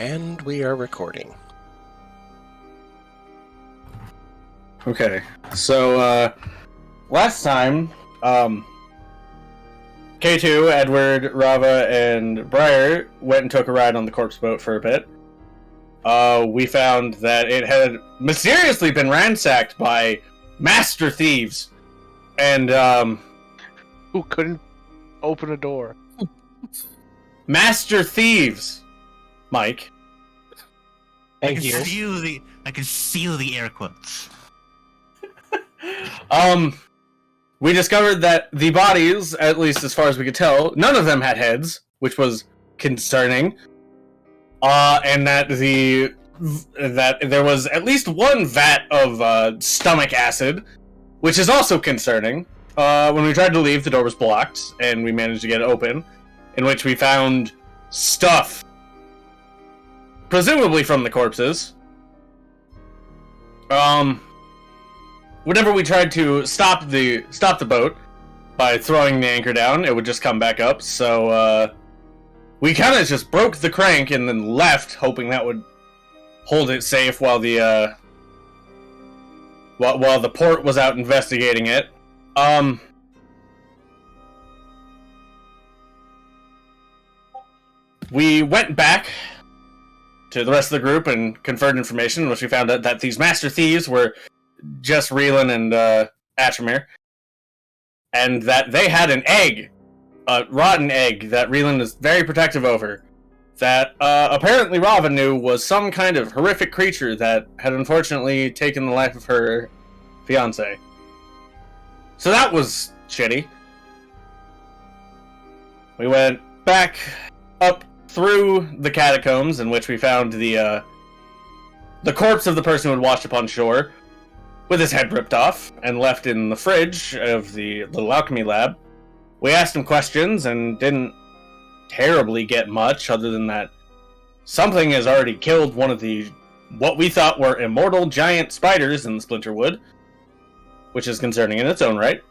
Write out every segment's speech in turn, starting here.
And we are recording. Okay, so last time, K2, Edward, Rava, and Briar went and took a ride on the corpse boat for a bit. We found that it had mysteriously been ransacked by master thieves, and Who couldn't open a door? master thieves, Mike. Thank you. I can feel the air quotes. We discovered that the bodies, at least as far as we could tell, none of them had heads, which was concerning. And that there was at least one vat of stomach acid, which is also concerning. When we tried to leave, the door was blocked, and we managed to get it open, in which we found stuff, presumably from the corpses. Whenever we tried to stop the boat by throwing the anchor down, it would just come back up. So we kind of just broke the crank and then left, hoping that would hold it safe while the port was out investigating it. We went back to the rest of the group and conferred information, which we found out that these master thieves were just Reelan and Atramir, and that they had an egg, a rotten egg, that Reelan is very protective over, that apparently Rava knew was some kind of horrific creature that had unfortunately taken the life of her fiancé. So that was shitty. We went back up through the catacombs, in which we found the corpse of the person who had washed up on shore, with his head ripped off and left in the fridge of the little alchemy lab. We asked him questions and didn't terribly get much, other than that something has already killed one of the what we thought were immortal giant spiders in the Splinterwood, which is concerning in its own right.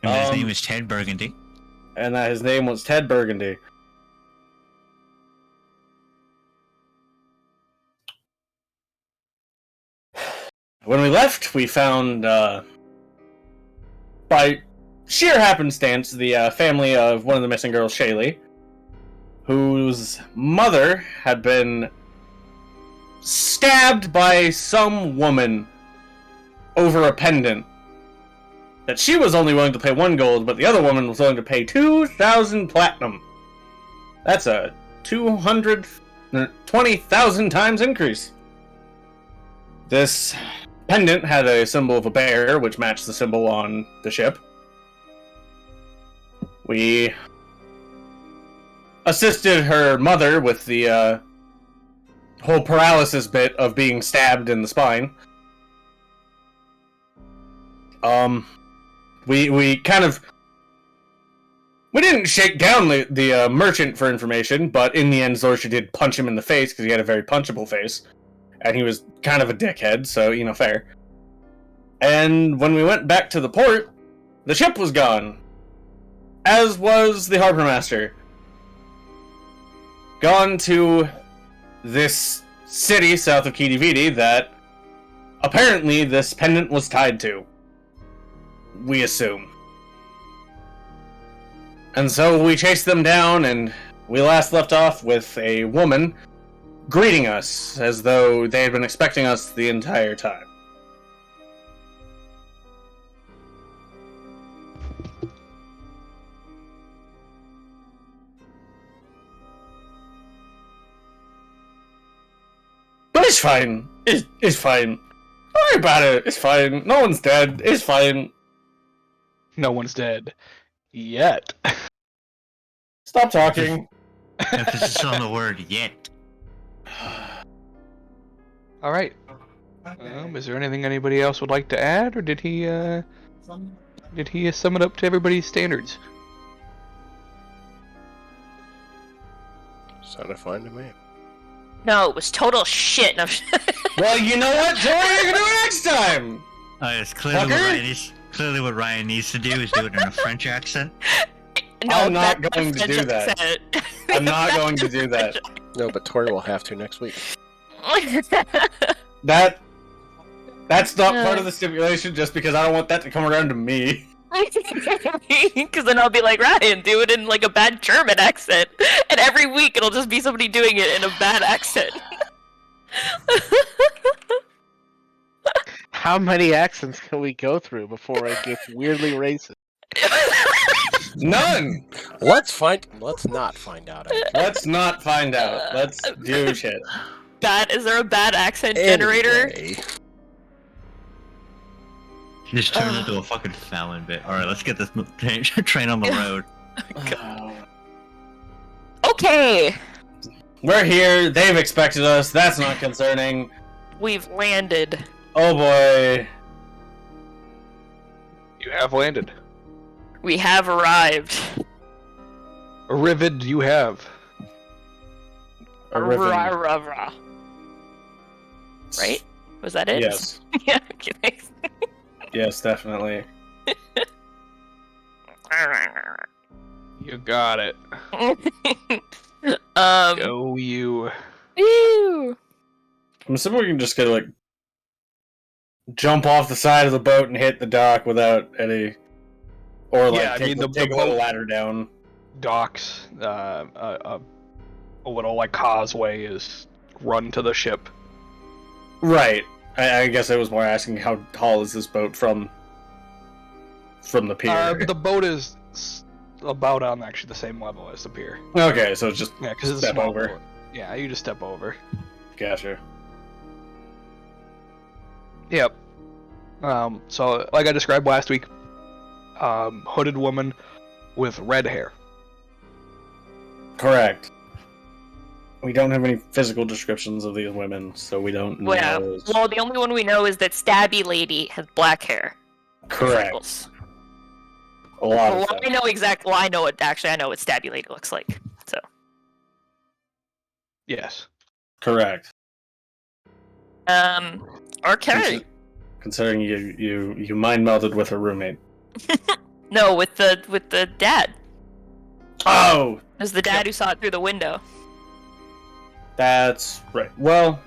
And his name is Ted Burgundy. And that his name was Ted Burgundy. When we left, we found, by sheer happenstance, the family of one of the missing girls, Shaylee, whose mother had been stabbed by some woman over a pendant that she was only willing to pay 1 gold, but the other woman was willing to pay 2,000 platinum. That's a 220,000 times increase. This pendant had a symbol of a bear, which matched the symbol on the ship. We assisted her mother with the whole paralysis bit of being stabbed in the spine. We kind of... We didn't shake down the merchant for information, but in the end, Zorsha did punch him in the face, because he had a very punchable face. And he was kind of a dickhead, so, you know, fair. And when we went back to the port, the ship was gone. As was the harbor master. Gone to this city south of Kidividi that apparently this pendant was tied to. We assume. And so we chased them down, and we last left off with a woman greeting us as though they had been expecting us the entire time. But it's fine. It's fine. Don't worry about it. It's fine. No one's dead. It's fine. No one's dead. Yet. Stop talking. Emphasis on the word yet. Alright. Is there anything anybody else would like to add, or did he sum it up to everybody's standards? Sounded fine to me. No, it was total shit. No. Well, you know what? Tori, you're gonna do it next time! It's clearly what Ryan needs to do is do it in a French accent. No, I'm not going to do that. I'm not going to do that. No, but Tori will have to next week. That's not part of the stipulation, just because I don't want that to come around to me. Because then I'll be like, Ryan, do it in like a bad German accent. And every week it'll just be somebody doing it in a bad accent. How many accents can we go through before it gets weirdly racist? None! Let's not find out. Let's not find out. Let's do shit. Is there a bad accent generator? Anyway. Just turns into a fucking Fallon bit. Alright, let's get this train on the road. Okay, We're here. They've expected us. That's not concerning. we've landed. Oh boy. You have landed. We have arrived. Arrived, you have. A ribbon. Rah. Right? Was that it? Yes. Yeah. Okay, thanks. Yes, definitely. You got it. Go you. Ew. I'm assuming we can just get like jump off the side of the boat and hit the dock without any, or like Yeah, I take, mean, take the a little boat- ladder down. Docks, a little like causeway is run to the ship. Right. I guess I was more asking how tall is this boat from the pier. The boat is about on actually the same level as the pier. Okay, so it's just Yeah, because it's a step small over. boat. Yeah, you just step over. Gotcha. Yep. So like I described last week, hooded woman with red hair. Correct. We don't have any physical descriptions of these women, so we don't know. Well, the only one we know is that Stabby Lady has black hair. Correct. Freckles. A lot Well, of I know exactly. Well, I know what Stabby Lady looks like. So. Yes. Correct. Okay. Considering you mind melded with her roommate. No, with the dad. Oh, It was the dad who saw it through the window. that's right. Well,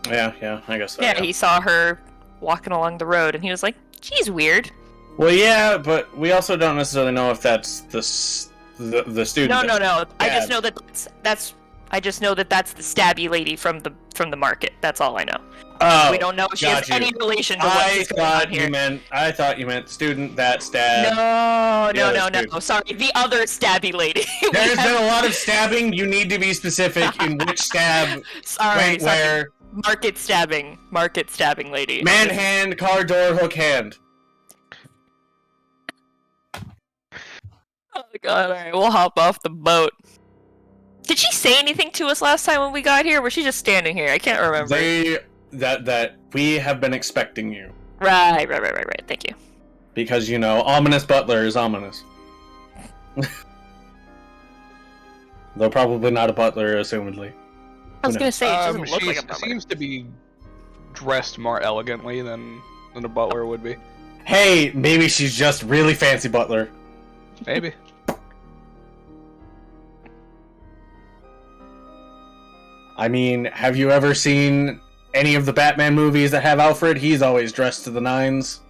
yeah, I guess so. Yeah, he saw her walking along the road, and he was like, "She's weird." Well, yeah, but we also don't necessarily know if that's the student. No. I Yeah. just know that I just know that that's the Stabby Lady from the market. That's all I know. Oh, We don't know if she has got you. any relation to what's going on here. I thought you meant student that stab. No. student. Sorry, the other Stabby Lady. There's been a lot of stabbing. You need to be specific in which stab Sorry. went where. Market stabbing lady. Man hand, car door, hook hand. Oh god, alright, we'll hop off the boat. Did she say anything to us last time when we got here? Or was she just standing here? I can't remember. That we have been expecting you. Right. Thank you. Because, ominous butler is ominous. Though probably not a butler, assumedly. I was gonna say, it doesn't look She like a butler. seems to be dressed more elegantly than a butler would be. Hey, maybe she's just really fancy butler. Maybe. I mean, have you ever seen any of the Batman movies that have Alfred? He's always dressed to the nines.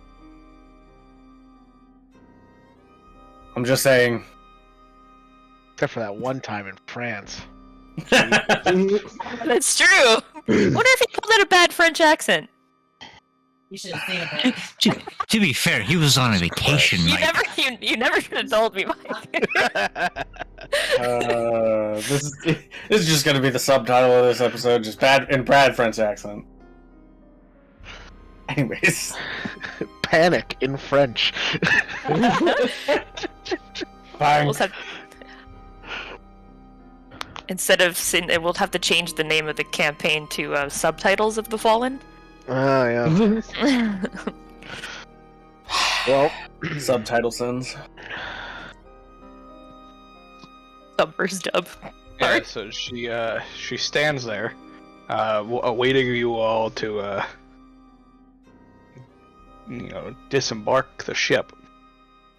I'm just saying. Except for that one time in France. That's true. I wonder if he pulled out a bad French accent. You should have seen it. To be fair, he was on a vacation, You Mike. never should have told me, Mike. This is just gonna be the subtitle of this episode, just bad French accent. Anyways. Panic in French. Fine. We'll have... Instead of we'll have to change the name of the campaign to Subtitles of the Fallen. Oh, yeah. Well, Subtitle sins. Subverse dub. Yeah, so she stands there, awaiting you all to disembark the ship.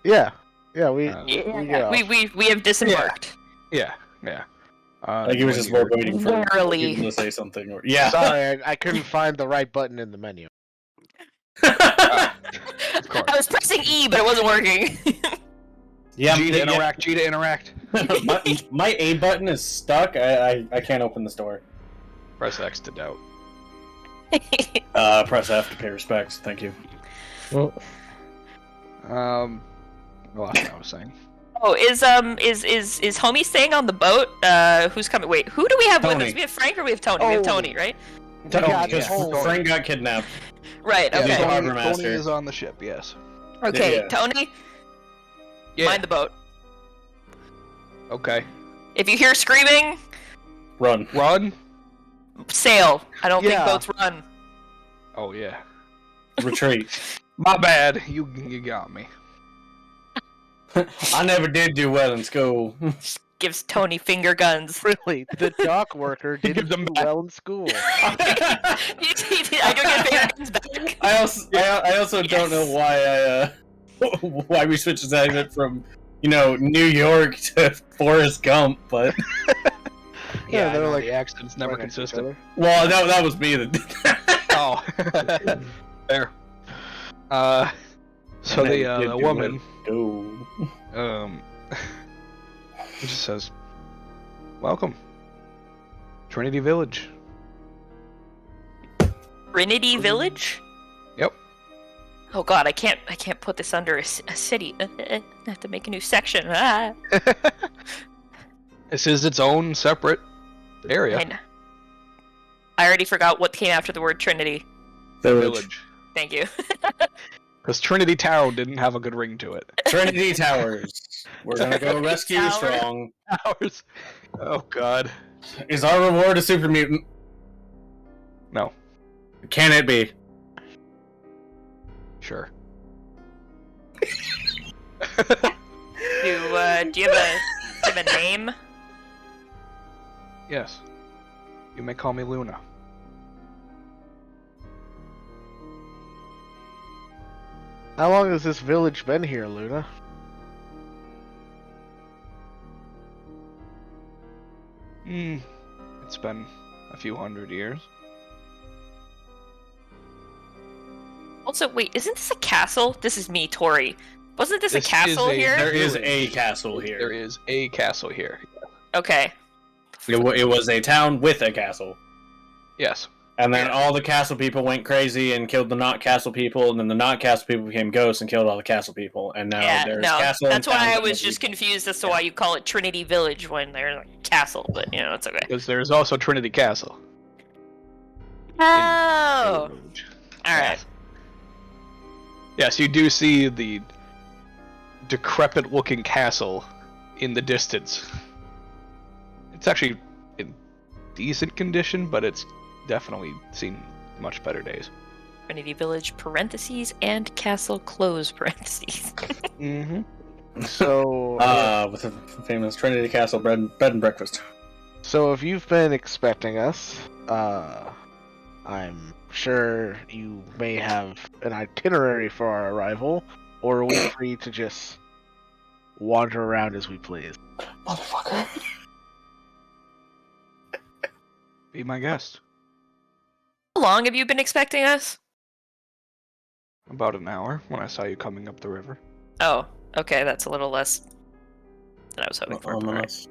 yeah. Yeah, we Yeah, get off. we have disembarked. Yeah. Like he was just waiting for Rarely. people to say something. Or yeah. Sorry, I couldn't find the right button in the menu. Of course. I was pressing E, but it wasn't working. Yeah, G to interact. G to interact. my A button is stuck. I can't open this door. Press X to doubt. Press F to pay respects. Thank you. The last thing I was saying. Oh, is homie staying on the boat? Who's coming? Wait, who do we have with Tony. us? We have Frank or we have Tony? We have Tony, right? Because yeah. Frank got kidnapped. Right. Yeah, Okay. the harbor Tony master. is on the ship. Yes. Okay, Yeah. Tony, Yeah. mind the boat. Okay. If you hear screaming, Run. Run. sail. I don't think Yeah. boats run. Oh yeah. Retreat. My bad. You got me. I never did do well in school. Gives Tony finger guns. Really, the dock worker He gives didn't them do back. well in school. I don't get finger guns back. I also don't know why why we switched his accent from New York to Forrest Gump, but Yeah, they're I know, like the accent's never right next to each consistent. well, that was me that did that. Oh. Fair. So And the then we did do woman Go. it just says, "Welcome, Trinity Village." Trinity Village? Yep. Oh god, I can't put this under a city. I have to make a new section. Ah. This is its own separate area. I already forgot what came after the word Trinity. Village. Thank you. Because Trinity Town didn't have a good ring to it. Trinity Towers. We're gonna go rescue Tower. Strong. Ours. Oh God. Is our reward a super mutant? No. Can it be? Sure. Do you have a name? Yes. You may call me Luna. How long has this village been here, Luna? It's been a few hundred years. Also, wait, isn't this a castle? This is me, Tori. Wasn't this This a castle is a- here? There is a castle here. There is a castle here. Okay. It was a town with a castle. Yes. And then all the castle people went crazy and killed the not castle people, and then the not castle people became ghosts and killed all the castle people. And now Yeah, there's no, castle. that's and why town I and was just confused as to why you call it Trinity Village when there's a castle, but it's okay. Because there's also Trinity Castle. Oh! Alright. Yes, you do see the decrepit-looking castle in the distance. It's actually in decent condition, but it's definitely seen much better days. Trinity Village, parentheses, and castle, close parentheses. Mm-hmm. So, with the famous Trinity Castle bed and breakfast. so if you've been expecting us, I'm sure you may have an itinerary for our arrival, or are we free to just wander around as we please? Motherfucker. Be my guest. How long have you been expecting us? About an hour when I saw you coming up the river. Oh, okay, that's a little less than I was hoping for. Ominous.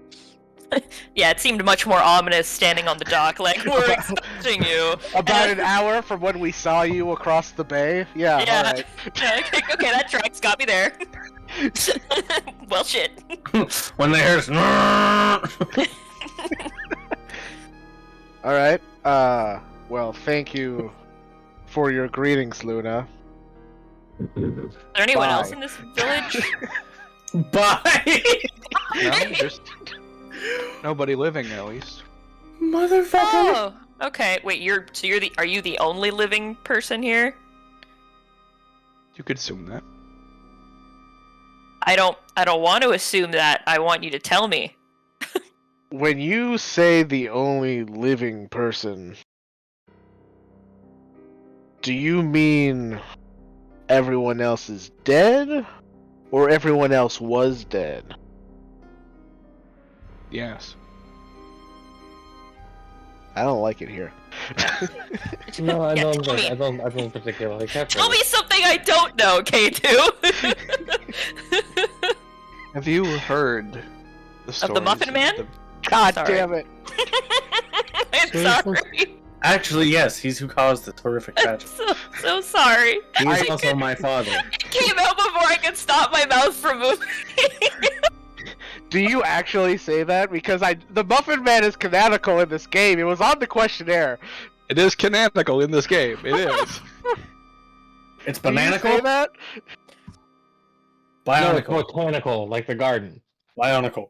Yeah, it seemed much more ominous standing on the dock, like, we're expecting you. About an hour from when we saw you across the bay? Yeah, Yeah. alright. Yeah, okay, that tracks got me there. Well, shit. When they hear Alright, well, thank you for your greetings, Luna. Is there anyone Bye. else in this village? bye, No, just nobody living at least. motherfucker. Oh, okay. Wait, are you the only living person here? You could assume that. I don't want to assume that. I want you to tell me. When you say the only living person, do you mean everyone else is dead? Or everyone else was dead? Yes. I don't like it here. No, I Yeah, don't tell think. me. I don't particularly care for Tell it. me something I don't know, K2. Have you heard the Of stories the Muffin Man? God Sorry. damn it! I'm sorry. Actually, yes, he's who caused this horrific I'm tragedy. so sorry. He's also my father. It came out before I could stop my mouth from moving. Do you actually say that? Because the Muffin Man is canonical in this game. It was on the questionnaire. It is canonical in this game. It is. It's Do you say bananical? that? No, it's Bionicle. botanical, like the garden. Bionicle.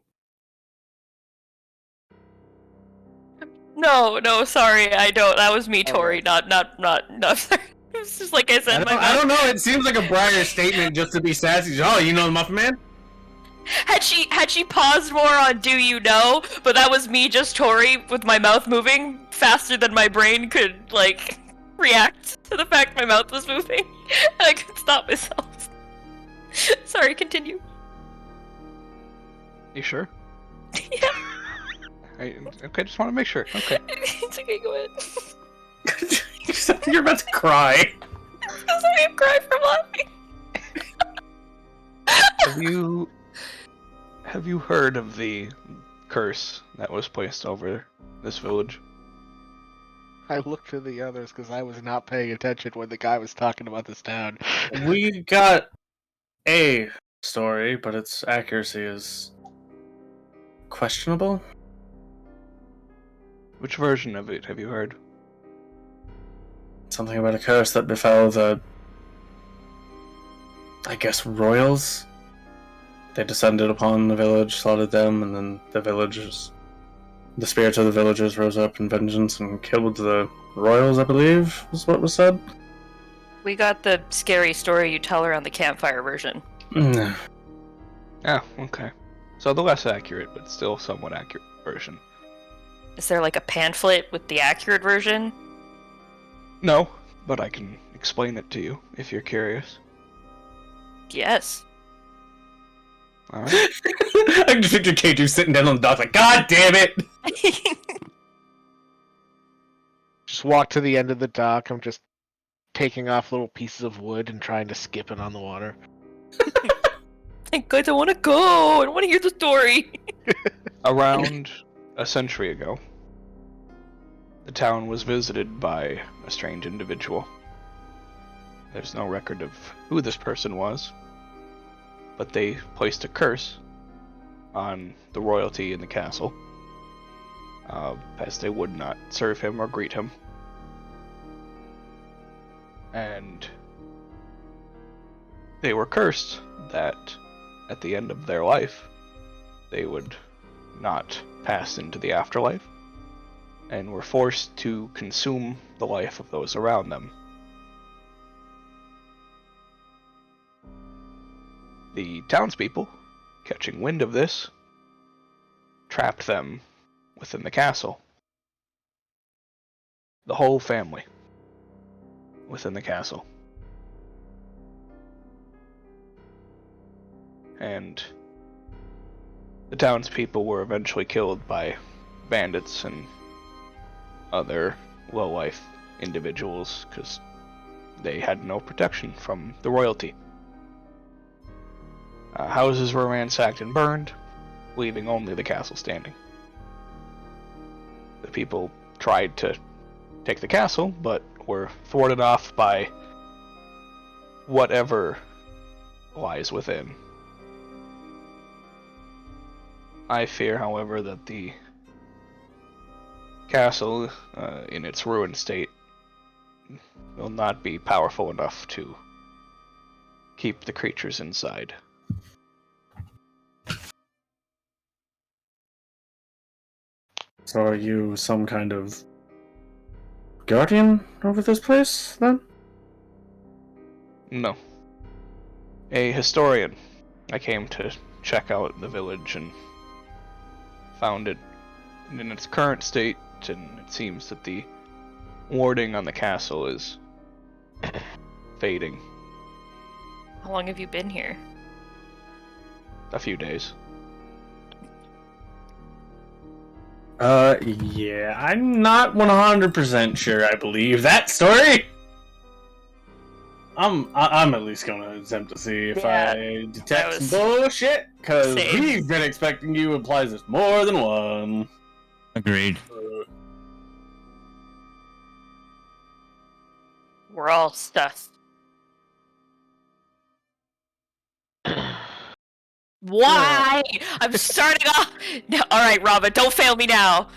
No, sorry, I don't. That was me, Tori. Not. Sorry. It's just like I said. I don't know, it seems like a Briar statement just to be sassy. Oh, you know the Muffin Man? Had she paused more on "Do you know?" But that was me, just Tori, with my mouth moving faster than my brain could react to the fact my mouth was moving, and I couldn't stop myself. Sorry, continue. You sure? Yeah, Okay, just want to make sure. Okay. it's okay. Go ahead. You sound like you're about to cry. Sorry, I'm crying from laughing. Have you heard of the curse that was placed over this village? I looked to the others because I was not paying attention when the guy was talking about this town. We got a story, but its accuracy is questionable. Which version of it have you heard? Something about a curse that befell the, I guess, royals. They descended upon the village, slaughtered them, and then the spirits of the villagers rose up in vengeance and killed the royals, I believe, was what was said. We got the scary story you tell around the campfire version. Mm. Ah, okay. So the less accurate, but still somewhat accurate version. Is there a pamphlet with the accurate version? No, but I can explain it to you if you're curious. Yes. Alright. I can just picture K2 sitting down on the dock like, God damn it! Just walk to the end of the dock. I'm just taking off little pieces of wood and trying to skip it on the water. Guys, I want to go. I want to hear the story. Around a century ago, the town was visited by a strange individual. There's no record of who this person was, but they placed a curse on the royalty in the castle, as they would not serve him or greet him. And they were cursed that at the end of their life, they would not pass into the afterlife, and were forced to consume the life of those around them. The townspeople, catching wind of this, trapped them within the castle. The whole family within the castle. And the townspeople were eventually killed by bandits and other low-life individuals because they had no protection from the royalty. Houses were ransacked and burned, leaving only the castle standing. The people tried to take the castle, but were thwarted off by whatever lies within. I fear, however, that the castle, in its ruined state, will not be powerful enough to keep the creatures inside. So are you some kind of guardian over this place, then? No. A historian. I came to check out the village and found it in its current state, and it seems that the warding on the castle is fading. How long have you been here? A few days. Yeah, I'm not 100% sure I believe that story. I'm at least gonna attempt to see if Yeah, I detect some was- bullshit, because Same. we've been expecting you implies there's more than one. Agreed. We're all sus. Why? I'm starting off. No, all right, Robin, don't fail me now.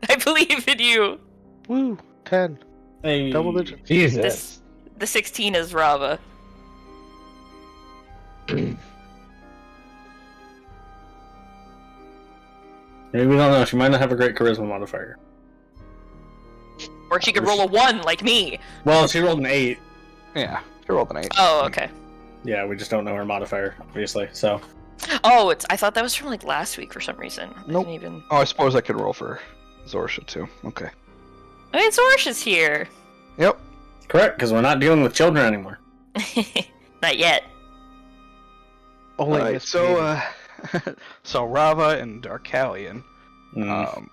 I believe in you. Woo! 10. Hey. Double digits. Jesus. The 16 is Rava. Maybe we don't know. She might not have a great charisma modifier. Or she could roll a 1 like me. Well, she rolled an 8. Yeah, she rolled an 8. Oh, okay. Yeah, we just don't know her modifier, obviously. So. Oh, I thought that was from like last week for some reason. I Nope. didn't even. Oh, I suppose I could roll for Zorsha too. Okay. I mean, Zorsha's here. Yep. Correct, because we're not dealing with children anymore. Not yet. Only Alright, misbehaving. so Rava and Darkalion, Mm.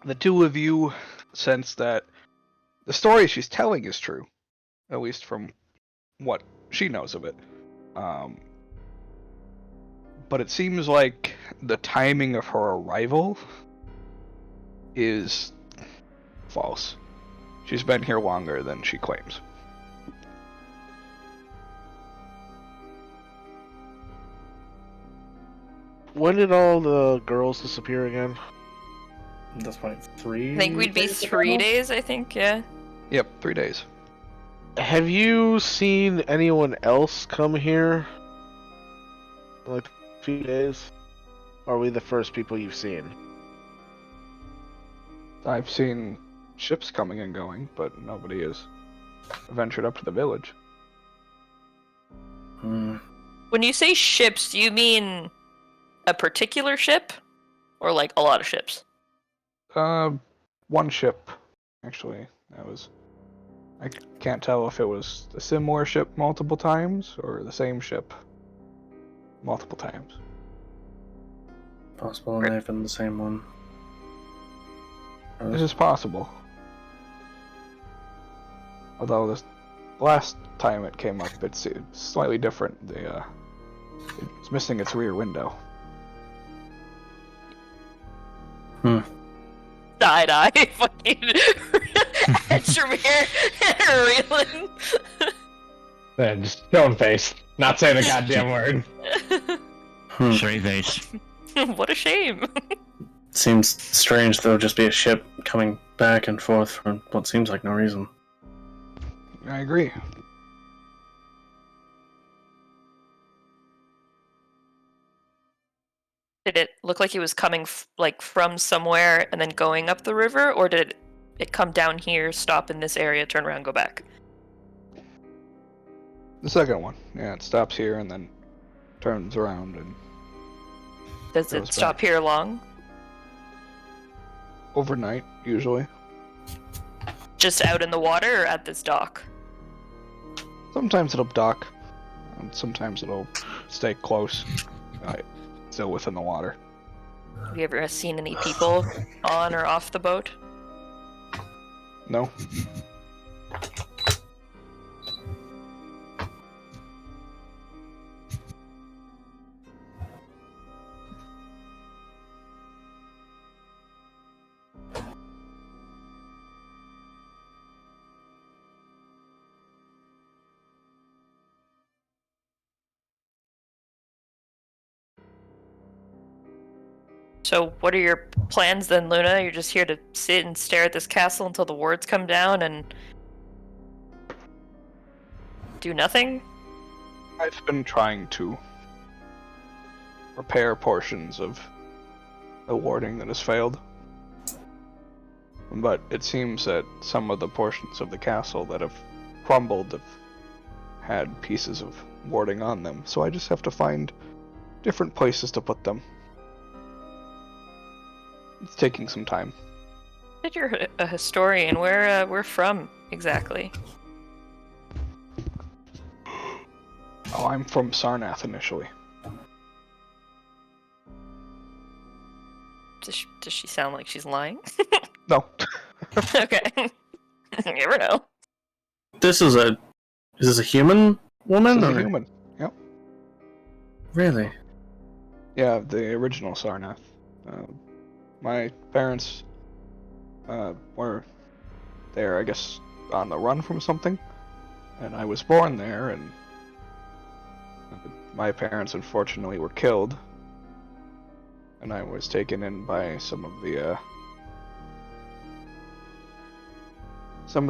the two of you sense that the story she's telling is true, at least from what she knows of it. But it seems like the timing of her arrival is false. She's been here longer than she claims. When did all the girls disappear again? At this point, 3. I think we'd be days 3 ago? days, I think, yeah. Yep, 3 days. Have you seen anyone else come here? Like a few days? Or are we the first people you've seen? I've seen ships coming and going, but nobody has ventured up to the village. Hmm. When you say ships, do you mean a particular ship? Or like a lot of ships? One ship, actually. I can't tell if it was a similar ship multiple times or the same ship multiple times. Possible it may have been the same one. This is possible. Although this last time it came up, it's slightly different. It's missing its rear window. Side-eye, fucking Edgemere and Reelan. Then just stone face. Not saying a goddamn word. Straight face. What a shame. Seems strange there'll just be a ship coming back and forth for what seems like no reason. I agree. Did it look like it was coming like from somewhere and then going up the river, or did it come down here, stop in this area, turn around, go back? The second one. Yeah, it stops here and then turns around and Does Goes it stop back. here long? overnight, usually. Just out in the water or at this dock? Sometimes it'll dock, and sometimes it'll stay close, still within the water. Have you ever seen any people on or off the boat? No? So what are your plans then, Luna? You're just here to sit and stare at this castle until the wards come down and do nothing? I've been trying to repair portions of the warding that has failed. But it seems that some of the portions of the castle that have crumbled have had pieces of warding on them, so I just have to find different places to put them. It's taking some time. Said you're a historian. Where from exactly? Oh, I'm from Sarnath initially. Does she sound like she's lying? No. Okay. You never know. Is this a human woman? This is or- a human. Yep. Really? Yeah, the original Sarnath. My parents were there, I guess, on the run from something, and I was born there, and my parents unfortunately were killed, and I was taken in by some of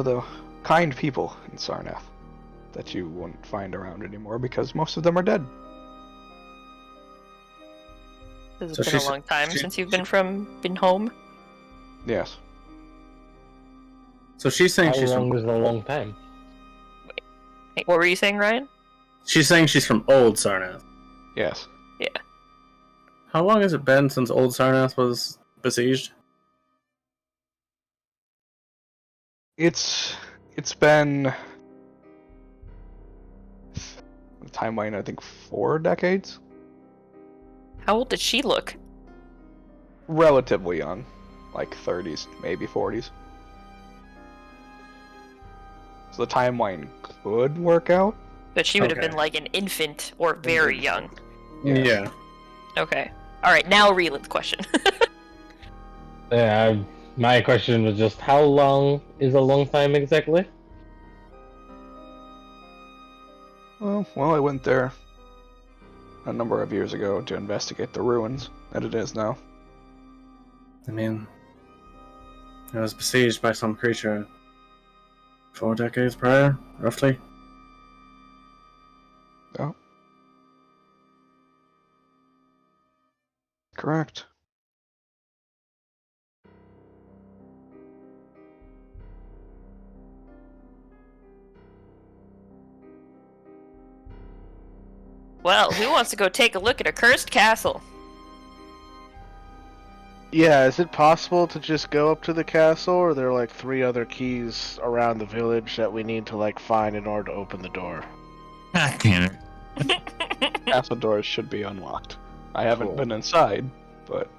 the kind people in Sarnath that you won't find around anymore because most of them are dead. Has So it been a she's- long time she- since you've been home? Yes. So she's saying How she's long from. is a long time? Hey, what were you saying, Ryan? She's saying she's from Old Sarnath. Yes. How long has it been since Old Sarnath was besieged? It's been the timeline, I think 4 decades. How old did she look? Relatively young, like 30s, maybe 40s. So the timeline could work out. But she would have Okay. been like an infant or very young. Yeah. Okay. All right. Now, Reeland's question. Yeah, my question was just how long is a long time exactly? Well, I went there a number of years ago to investigate the ruins that it is now. I mean, it was besieged by some creature 4 decades prior, roughly. Oh. Correct. Well, who wants to go take a look at a cursed castle? Yeah, is it possible to just go up to the castle, or are there like 3 other keys around the village that we need to like find in order to open the door? God damn it. Castle doors should be unlocked. I haven't Cool. been inside, but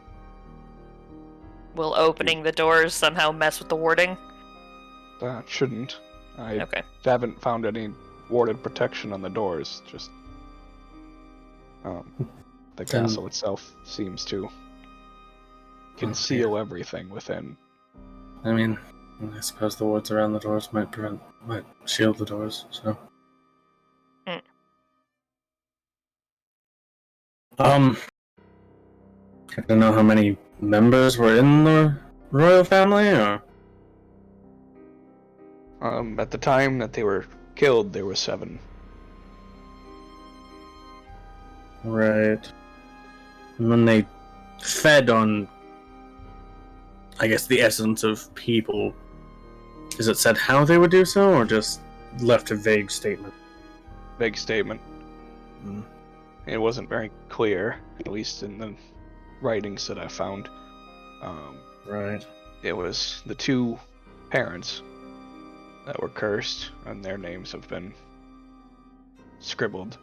Will opening the doors somehow mess with the warding? that shouldn't. I Okay. haven't found any warded protection on the doors. Just the Then- castle itself seems to conceal everything within. I mean, I suppose the wards around the doors might shield the doors, so. Mm. I don't know how many members were in the royal family, or? At the time that they were killed, there were 7. Right. And when they fed on, I guess, the essence of people, is it said how they would do so, or just left a vague statement? Vague statement. Hmm. It wasn't very clear, at least in the writings that I found. Right. It was the 2 parents that were cursed, and their names have been scribbled.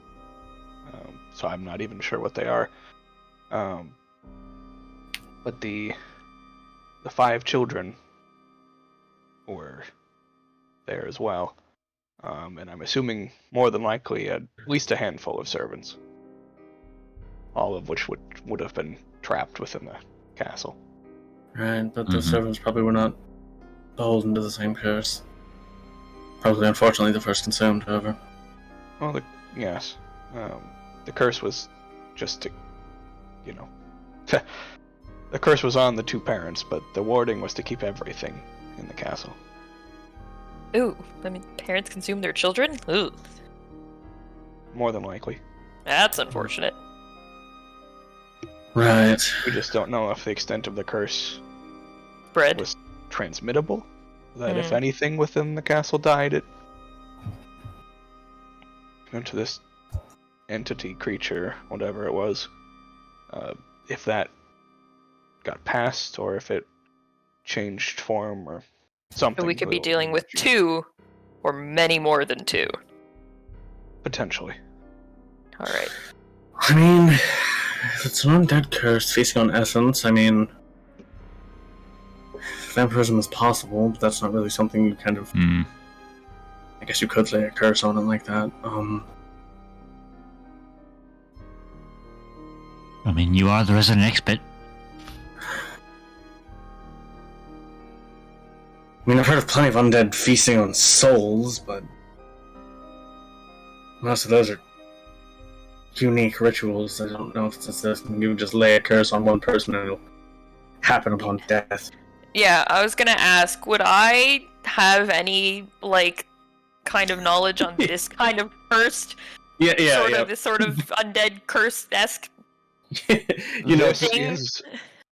So I'm not even sure what they are. But the 5 children were there as well. And I'm assuming more than likely at least a handful of servants. All of which would have been trapped within the castle. Right, but the Mhm. servants probably were not beholden to the same curse. Probably, unfortunately, the first consumed, however. Well, yes. The curse was just to, the curse was on the 2 parents, but the warding was to keep everything in the castle. Ooh, I mean, parents consume their children? Ooh, More than likely. that's unfortunate. Right. We just don't know if the extent of the curse Bread. was transmittable. That if Hmm. anything within the castle died, it went to this entity, creature, whatever it was. If that got passed, or if it changed form, or something. So we could be we'll- dealing with 2, or many more than 2. Potentially. All right. I mean, if it's an undead curse feasting on essence, I mean, vampirism is possible, but that's not really something you kind of... I guess you could lay a curse on it like that. I mean, you are the resident expert. I mean, I've heard of plenty of undead feasting on souls, but most of those are unique rituals. I don't know if it's this. You can just lay a curse on one person and it'll happen upon death. Yeah, I was gonna ask, would I have any, like, kind of knowledge on this kind of cursed? This sort of undead curse-esque thing?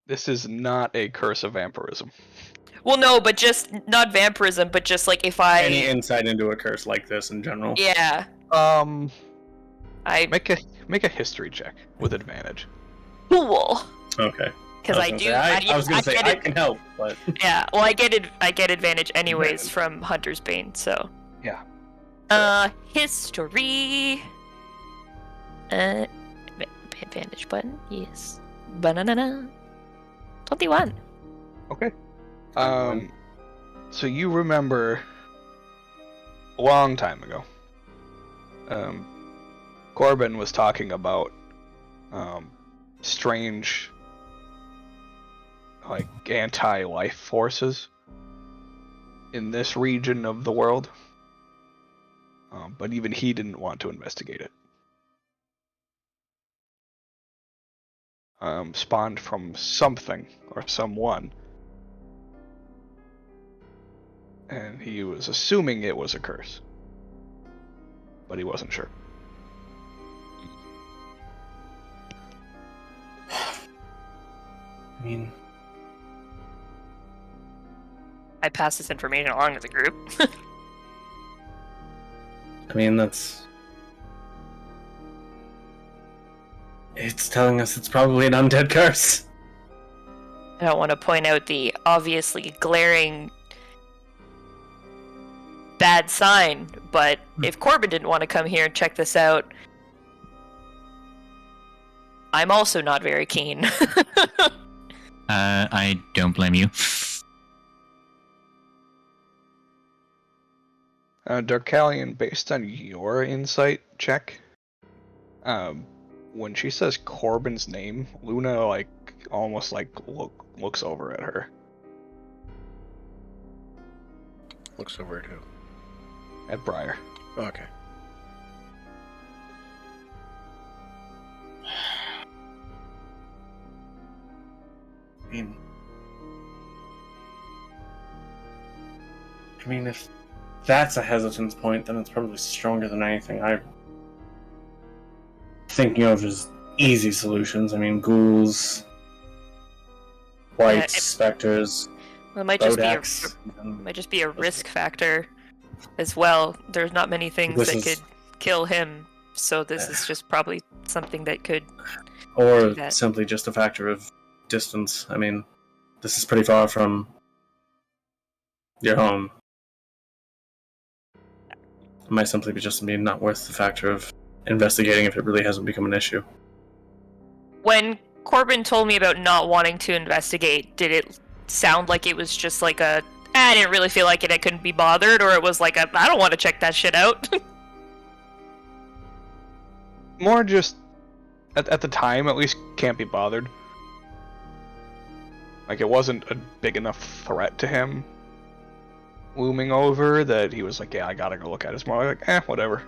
This is not a curse of vampirism. Well, no, but just not vampirism, but just like if I any insight into a curse like this in general. Yeah. I make a history check with advantage. Cool. Okay. Because I can help, but yeah. Well, I get advantage anyways from Hunter's Bane, so yeah. History. Advantage button. Yes. Banana. 21. Okay. So you remember a long time ago, Corbin was talking about strange, like, anti-life forces in this region of the world, but even he didn't want to investigate it. Spawned from something or someone. And he was assuming it was a curse. But he wasn't sure. I mean, I pass this information along to the group. I mean, it's telling us it's probably an undead curse. I don't want to point out the obviously glaring bad sign, but if Corbin didn't want to come here and check this out, I'm also not very keen. I don't blame you. Darkalion, based on your insight check, when she says Corbin's name, Luna almost looks over at her. Looks over at who? At Briar. Okay. I mean, if that's a hesitance point, then it's probably stronger than anything I'm thinking of as easy solutions. I mean, ghouls, wights, specters. Well, it might just be a risk factor as well. There's not many things that could kill him, so this is just probably something that could. Or simply just a factor of distance. I mean, this is pretty far from your home. It might simply be just not worth the factor of investigating if it really hasn't become an issue. When Corbin told me about not wanting to investigate, did it sound like it was just like I didn't really feel like it, I couldn't be bothered, or it was like I don't want to check that shit out? More just, at the time at least, can't be bothered. Like, it wasn't a big enough threat to him looming over that he was like, yeah, I gotta go look at it. It's more like, whatever.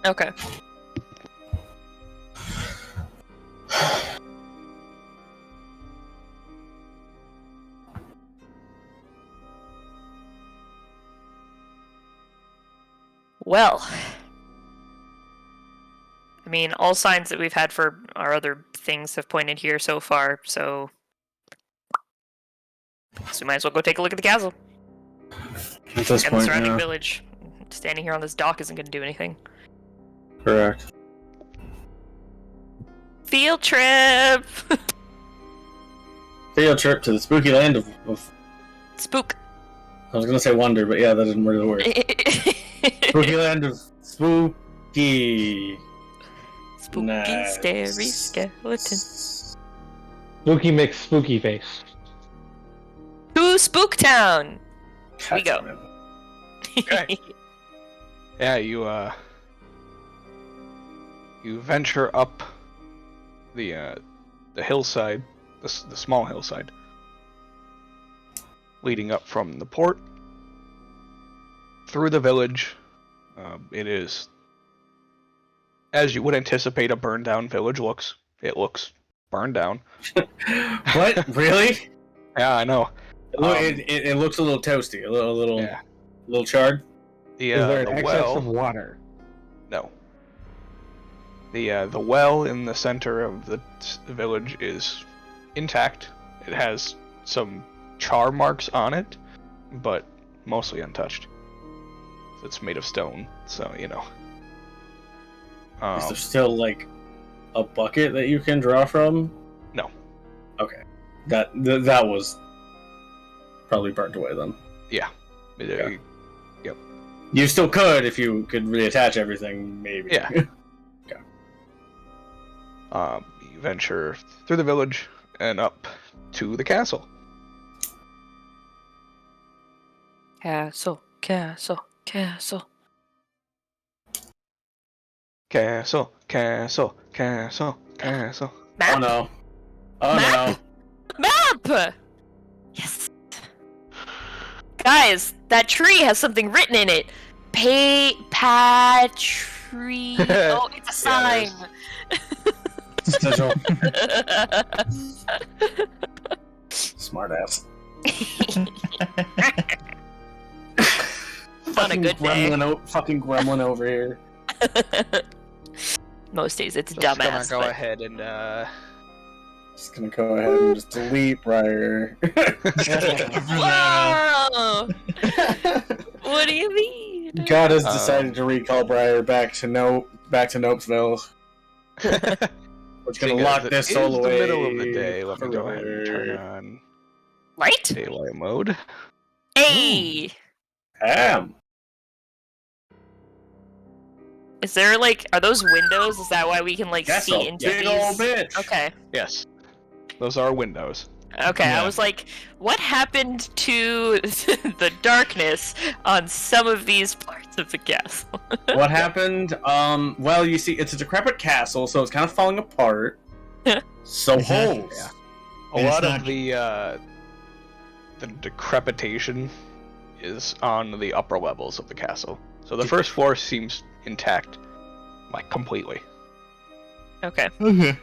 Okay. Well, I mean, all signs that we've had for our other things have pointed here so far, so we might as well go take a look at the castle. At this and point, the surrounding village. Standing here on this dock isn't going to do anything. Correct. Field trip! Field trip to the spooky land of Spook. I was gonna say wonder, but yeah, that didn't really work. Spooky land of spooky. Spooky, nice. scary skeleton. Spooky mix spooky face. Spooky to Spooktown. Here we go. Okay. Yeah, you venture up the hillside, the small hillside, leading up from the port through the village. It is, as you would anticipate, a burned down village looks. It looks burned down. What? Really? Yeah, I know. It looks a little toasty, a little charred. The Is there an the excess well. of water? No. The well in the center of the village is intact. It has some char marks on it, but mostly untouched. It's made of stone, so you know. Is there still like a bucket that you can draw from? No. Okay. That was probably burnt away then. Yeah. Okay. You still could if you could reattach everything, maybe. Yeah. Okay. You venture through the village and up to the castle. Castle, castle, castle. Castle, castle, castle, castle. Oh Map? no. Oh Map? Map! Yes. Guys, that tree has something written in it. Tree. Oh, it's a sign. no. Smart ass. On a good day. Fucking gremlin over here. Most days it's Just dumbass. gonna go but- ahead and Just gonna go ahead and just delete Briar. Whoa! What do you mean? God has decided to recall Briar back to Nopesville. We're gonna lock this soul away. It's the middle of the day. Let me go ahead and turn on Right? daylight mode. Hey! Damn. Is there like, are those windows? Is that why we can like That's see a into big these? old bitch. Okay. Yes, those are windows. Okay, Yeah. I was like, what happened to the darkness on some of these parts of the castle? What happened? Well, you see, it's a decrepit castle, so it's kind of falling apart. So Is that- holes. Yeah. A And it's lot not- of the decrepitation is on the upper levels of the castle. So the first floor seems intact, like completely. Okay. Okay.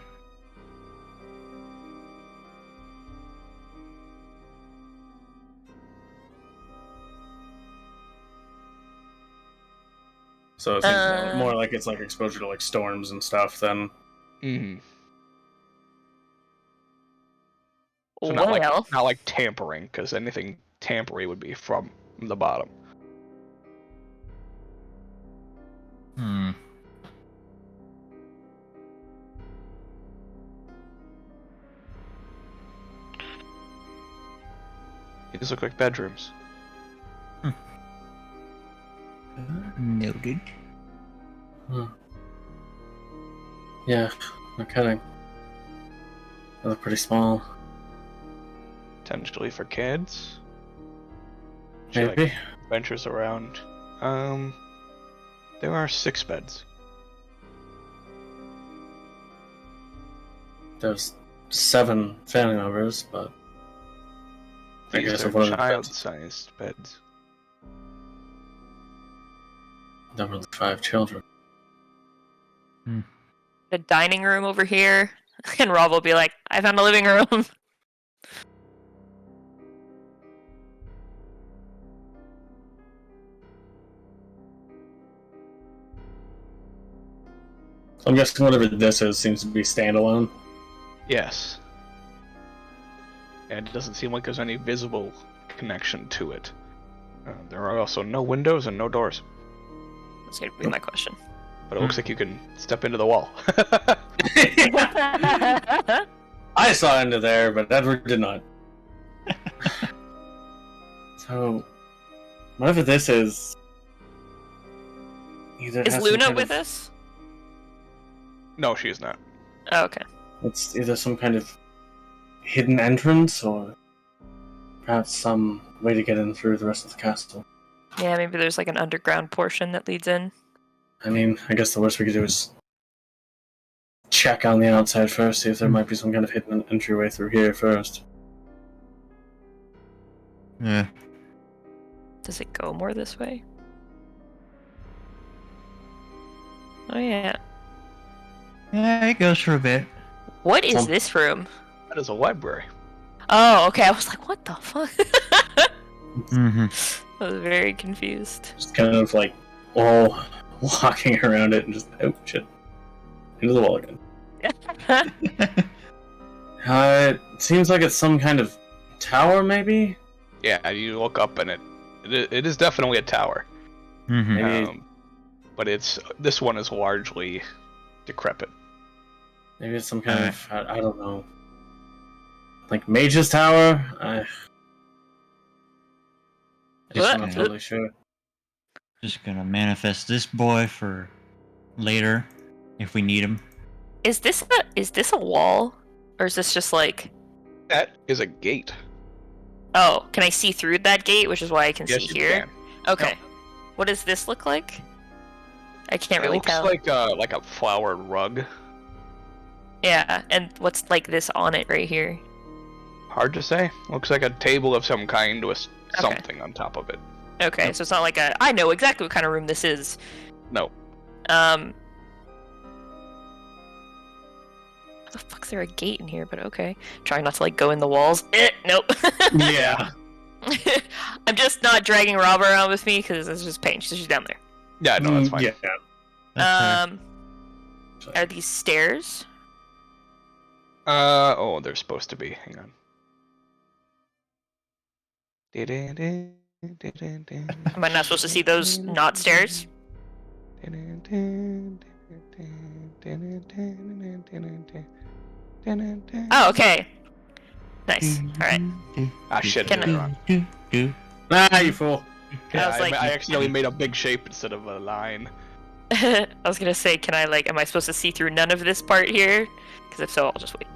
So it seems more like it's like exposure to like storms and stuff than. Mm-hmm. So Well, not like tampering, because anything tampery would be from the bottom. Hmm. These look like bedrooms. Noted. Yeah, no kidding. They look pretty small. Potentially for kids. She Maybe. like ventures around. There are 6 beds. There's 7 family members, but I These guess are if one of them child-sized beds. there were 5 children. the dining room over here, and Rob will be like, I found a living room. So I'm guessing whatever this is seems to be standalone. Yes. And it doesn't seem like there's any visible connection to it. There are also no windows and no doors. That's gonna be my question. But it looks like you can step into the wall. I saw into there, but Edward did not. So, whatever this is, either Is has some Luna kind with of- us? No, she is not. Oh, okay. It's either some kind of hidden entrance or perhaps some way to get in through the rest of the castle. Yeah, maybe there's like an underground portion that leads in. I mean, I guess the worst we could do is check on the outside first, see if there might be some kind of hidden entryway through here first. Yeah. Does it go more this way? Oh yeah. Yeah, it goes for a bit. What is this room? That is a library. Oh, okay. I was like, what the fuck? Mm-hmm. I was very confused. Just kind of like all walking around it and just, oh shit. Into the wall again. It seems like it's some kind of tower, maybe? Yeah, you look up and it is definitely a tower. Mm-hmm. Maybe, But this one is largely decrepit. maybe it's some kind of, I don't know. Like Mage's Tower? I'm not totally sure. Just gonna manifest this boy for later, if we need him. Is this a wall? Or is this just like... That is a gate. Oh, can I see through that gate, which is why I can Yes, see you here? can. Okay. What does this look like? I can't It really looks tell. like a flowered rug. Yeah, and what's like this on it right here? Hard to say. Looks like a table of some kind with something on top of it. Okay, so it's not like I know exactly what kind of room this is. No. How the fuck's there a gate in here? But okay. Trying not to like go in the walls. Nope. Yeah. I'm just not dragging Rob around with me because it's just pain. She's down there. Yeah, no, that's fine. Yeah. That's Are these stairs? Oh, they're supposed to be. Hang on. Am I not supposed to see those not stairs? Oh, okay. Nice. Alright. Ah, shit. Can You're wrong. Ah, you fool. Yeah, I was like- I accidentally made a big shape instead of a line. I was gonna say, am I supposed to see through none of this part here? Because if so, I'll just wait.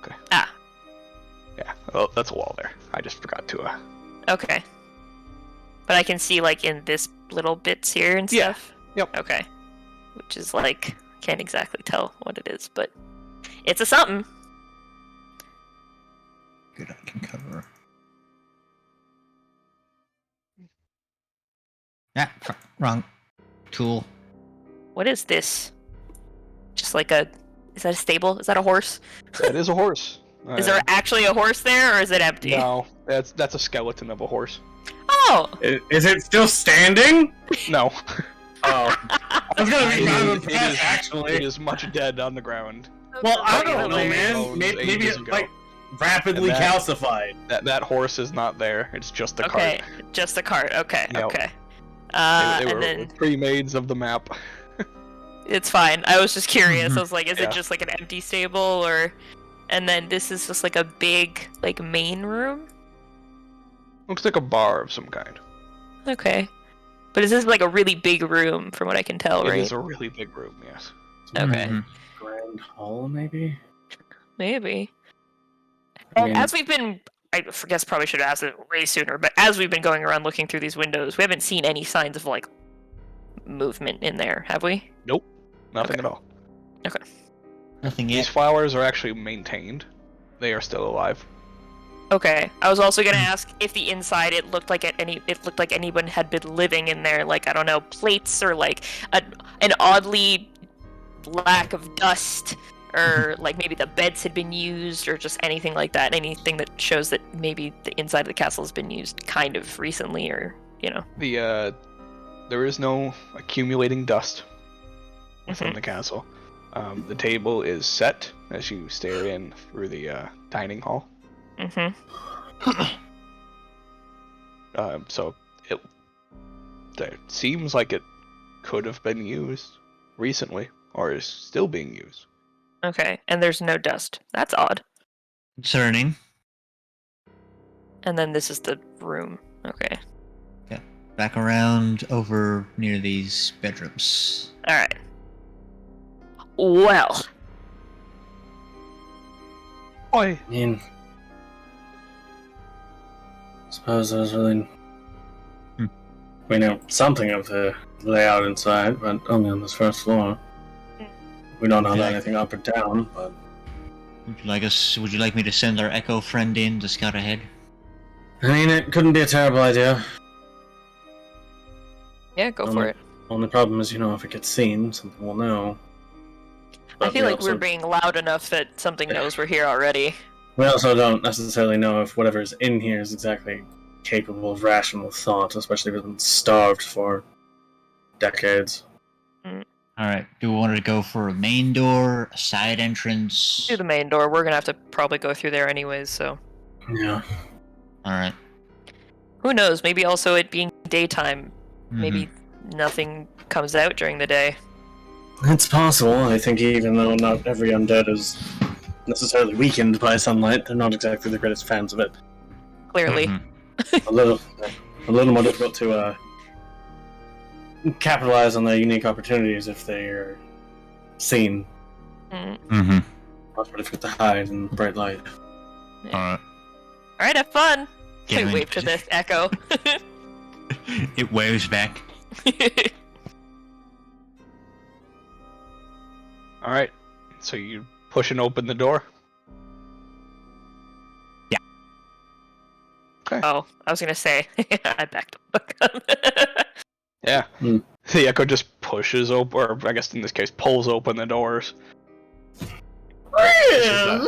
Okay. Ah. Yeah, well, that's a wall there. I just forgot to, Okay. But I can see, like, in this little bits here and Yeah. stuff? Yep. Okay. Which is, like, can't exactly tell what it is, but it's a something. good. I can cover. Ah, wrong tool. What is this? Just like is that a stable? Is that a horse? That is a horse. Is there actually a horse there, or is it empty? No, that's a skeleton of a horse. Oh! Is it still standing? No. Oh. I was gonna be kind of impressed, It actually. is much dead on the ground. Well, I Okay, don't know, man. bones Maybe ages it's ago. like rapidly And that- calcified. That horse is not there. It's just the Okay, cart. just a cart. Okay, Yep. okay. They And were then pre-mades of the map. it's fine. I was just curious. I was like, is Yeah. it just like an empty stable, or? And then this is just like a big, like, main room. Looks like a bar of some kind. Okay, but is this like a really big room, from what I can tell, It right? is a really big room, yes. Okay. Mhm. Grand Hall, maybe? Maybe. I mean, As we've been, I guess probably should have asked it way sooner, but as we've been going around looking through these windows, we haven't seen any signs of, like, movement in there, have we? Nothing Okay. at all. Nothing These yet. flowers are actually maintained. They are still alive. Okay. I was also gonna ask if the inside it looked like anyone had been living in there, like, I don't know, plates or like an oddly lack of dust, or like maybe the beds had been used, or just anything like that. Anything that shows that maybe the inside of the castle has been used kind of recently, or There is no accumulating dust within Mhm. the castle. The table is set as you stare in through the dining hall. Mhm. So it seems like it could have been used recently, or is still being used. Okay. And there's no dust. That's odd. Concerning. And then this is the room. Okay. back around over near these bedrooms. Alright. Well. Oi. I mean, I suppose there's really... We know something of the layout inside, but only on this first floor. We don't know anything up or down, but... Would you like me to send our Echo friend in to scout ahead? I mean, it couldn't be a terrible idea. Yeah, go for it. Only problem is, if it gets seen, something will know. I But feel we like we're being loud enough that something knows we're here already. We also don't necessarily know if whatever's in here is exactly capable of rational thought, especially if it's been starved for decades. Alright, do we want to go for a main door, a side entrance? Do the main door. We're gonna have to probably go through there anyways, so... Yeah. Alright. Who knows, maybe also it being daytime, maybe nothing comes out during the day. It's possible. I think even though not every undead is necessarily weakened by sunlight, they're not exactly the greatest fans of it. Clearly. A little more difficult to capitalize on their unique opportunities if they are seen. Mm-hmm. Much more difficult to hide in bright light. Alright. Alright, have fun! Get him in Wave to this Echo. It waves back. Alright. So you pushing open the door? Yeah. Okay. Oh, I was gonna say, I backed up. Yeah. The Echo just pushes open, or I guess in this case, pulls open the doors. Yeah,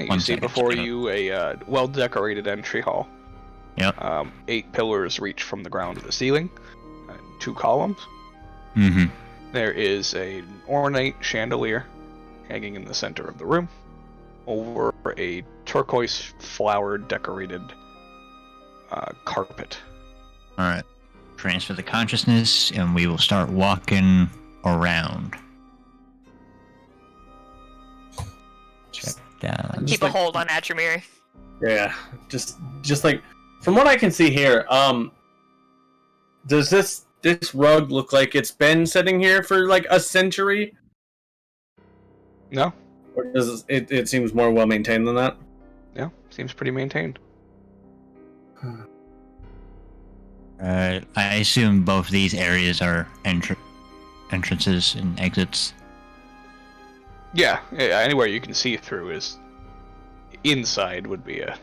you One see second, before just you a well-decorated entry hall. Yep. 8 pillars reach from the ground to the ceiling, and 2 columns. Mm-hmm. There is an ornate chandelier hanging in the center of the room, over a turquoise flower-decorated carpet. Alright. Transfer the consciousness, and we will start walking around. Check down. Keep a hold on Atramir. Yeah, just like from what I can see here, does this rug look like it's been sitting here for like a century? No? Or does it seems more well maintained than that? Yeah, seems pretty maintained. I assume both these areas are entrances and exits. Yeah, anywhere you can see through is inside would be a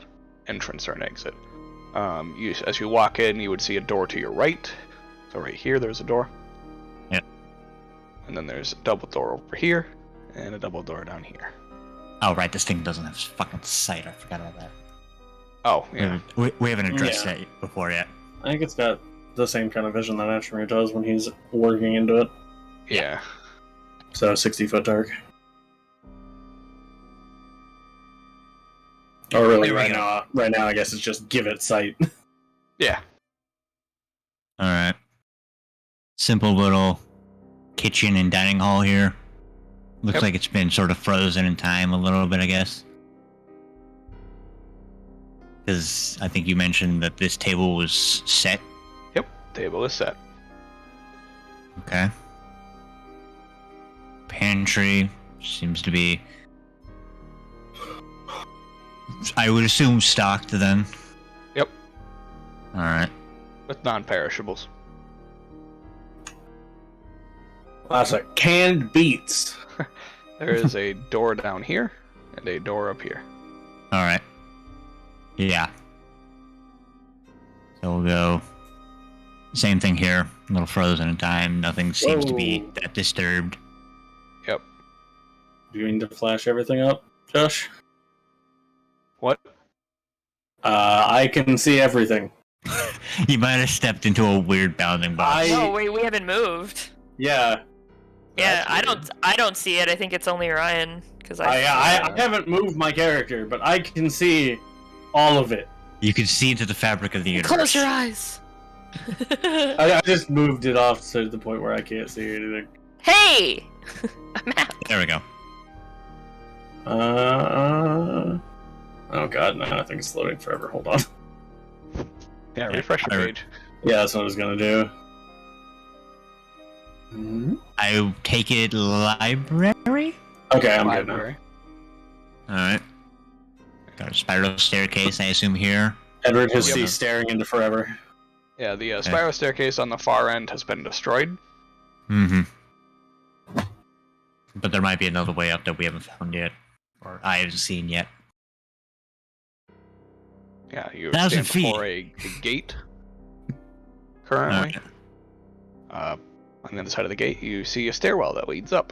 entrance or an exit. As you walk in, you would see a door to your right. So right here, there's a door. Yep. And then there's a double door over here, and a double door down here. Oh, right, this thing doesn't have fucking sight. I forgot about that. Oh, yeah. We haven't addressed that before yet. I think it's got the same kind of vision that Ashmere does when he's working into it. Yeah. So 60-foot dark. Or really, right now, I guess it's just give it sight. Yeah. Alright. Simple little kitchen and dining hall here. Looks like it's been sort of frozen in time a little bit, I guess. Because I think you mentioned that this table was set. Yep, table is set. Okay. Pantry seems to be, I would assume, stocked then. Yep. Alright. With non-perishables. Lots of canned beets. There is a door down here, and a door up here. Alright. Yeah. So we'll go. Same thing here. A little frozen in time. Nothing seems to be that disturbed. Yep. Do you mean to flash everything up, Josh? What? I can see everything. You might have stepped into a weird bounding box. No, wait, we haven't moved. Yeah. Yeah, I don't see it. I think it's only Ryan because I haven't moved my character, but I can see all of it. You can see into the fabric of the universe. Close your eyes. I just moved it off to the point where I can't see anything. Hey, a map. There we go. Oh god, no, I think it's loading forever. Hold on. Yeah, refresh your page. Yeah, that's what I was gonna do. Mhm. I take it library? Okay, I'm good now. Library. Alright. Got a spiral staircase, I assume, here. Edward has Yep. ceased staring into forever. Yeah, the spiral staircase on the far end has been destroyed. Mm-hmm. But there might be another way up that we haven't found yet. Or I haven't seen yet. Yeah, you 1,000 stand before a gate. Currently. Alright. On the other side of the gate, you see a stairwell that leads up.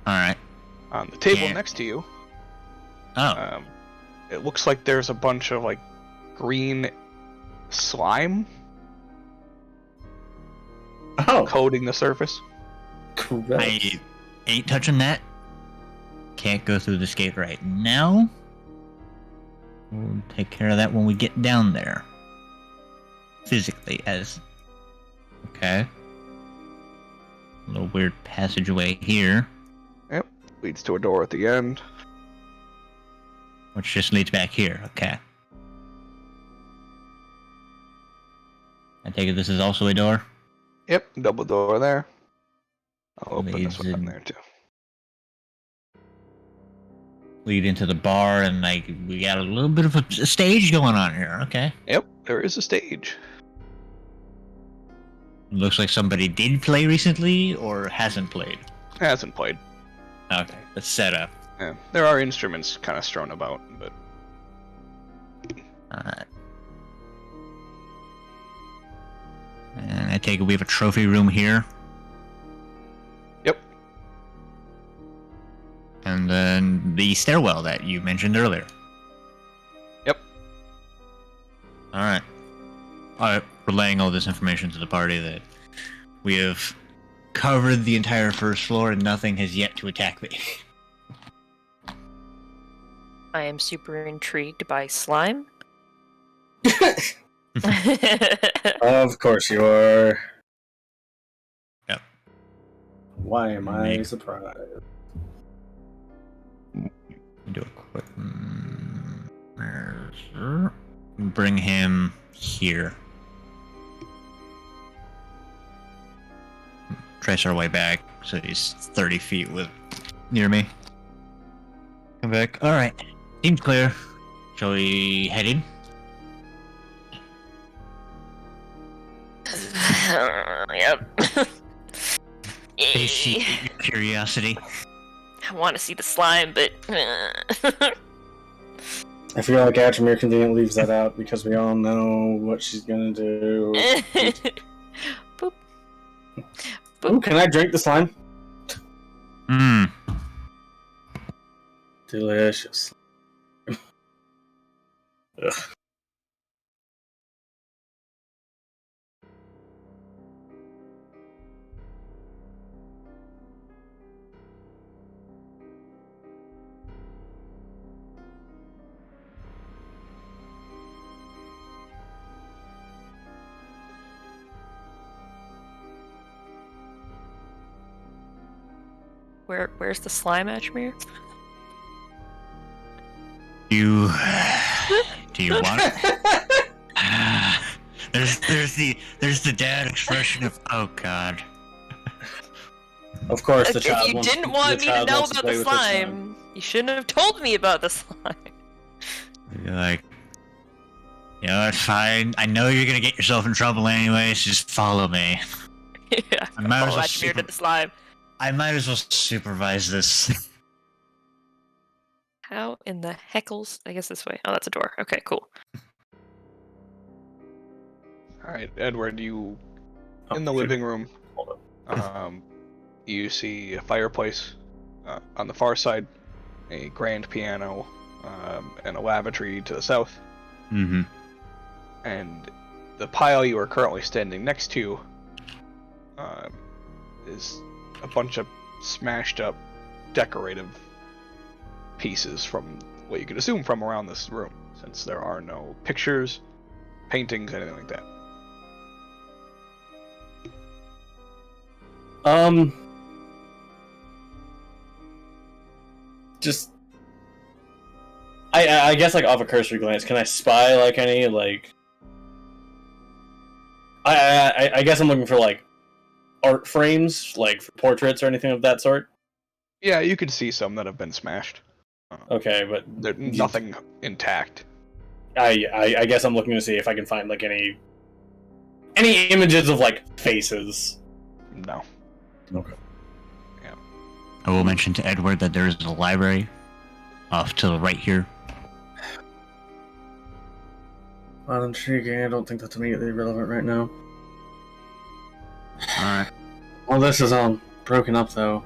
Alright. On the table Yeah. next to you, Oh. it looks like there's a bunch of like green slime Oh, coating the surface. correct. I ain't touching that. Can't go through this gate right now. We'll take care of that when we get down there. Physically, as... Okay. A little weird passageway here, Yep, leads to a door at the end. which just leads back here. Okay. I take it this is also a door? Yep, double door there. I'll open this one Leads up in- there too. Lead into the bar, and like we got a little bit of a stage going on here. Okay. Yep, there is a stage. Looks like somebody did play recently or hasn't played. Hasn't played. Okay, let's set up. Yeah, there are instruments kind of strewn about, but Alright. And I take it we have a trophy room here. Yep. And then the stairwell that you mentioned earlier. Yep. Alright. Alright, relaying all this information to the party that we have covered the entire first floor and nothing has yet to attack me. I am super intrigued by slime. Of course you are. Yep. Why am I Make- surprised? Do a quick... Bring him here. Trace our way back, so he's 30 feet near me. Come back. Alright. Seems clear. Shall we head in? Yep. Satiate your curiosity. I want to see the slime, but I feel like Atrimir conveniently leaves that out because we all know what she's gonna do. boop. Ooh, can I drink the slime? Mmm. Delicious. Ugh. Where's the slime, Atrimir? Do you want it? There's the dad expression of oh god. Of course, the If child you wants, didn't want me to know wants about play the with his slime, you shouldn't have told me about the slime. You're like, you know, it's fine. I know you're gonna get yourself in trouble anyways. Just follow me. Yeah. I might as Follow well Atrimir to the slime. I might as well supervise this. How in the heckles? I guess this way. Oh, that's a door. Okay, cool. Alright, Edward, you Oh, in the shoot. living room. Hold up. You see a fireplace on the far side, a grand piano, and a lavatory to the south. Mm-hmm. And the pile you are currently standing next to is a bunch of smashed up decorative pieces from what you could assume from around this room, since there are no pictures, paintings, anything like that. just I guess like off a cursory glance, can I spy like any like I guess I'm looking for like art frames, like for portraits or anything of that sort. Yeah, you could see some that have been smashed. Okay, but There's nothing intact. I guess I'm looking to see if I can find like any images of like faces. No. Okay. I will mention to Edward that there is a library off to the right here. Well, intriguing. I don't think that's immediately relevant right now. Alright. Well, this is all broken up though.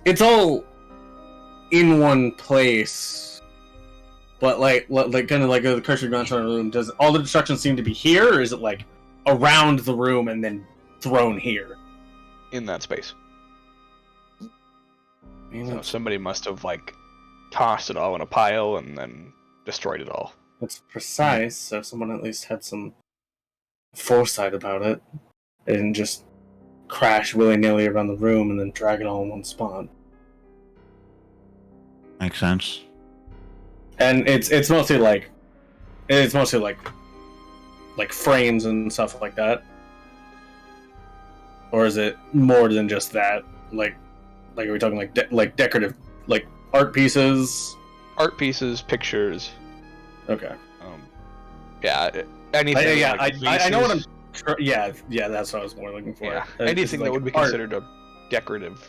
It's all in one place, but like kind of like the cursor going around the room. Does all the destruction seem to be here, or is it like around the room and then thrown here? In that space. Man, So somebody must have like tossed it all in a pile and then destroyed it all. that's precise. So someone at least had some foresight about it. They didn't just crash willy-nilly around the room and then drag it all in one spot. Makes sense. And it's mostly like frames and stuff like that. Or is it more than just that? Like are we talking like decorative, like art pieces? Art pieces, pictures. Okay. Yeah, anything. I know what I'm. Yeah, that's what I was more looking for. Yeah, It's anything like that would be art. considered a decorative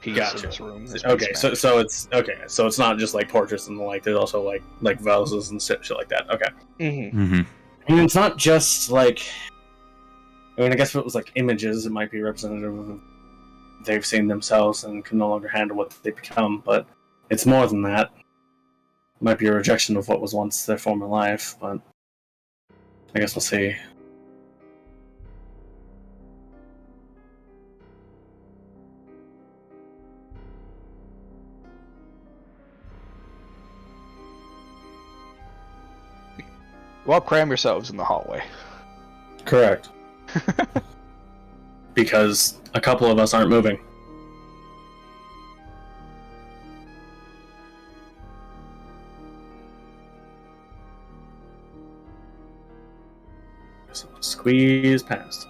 piece Gotcha. in this room. has been Okay, so smashed. it's not just like portraits and the like. There's also like vases and shit like that. Okay. Mhm. Mm-hmm. I mean, it's not just like. I mean, I guess if it was like images, it might be representative of they've seen themselves and can no longer handle what they become. But it's more than that. It might be a rejection of what was once their former life. But I guess we'll see. Well, cram yourselves in the hallway. Correct. Because a couple of us aren't moving. So squeeze past.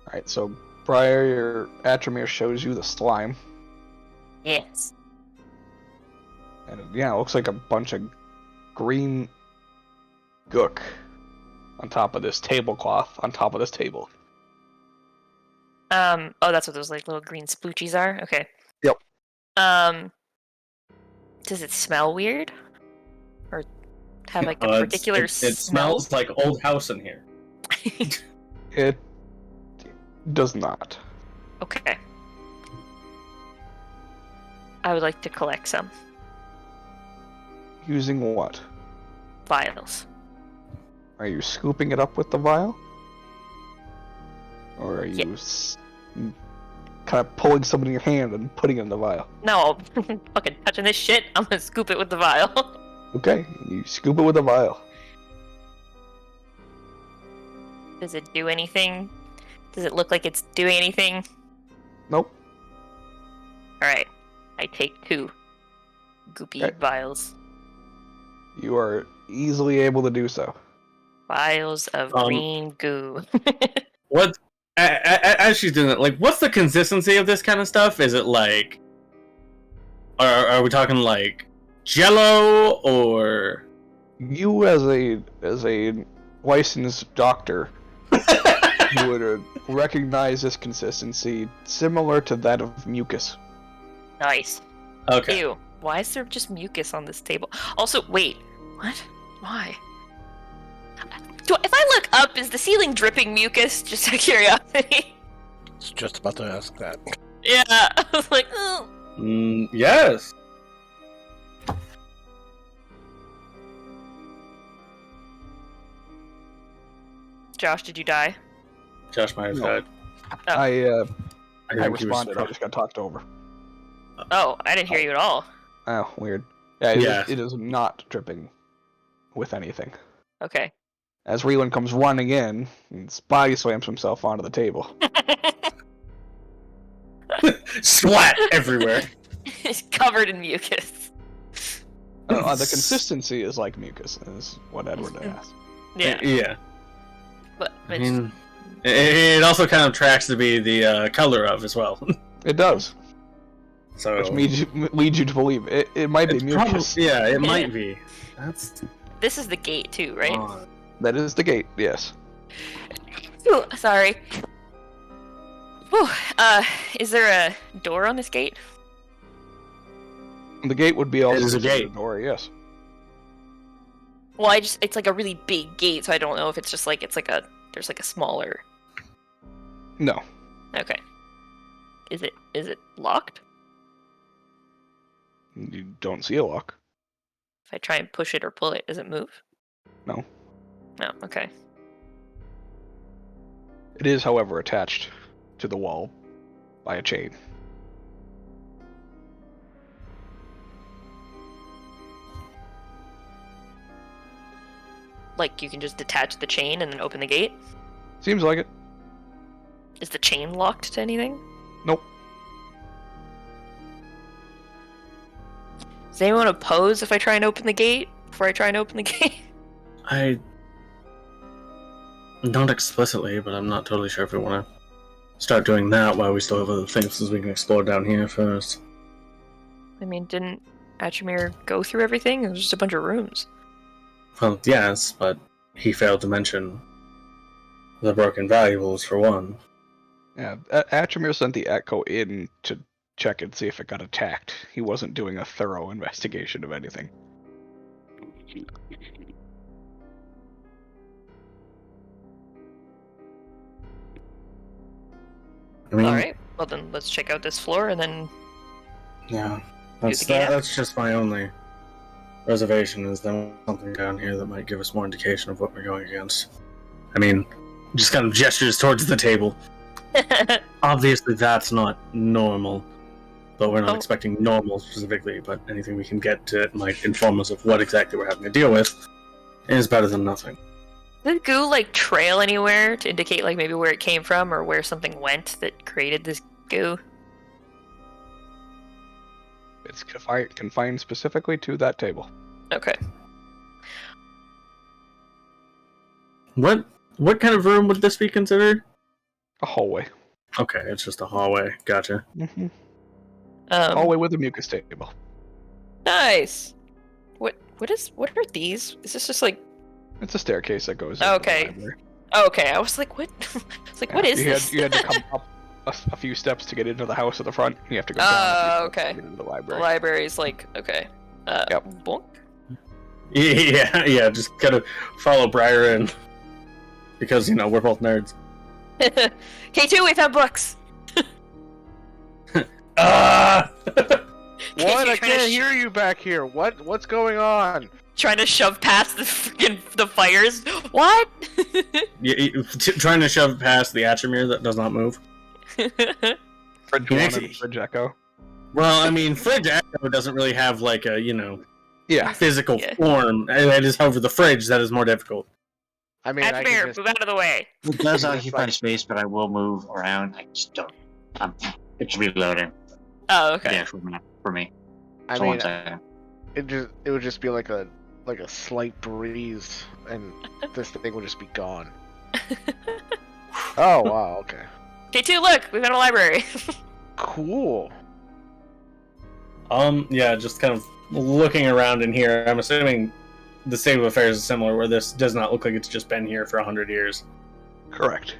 Alright, so Briar, your Atramir shows you the slime. Yes. And yeah, it looks like a bunch of green gook on top of this tablecloth, on top of this table. Oh, that's what those like little green sploochies are. Okay. Yep. Does it smell weird, or have like a It particular smell? smells like old house in here. It does not. Okay. I would like to collect some Using what? vials. Are you scooping it up with the vial? Or are you Yeah. kind of pulling some in your hand and putting it in the vial? No, fucking touching this shit. I'm gonna scoop it with the vial. Okay, you scoop it with a vial. Does it do anything? Does it look like it's doing anything? Nope. Alright. I take 2 goopy Okay. vials. You are easily able to do so. Vials of green goo. What? As she's doing it, like, what's the consistency of this kind of stuff? Is it like, are we talking like Jello or? You as a licensed doctor would recognize this consistency similar to that of mucus. Nice. Okay. Ew. Why is there just mucus on this table? Also, wait. What? Why? If I look up, is the ceiling dripping mucus? Just out of curiosity. It's just about to ask that. Yeah. I was like, oh. Yes. Josh, did you die? Josh might have No. died. Oh. I think he was responded. I struck. just got talked over. Oh, I didn't hear you at all. Oh, weird. Yeah, Yeah. it is not dripping with anything. Okay. As Reeland comes running in, his body slams himself onto the table. splat everywhere. It's covered in mucus. The consistency is like mucus, is what Edward asked. Yeah. Yeah. But I mean, it also kind of tracks to be the color of as well. It does, So which leads you to believe it might be it's mucus. yeah, it might be. That's this is the gate too, right? That is the gate, yes. Ooh, sorry. Whew. Is there a door on this gate? The gate would be also It is a considered gate. door, yes. Well, it's like a really big gate, so I don't know if it's just like there's like a smaller. No. Okay. Is it locked? You don't see a lock. If I try and push it or pull it, does it move? No. No. Okay. It is, however, attached to the wall by a chain. Like you can just detach the chain and then open the gate? Seems like it. Is the chain locked to anything? Nope. Does anyone oppose if I try and open the gate? Before I try and open the gate? I not explicitly, but I'm not totally sure if we want to start doing that while we still have other things we can explore down here first. I mean, didn't Atramir go through everything? It was just a bunch of rooms. Well, yes, but he failed to mention the broken valuables for one. Yeah, Atramir sent the Echo in to check and see if it got attacked. He wasn't doing a thorough investigation of anything. I mean, Alright, well then let's check out this floor and then... yeah, the gate out. that's just my only reservation, is there something down here that might give us more indication of what we're going against. I mean, just kind of gestures towards the table. Obviously that's not normal, but we're not Oh. expecting normal specifically, but anything we can get to might inform us of what exactly we're having to deal with is better than nothing. Did goo, like, trail anywhere to indicate, like, maybe where it came from or where something went that created this goo? It's confined specifically to that table. Okay. What kind of room would this be considered? A hallway. Okay, it's just a hallway. Gotcha. Mm-hmm. Hallway with a mucus table. Nice! What are these? Is this just, like... It's a staircase that goes Okay. into the library. Okay, I was like, what? It's like, what is this? You had to come up a few steps to get into the house at the front. You have to go down a few steps okay. to get into the The library. library's like, okay. Yep. Bonk? Yeah, just gotta follow Briar in. Because, we're both nerds. K2, we found books! Ah! What? I Trying to can't hear you back here. What's going on? Trying to shove past the fires. What? Trying to shove past the Atramir that does not move. Fridge He one makes and it- Fridge Echo. Well, I mean, Fridge Echo doesn't really have, like, a, Yeah. physical Yeah. form. That is, however, the fridge that is more difficult. I mean, I can Atramir, just... move out of the way. It does Just occupy like- space, but I will move around. I just don't. It's reloading. Oh, okay. Yeah, for me. I So mean, one second. it would just be like a slight breeze, and this thing would just be gone. Oh wow, okay, K2, look, we found a library. cool. Yeah, just kind of looking around in here, I'm assuming the state of affairs is similar, where this does not look like it's just been here for 100 years. Correct.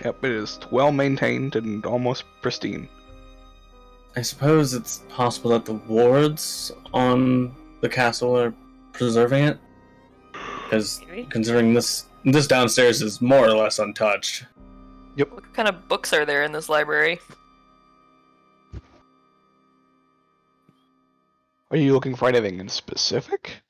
Yep, it is well maintained and almost pristine. I suppose it's possible that the wards on the castle are preserving it? Because Maybe. considering this downstairs is more or less untouched. What kind of books are there in this library? Are you looking for anything in specific?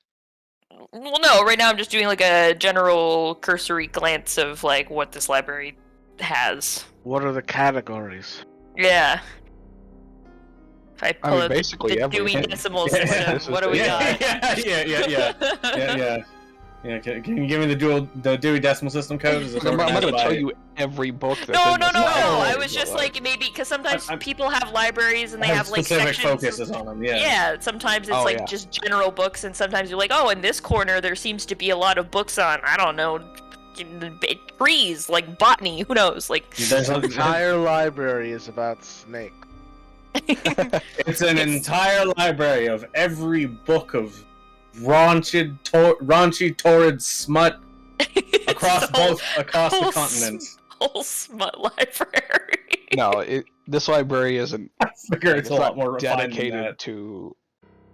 Well, no, right now I'm just doing like a general cursory glance of like what this library has. What are the categories? Yeah. If I pull mean, out basically the Dewey everything. Decimal Yeah, System, this is what do we the- got? Yeah. Yeah, can you give me the Dewey Decimal System code? Is it I'm not organized gonna by- tell you every book that's No, in no, this no, no. library, I was but, just like maybe because sometimes I'm- people have libraries and they I have like specific sections. focuses on them. Yeah. Yeah, sometimes it's Oh, like yeah. just general books, and sometimes you're like, oh, in this corner there seems to be a lot of books on, I don't know, trees, like botany, who knows? Like, There's The a, entire library is about snake. it's an entire library of every book of raunchy, torrid smut across the whole continents. whole smut library. No, this library isn't I figure it's a not lot more refined than dedicated that. to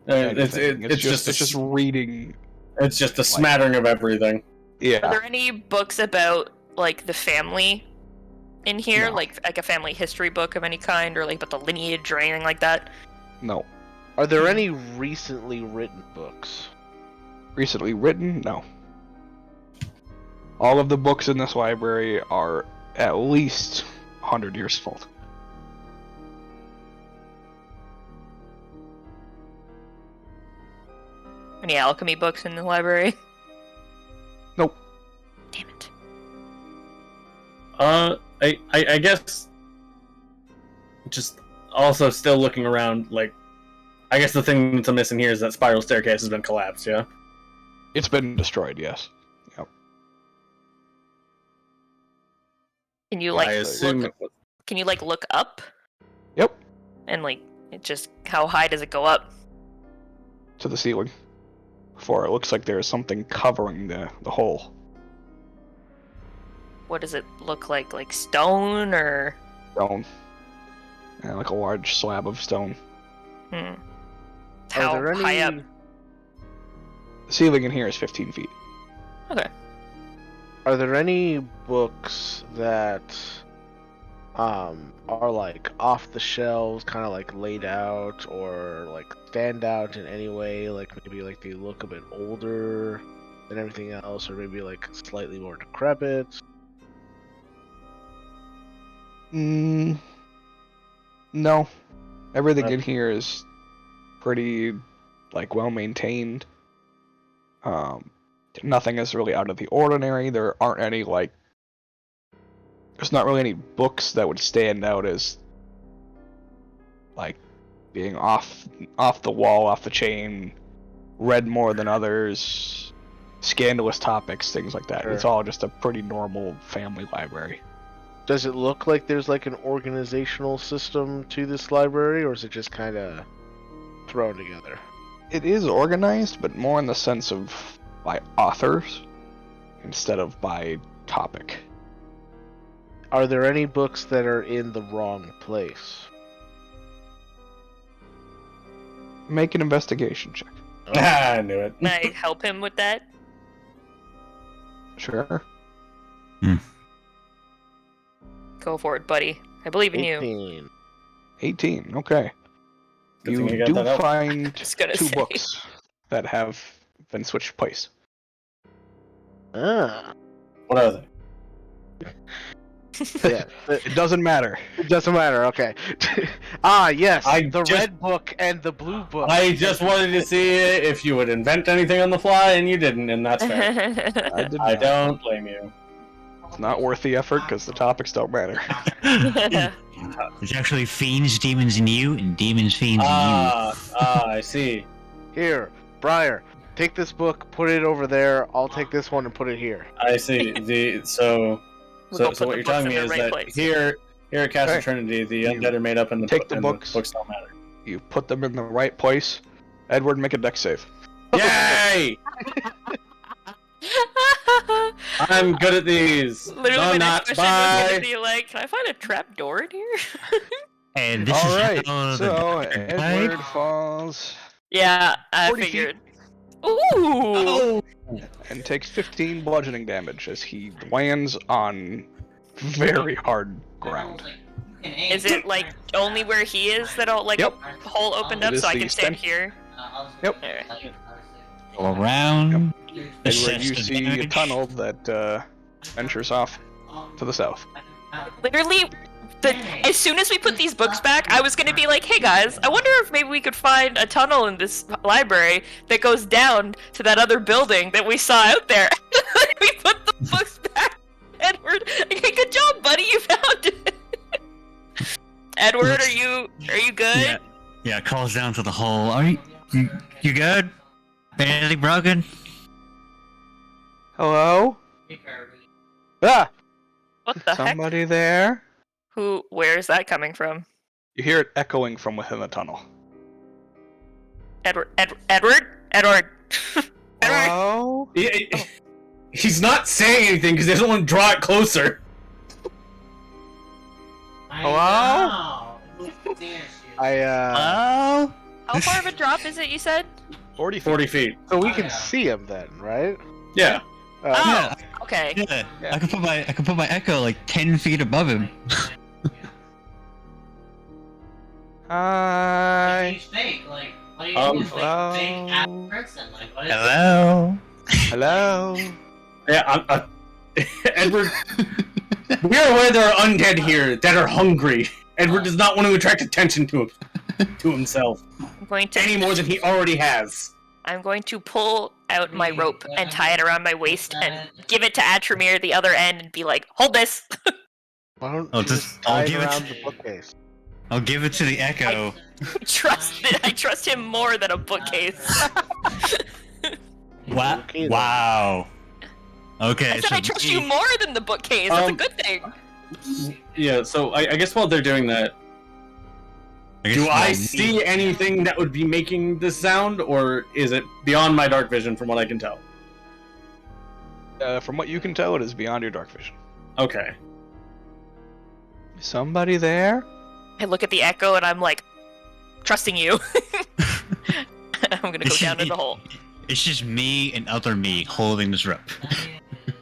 It's anything. It's just a reading. it's just a smattering of everything. Are Yeah. there any books about like the family in here, No. like a family history book of any kind, or like about the lineage or anything like that? No. Are there any recently written books? Recently written? No. All of the books in this library are at least 100 years old. Any alchemy books in the library? Nope. Damn it. I guess just also still looking around, like, I guess the thing that's missing here is that spiral staircase has been collapsed, yeah? It's been destroyed, yes. Yep. Can you like I assume look? Can you like look up? Yep. And like, it just how high does it go up? To the ceiling. For it looks like there's something covering the hole. What does it look like? Like stone or? Stone. Yeah, like a large slab of stone. Hmm. How Are there any? high up? The ceiling in here is 15 feet. Okay. Are there any books that are like off the shelves, kind of like laid out, or like stand out in any way? Like maybe like they look a bit older than everything else, or maybe like slightly more decrepit. No. Everything Uh, in here is pretty, like, well maintained. Nothing is really out of the ordinary. There aren't any, like, there's not really any books that would stand out as, like, being off the wall, off the chain, read more than others, scandalous topics, things like that. Sure. It's all just a pretty normal family library. Does it look like there's like an organizational system to this library, or is it just kind of thrown together? It is organized, but more in the sense of by authors instead of by topic. Are there any books that are in the wrong place? Make an investigation check. I knew it. Can I help him with that? Sure. Go for it, buddy. I believe in you. 18. 18. Okay. Good You thing you got do that out. find Just gonna two say. books that have been switched place. Ah, What are they? yeah. It doesn't matter. It doesn't matter. Okay. Ah, yes. I the just- red book and the blue book. I just wanted to see if you would invent anything on the fly, and you didn't, and that's fair. I did I not. don't blame you. It's not worth the effort because the topics don't matter. There's actually fiends, demons in you, and demons, fiends in I see. Here, Briar, take this book, put it over there. I'll take this one and put it here. I see. So We'll go what put the you're books telling in me their is right that place. here at Castle Okay. Trinity, the You undead are made up, and the take the and books. books don't matter. You put them in the right place. Edward, make a dex save. Yay! I'm good at these. Literally, No, my not. next question was Bye. gonna be like, can I find a trap door in here? And this All is right. how the So doctor died. Edward falls Yeah, I 40 feet. figured. Ooh! and takes 15 bludgeoning damage as he lands on very hard ground. Is it like only where he is that all like Yep. a hole opened It up is so I the can stand extent- here? Yep. Alright. Go around. Edward, assess you the see a damage. tunnel that ventures off to the south. Literally as soon as we put these books back, I was gonna be like, hey guys, I wonder if maybe we could find a tunnel in this library that goes down to that other building that we saw out there. We put the books back. Edward, okay, good job, buddy, you found it. Edward, are you good? Yeah, calls down to the hole. Are you good? Anything broken? Hello? Ah! What the heck? Somebody there? Where is that coming from? You hear it echoing from within the tunnel. Edward. Hello? He's not saying anything because he doesn't want to draw it closer. Hello? Oh. How far of a drop is it, you said? 40 feet. 40 feet. So we can see him then, right? Yeah. Oh, okay. Yeah, Yeah. I can put my echo like 10 feet above him. Hi. Hello? Hello. Hello? Yeah, Edward. We are aware there are undead here that are hungry. Edward does not want to attract attention to himself I'm going to any more than he already has. I'm going to pull out my rope and tie it around my waist and give it to Atramir the other end and be like, hold this! Why don't Oh, you just- tie I'll it give it around to- the bookcase? I'll give it to the echo. I trust him more than a bookcase. Wow. Okay, then. Wow. Okay. I said I trust you more than the bookcase. That's a good thing. Yeah, so I guess while they're doing that, do I see anything that would be making this sound, or is it beyond my dark vision from what I can tell? From what you can tell, it is beyond your dark vision. Okay. Somebody there? I look at the echo and I'm like, trusting you. I'm gonna go down to the hole. It's just me and other me holding this rope.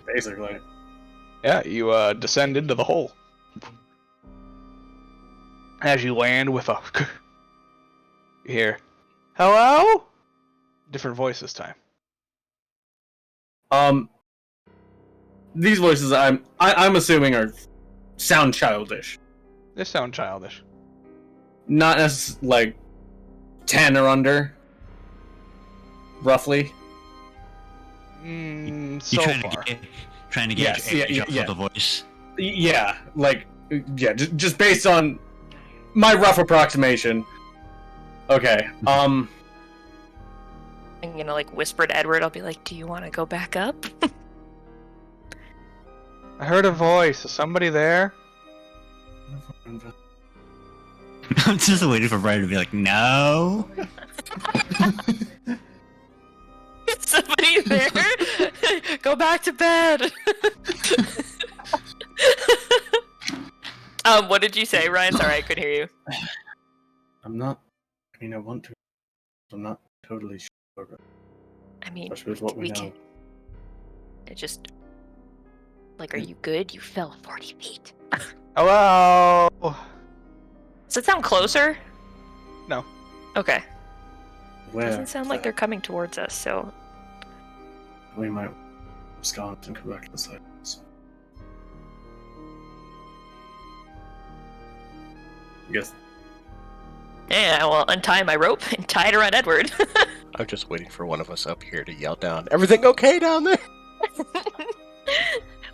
Basically. Yeah, you descend into the hole. As you land with a... You hear, hello? Different voice this time. These voices I'm assuming sound childish. They sound childish. Not as like 10 or under, roughly. You So trying far. to get Yes, your edge yeah, off yeah. of the voice. Yeah, just based on my rough approximation. Okay. I'm gonna like whisper to Edward. I'll be like, "Do you want to go back up?" I heard a voice. Is somebody there? I'm just waiting for Brian to be like, no. Somebody there? Go back to bed. What did you say, Ryan? Sorry, I couldn't hear you. I'm not. I mean, I want to. I'm not totally sure. I mean, Especially with what we know. can. It just like, are you good? You fell 40 feet. Hello? Does it sound closer? No. Okay. Where? Doesn't sound like they're coming towards us. So We might abscond and come back to the site. I guess. yeah, well, untie my rope and tie it around Edward. I'm just waiting for one of us up here to yell down, "Everything okay down there?"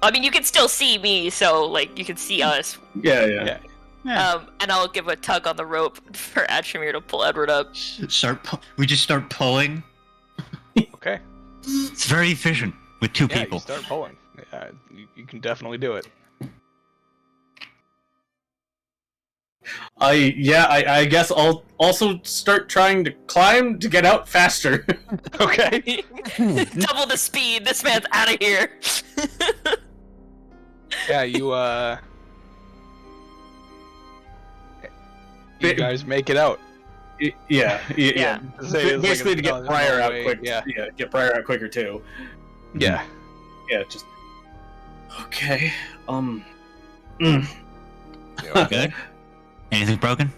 I mean, you can still see me, so like you can see us. Yeah. And I'll give a tug on the rope for Atramir to pull Edward up. We just start pulling. Okay. It's very efficient with two Yeah, people. you start pulling. Yeah, you can definitely do it. I guess I'll also start trying to climb to get out faster. Okay. Double the speed. This man's out of here. Yeah, you guys make it out. Yeah. Yeah. Say it's Basically, to like get a Briar out way- quick. Yeah. Get Briar out quicker too. Yeah. Yeah, just. Okay. Good? Anything broken?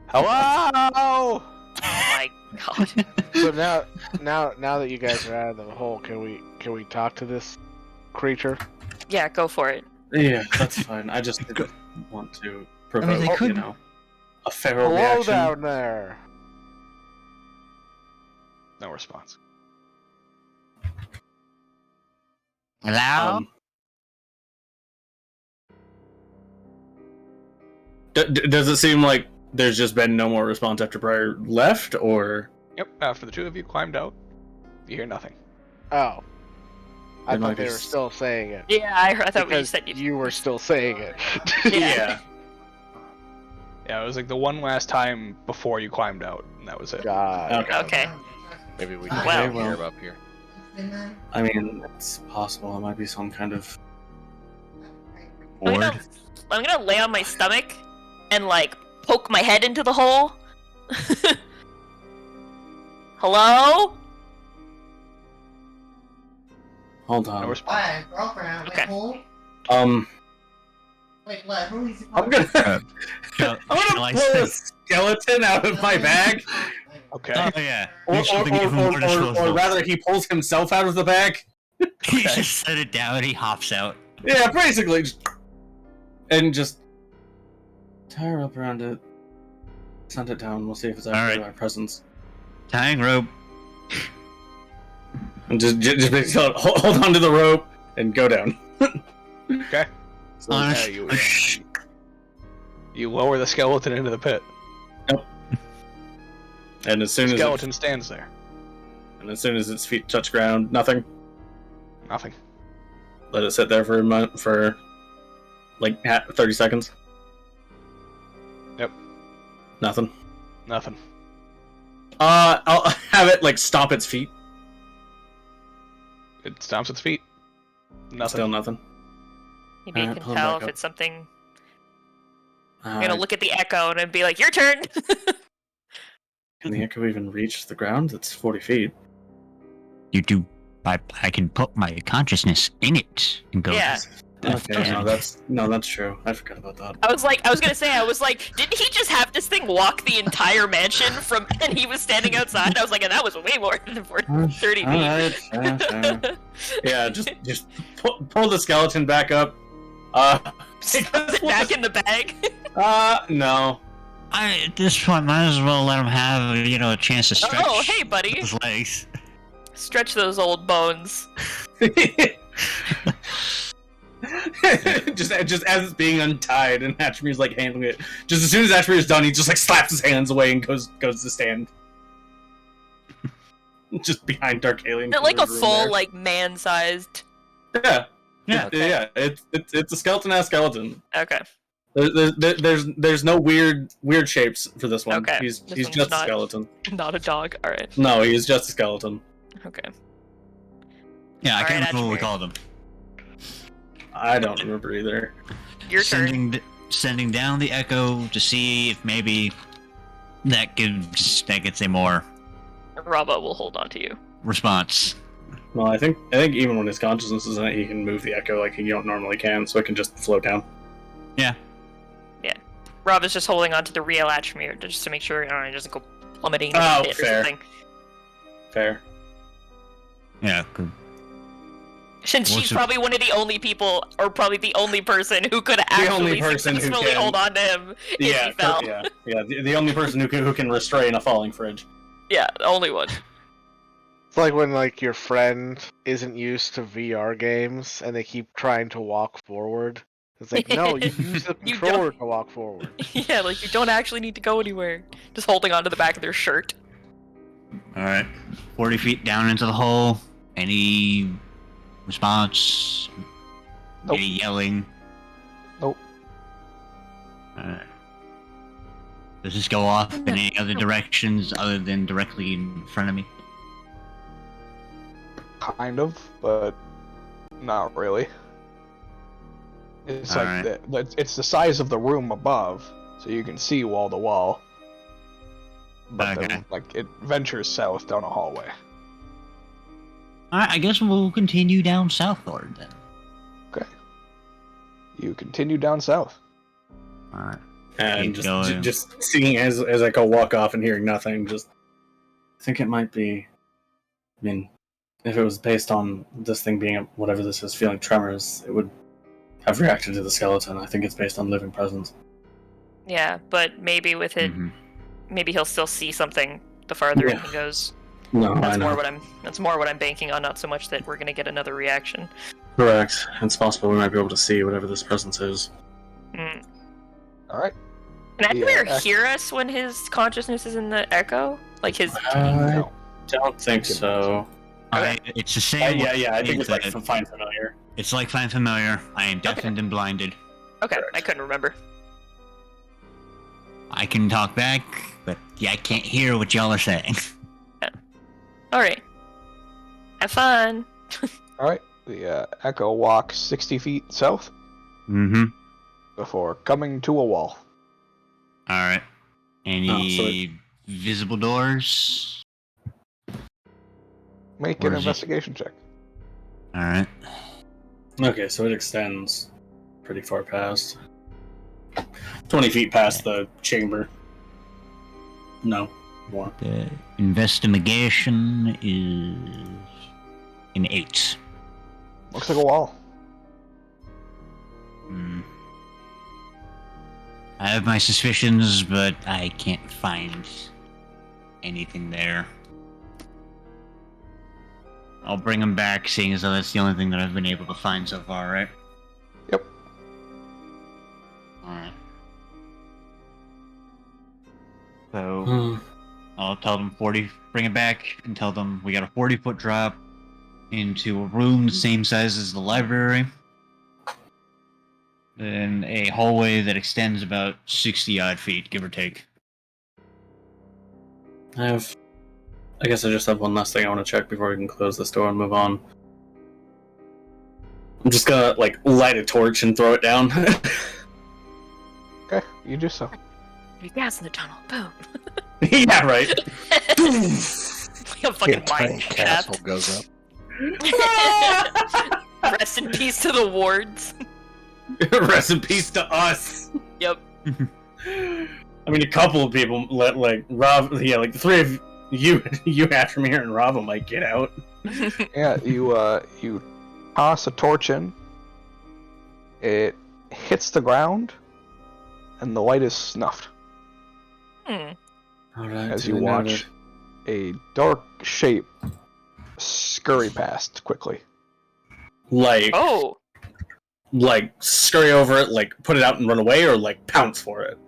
Hello? Oh my god. So now that you guys are out of the hole, can we talk to this creature? Yeah, go for it. Yeah, that's fine. I just didn't want to provoke, they could- a feral Hello reaction. down there. No response. Hello? Um, does it seem like there's just been no more response after Briar left, or Yep. After the two of you climbed out, you hear nothing. Oh. I They might thought they be were s- still saying it. Yeah, I thought we Because said you were still saying it. Yeah. Yeah, it was like the one last time before you climbed out, and that was it. God. Okay. Maybe we can Well. hear him up here. I mean, it's possible it might be some kind of I'm ward. gonna lay on my stomach and like poke my head into the hole. Hello? Hold No on. response. Okay. Wait, what? Who is I'm gonna, Shall I'm gonna I pull say- a skeleton out of my bag, Okay. Oh yeah. or, Make something even more or disposable. rather, he pulls himself out of the bag. He just set it down and he hops out. Yeah, basically, and just tie her up around it, send it down. We'll see if it's actually Alright. our presence. Tying rope. And just basically tell it, hold on to the rope and go down. Okay. So, Yeah, you lower the skeleton into the pit. and as soon as Skeleton stands there. its feet touch ground, nothing. Nothing. Let it sit there for a month, for like 30 seconds. Yep. Nothing. Nothing. I'll have it like stomp its feet. It stomps its feet. Nothing. Still nothing. Maybe you Alright, can pull it tell back if up. it's something. I'm Uh, gonna look at the echo and be like, "Your turn." Can the echo even reach the ground? It's 40 feet. You do. I can put my consciousness in it and go. Yeah. Okay, no, that's true. I forgot about that. I was gonna say, didn't he just have this thing walk the entire mansion from, and he was standing outside? I was like, and that was way more than 30 feet. Alright, sure. Yeah, just pull the skeleton back up. Stuff it back in the bag. No. At this point, might as well let him have a chance to stretch Oh, hey, buddy. his legs. Stretch those old bones. just as it's being untied and Hatchmere's like handling it. Just as soon as Hatchmere is done, he just like slaps his hands away and goes to stand. Just behind Dark Alien. They're like a room full, there. like, man-sized. Yeah. Yeah. Yeah. It's a skeleton ass skeleton. Okay. There's no weird shapes for this one. Okay, He's this one's just a not- skeleton. Not a dog. Alright. No, he's just a skeleton. Okay. Yeah, I All can't right, remember what we Atchmere. called him. I don't remember either. Your turn. Sending down the echo to see if maybe that gets a more Robbo will hold on to you. response. Well, I think even when his consciousness is in it, he can move the echo like you don't normally can, so it can just float down. Yeah. Rob is just holding on to the real Atchmere just to make sure it doesn't go plummeting Oh, in the pit or fair. something. Fair. Yeah. Good. Since What's she's it- probably one of the only people, or probably the only person who could only actually person who successfully can. hold on to him if Yeah, he fell. yeah. The only person who can restrain a falling fridge. Yeah, the only one. It's like when like your friend isn't used to VR games and they keep trying to walk forward. It's like, no, you use the You controller to walk forward. Yeah, like you don't actually need to go anywhere. Just holding on to the back of their shirt. All right. 40 feet down into the hole. Any response? Nope. Any yelling? Nope. All right. Does this go off in any other directions other than directly in front of me? Kind of, but not really. It's Alright. it's the size of the room above, so you can see wall to wall. But Okay. then, it ventures south down a hallway. All right. I guess we'll continue down southward then. Okay. You continue down south. All right. And Keep going. just seeing as I go walk off and hearing nothing, I think it might be. I mean, if it was based on this thing being whatever this is, feeling tremors, it would I've reacted to the skeleton. I think it's based on living presence. Yeah, but maybe with it, Mhm. maybe he'll still see something the farther in Yeah. he goes. No, I That's know. more what I'm banking on, not so much that we're gonna get another reaction. Correct. It's possible we might be able to see whatever this presence is. Mm. Alright. Can Yeah, Echo hear us when his consciousness is in the echo? Like his. I don't think so. It's the same. Yeah, I think it's like that- Find Familiar. It's like Find Familiar. I am deafened and blinded. Okay, Correct. I couldn't remember. I can talk back, but yeah, I can't hear what y'all are saying. Alright. Have fun. Alright. The Echo walks 60 feet south Mm-hmm. before coming to a wall. Alright. Any visible doors? Make Where an is it? investigation check. Alright. Okay, so it extends pretty far past. 20 feet past the chamber. No, more. The investigation is an 8. Looks like a wall. Hmm. I have my suspicions, but I can't find anything there. I'll bring them back, seeing as though that's the only thing that I've been able to find so far, right? Yep. Alright. So, Hmm. I'll tell them 40, bring it back, and tell them we got a 40-foot drop into a room the same size as the library. Then a hallway that extends about 60-odd feet, give or take. I guess I just have one last thing I want to check before we can close this door and move on. I'm just gonna, light a torch and throw it down. Okay, you do so. There's gas in the tunnel. Boom. Yeah, right. Like a fucking mine Castle shaft. goes up. Rest in peace to the wards. Rest in peace to us. Yep. I mean, a couple of people, Rob, the three of you, Ashmere, and Rob might get out. Yeah, you toss a torch in. It hits the ground, and the light is snuffed Hmm. Alright, as you watch a dark shape scurry past quickly. Oh. Scurry over it, put it out and run away, or pounce for it.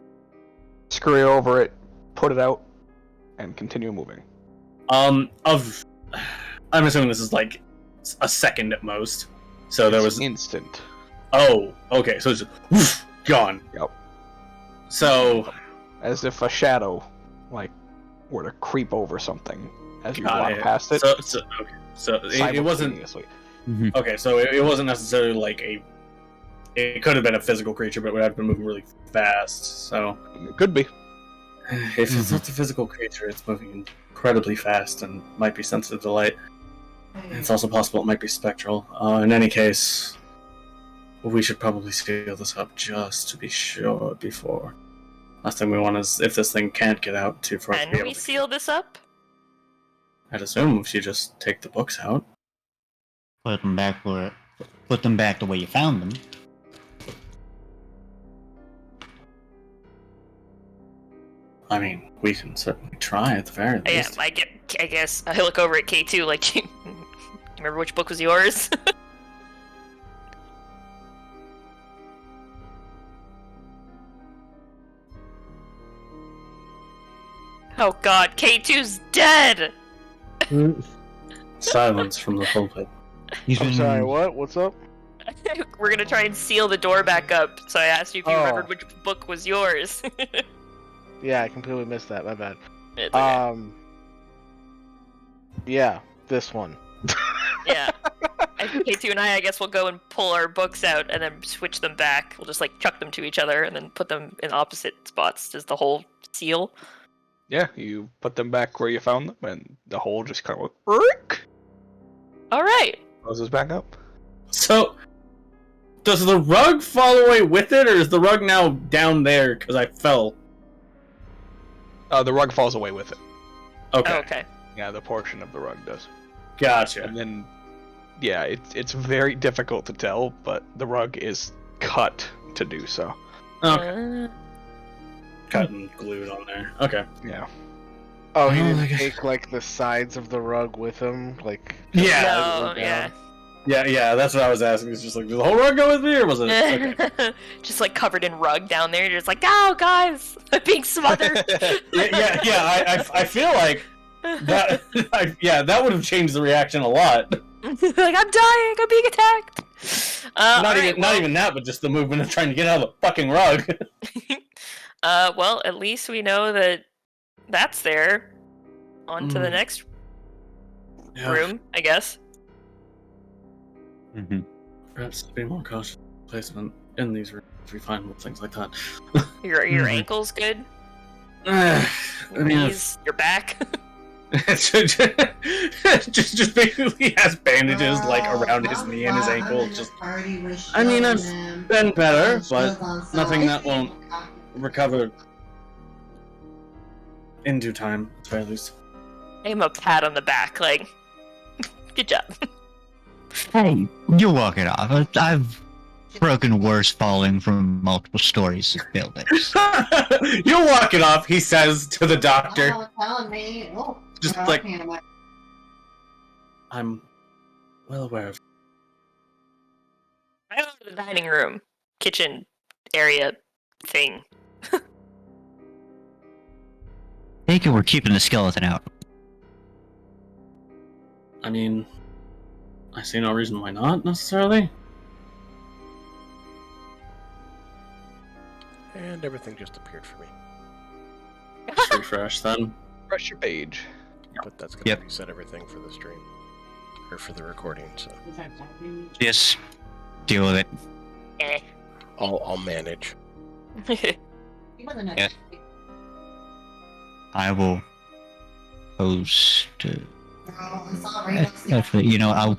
Scurry over it, put it out, and continue moving. I'm assuming this is a second at most. So there was instant. Oh, okay. So it's just woof, gone. Yep. So As if a shadow, were to creep over something as you got walk it. past it. So it wasn't simultaneously. okay. So it wasn't necessarily It could have been a physical creature, but it would have been moving really fast. So It could be. if it's not a physical creature, it's moving incredibly fast and might be sensitive to light. It's also possible it might be spectral. In any case, we should probably scale this up just to be sure before. Last thing we want is if this thing can't get out too far. Can we seal this up? I'd assume if you just take the books out. Put them back the way you found them. I mean, we can certainly try at the very Yeah, least. I guess I look over at K2 like, you remember which book was yours? Oh god, K2's dead! Silence from the pulpit. I'm sorry, what? What's up? We're gonna try and seal the door back up, so I asked you if you Oh. remembered which book was yours. Yeah, I completely missed that. My bad. It's okay. Yeah, this one. Yeah. I think K2 and I guess we'll go and pull our books out and then switch them back. We'll just chuck them to each other and then put them in opposite spots as the whole seal. Yeah, you put them back where you found them, and the hole just kind of Alright. closes back up. So, does the rug fall away with it, or is the rug now down there because I fell? The rug falls away with it. Okay, Oh, okay. Yeah, the portion of the rug does. gotcha. And then, yeah, it's very difficult to tell, but the rug is cut to do so. Okay. Uh, Cut and glued on there. Okay. Yeah. Oh, he Oh, didn't I guess- take like the sides of the rug with him, like. Yeah. no, down? Yeah, that's what I was asking. It's just like, did the whole rug go with me, or was it? Okay. just like covered in rug down there. You're just like, oh, guys, I'm being smothered. Yeah. I feel like that. That would have changed the reaction a lot. like, I'm dying. I'm being attacked. Not even that, but just the movement of trying to get out of the fucking rug. Well, at least we know that that's there. On to the next room, I guess. Mm-hmm. Perhaps be more cautious placement in these rooms if we find things like that. Your ankle's good. I Your mean, knees, your back. just basically has bandages like around his knee and his ankle. Just, I mean, I've been better, but nothing that won't recover in due time, at the very least. Give him a pat on the back, like, good job. Hey, you walk it off. I've broken worse falling from multiple stories of buildings. You'll walk it off, he says to the doctor. Just like, I'm well aware of. I go to the dining room, kitchen area thing. Take it we're keeping the skeleton out. I mean, I see no reason why not, necessarily. And everything just appeared for me. Just refresh then. Refresh your page. But that's gonna Yep. reset everything for the stream. Or for the recording, so Just deal with it. Eh. I'll manage. Yes. I will post. Actually, I'll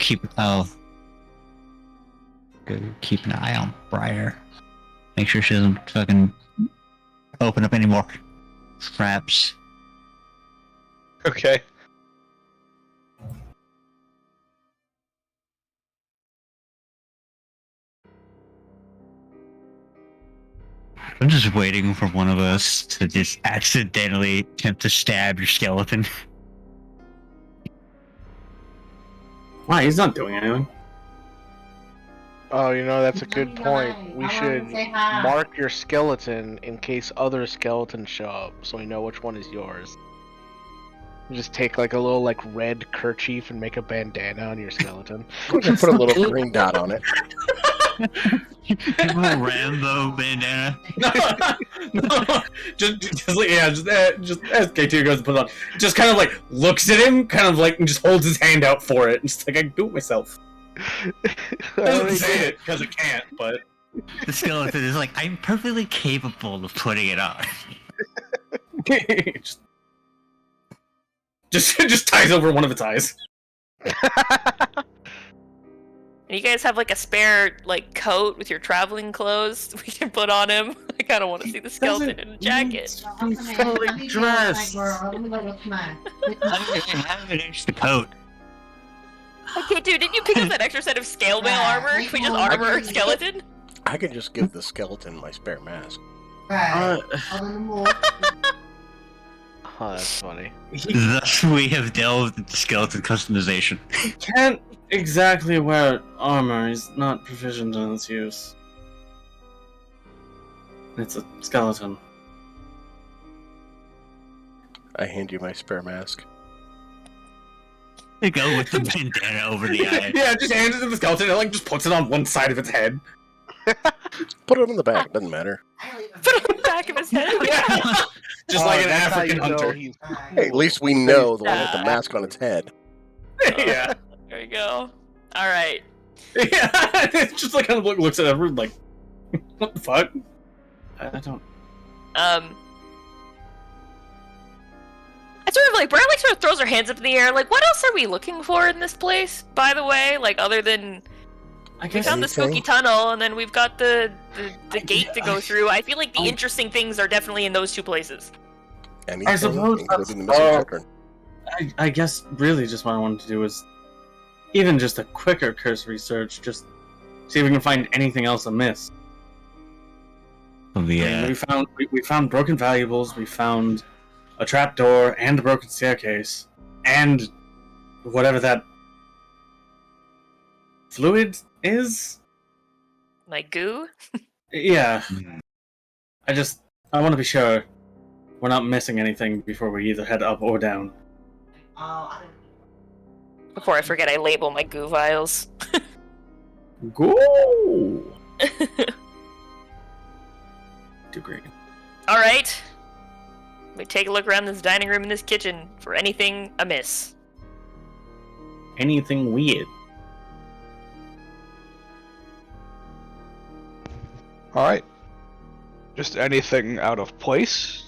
go keep an eye on Briar. Make sure she doesn't fucking open up any more traps. Okay. I'm just waiting for one of us to just accidentally attempt to stab your skeleton. Why? He's not doing anything. Oh, that's a good point. We should mark your skeleton in case other skeletons show up, so we know which one is yours. Just take like a little like red kerchief and make a bandana on your skeleton. Put a little green dot on it. A little Rambo bandana. No. Just as K2 goes to put it on, just kind of like looks at him, kind of like, and just holds his hand out for it, and just like, I can do it myself. Doesn't say it because it can't, but The skeleton is like, I'm perfectly capable of putting it on. just ties over one of its eyes. And you guys have like a spare like coat with your traveling clothes we can put on him. I kind of want to see the skeleton in a jacket. Fully dressed. I have an extra coat. Okay, dude, didn't you pick up that extra set of scale mail armor? Can we just armor our skeleton? I can just give the skeleton my spare mask. Oh, that's funny. Thus, we have delved into skeleton customization. He can't exactly wear armor. He's not proficient in its use. It's a skeleton. I hand you my spare mask. To go with the bandana over the eye. Yeah, just hands it to the skeleton and like just puts it on one side of its head. Put it on the back, doesn't matter. Put it on the back of his head. Just like an that's how African you know hunter. he's- Hey, at least we know the one with the mask on its head. Yeah. There you go. Alright. Yeah. It's just like kind of looks at everyone like, what the fuck? I don't. I sort of like, Brian like sort of throws her hands up in the air, like, what else are we looking for in this place, by the way? Like, other than, I we guess found the spooky anything. tunnel, and then we've got the gate to go through. I feel like the interesting things are definitely in those two places. Anything, suppose including the that's- missing children. I guess really just what I wanted to do was even just a quicker cursory search, just see if we can find anything else amiss. Of the, I mean, we found broken valuables. We found a trapdoor and a broken staircase, and whatever that fluid is. My goo? Yeah. I want to be sure we're not missing anything before we either head up or down. Before I forget, I label my goo vials. Go. Degree. Alright. We take a look around this dining room and this kitchen for anything amiss. Anything weird? Alright. Just anything out of place?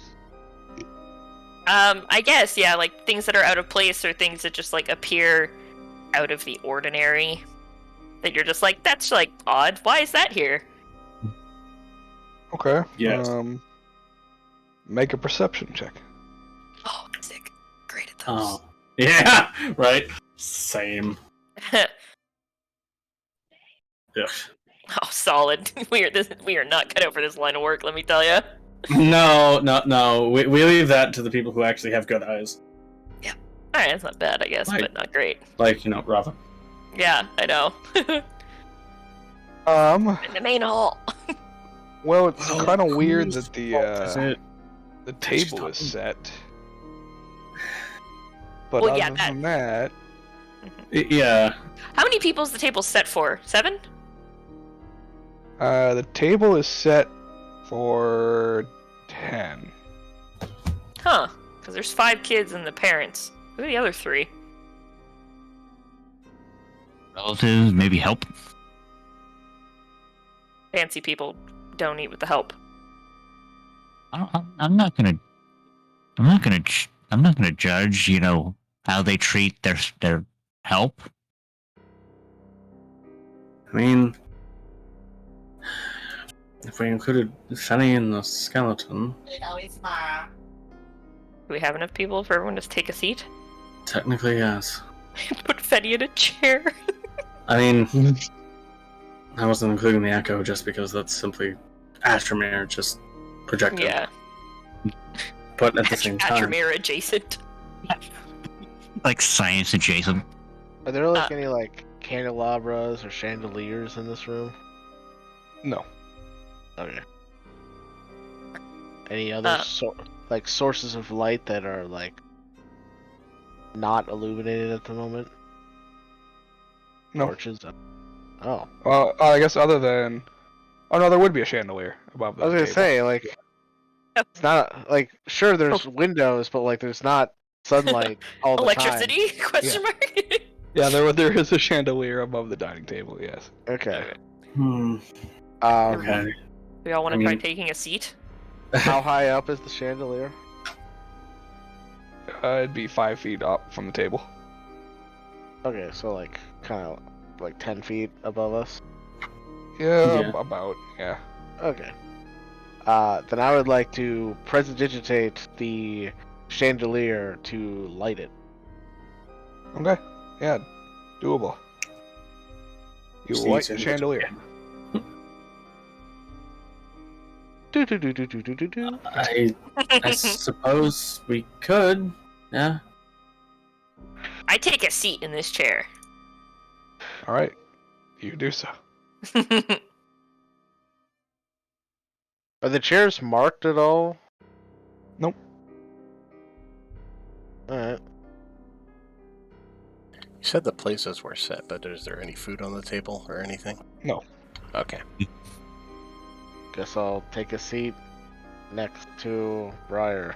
I guess, yeah, like things that are out of place or things that just like appear out of the ordinary. That you're just like, that's like odd. Why is that here? Okay. Yes. Make a perception check. Oh, sick. Great at those. Oh. Yeah, right. Same. Ugh. Oh, solid. We are not cut out for this line of work, let me tell you. No. We leave that to the people who actually have good eyes. Alright, that's not bad, I guess, Right. but not great. Like, Rafa. Yeah, I know. In the main hall. Well, it's Well, kind of whose weird that fault is the table is set. But Well, other yeah, than that, Yeah. How many people's the table set for? 7? the table is set for 10. Huh. Because there's 5 kids and the parents. Who are the other 3? relatives, maybe help. Fancy people don't eat with the help. I'm not gonna judge, how they treat their help. I mean, if we included Fenny and the skeleton, Do we have enough people for everyone to take a seat? technically yes. Put Fetty in a chair. I mean, I wasn't including the echo just because that's simply Astromere just projected. Yeah. But at the same time, Atromere adjacent. Like science adjacent. Are there like any like candelabras or chandeliers in this room? No. Okay. Any other sources of light that are like not illuminated at the moment? No. Torches. Oh. Well, I guess other than... Oh no, there would be a chandelier above the I was gonna table. say, like, it's not like sure there's windows, but like there's not sunlight all the Electricity? Question mark. Yeah, there is a chandelier above the dining table, yes. time. Okay. Okay. We all want I to try mean- taking a seat? How high up is the chandelier? It'd be 5 feet up from the table. Okay, so like kind of like 10 feet above us. Yeah, Yeah. about, yeah. Okay. Then I would like to prestidigitate the chandelier to light it. Okay, yeah, doable. You See, light so the it's- chandelier. Do do do do do do do do. I suppose we could. Yeah. I take a seat in this chair. Alright, you do so. Are the chairs marked at all? Nope. Alright. You said the places were set, but is there any food on the table or anything? No. Okay. Guess I'll take a seat next to Briar.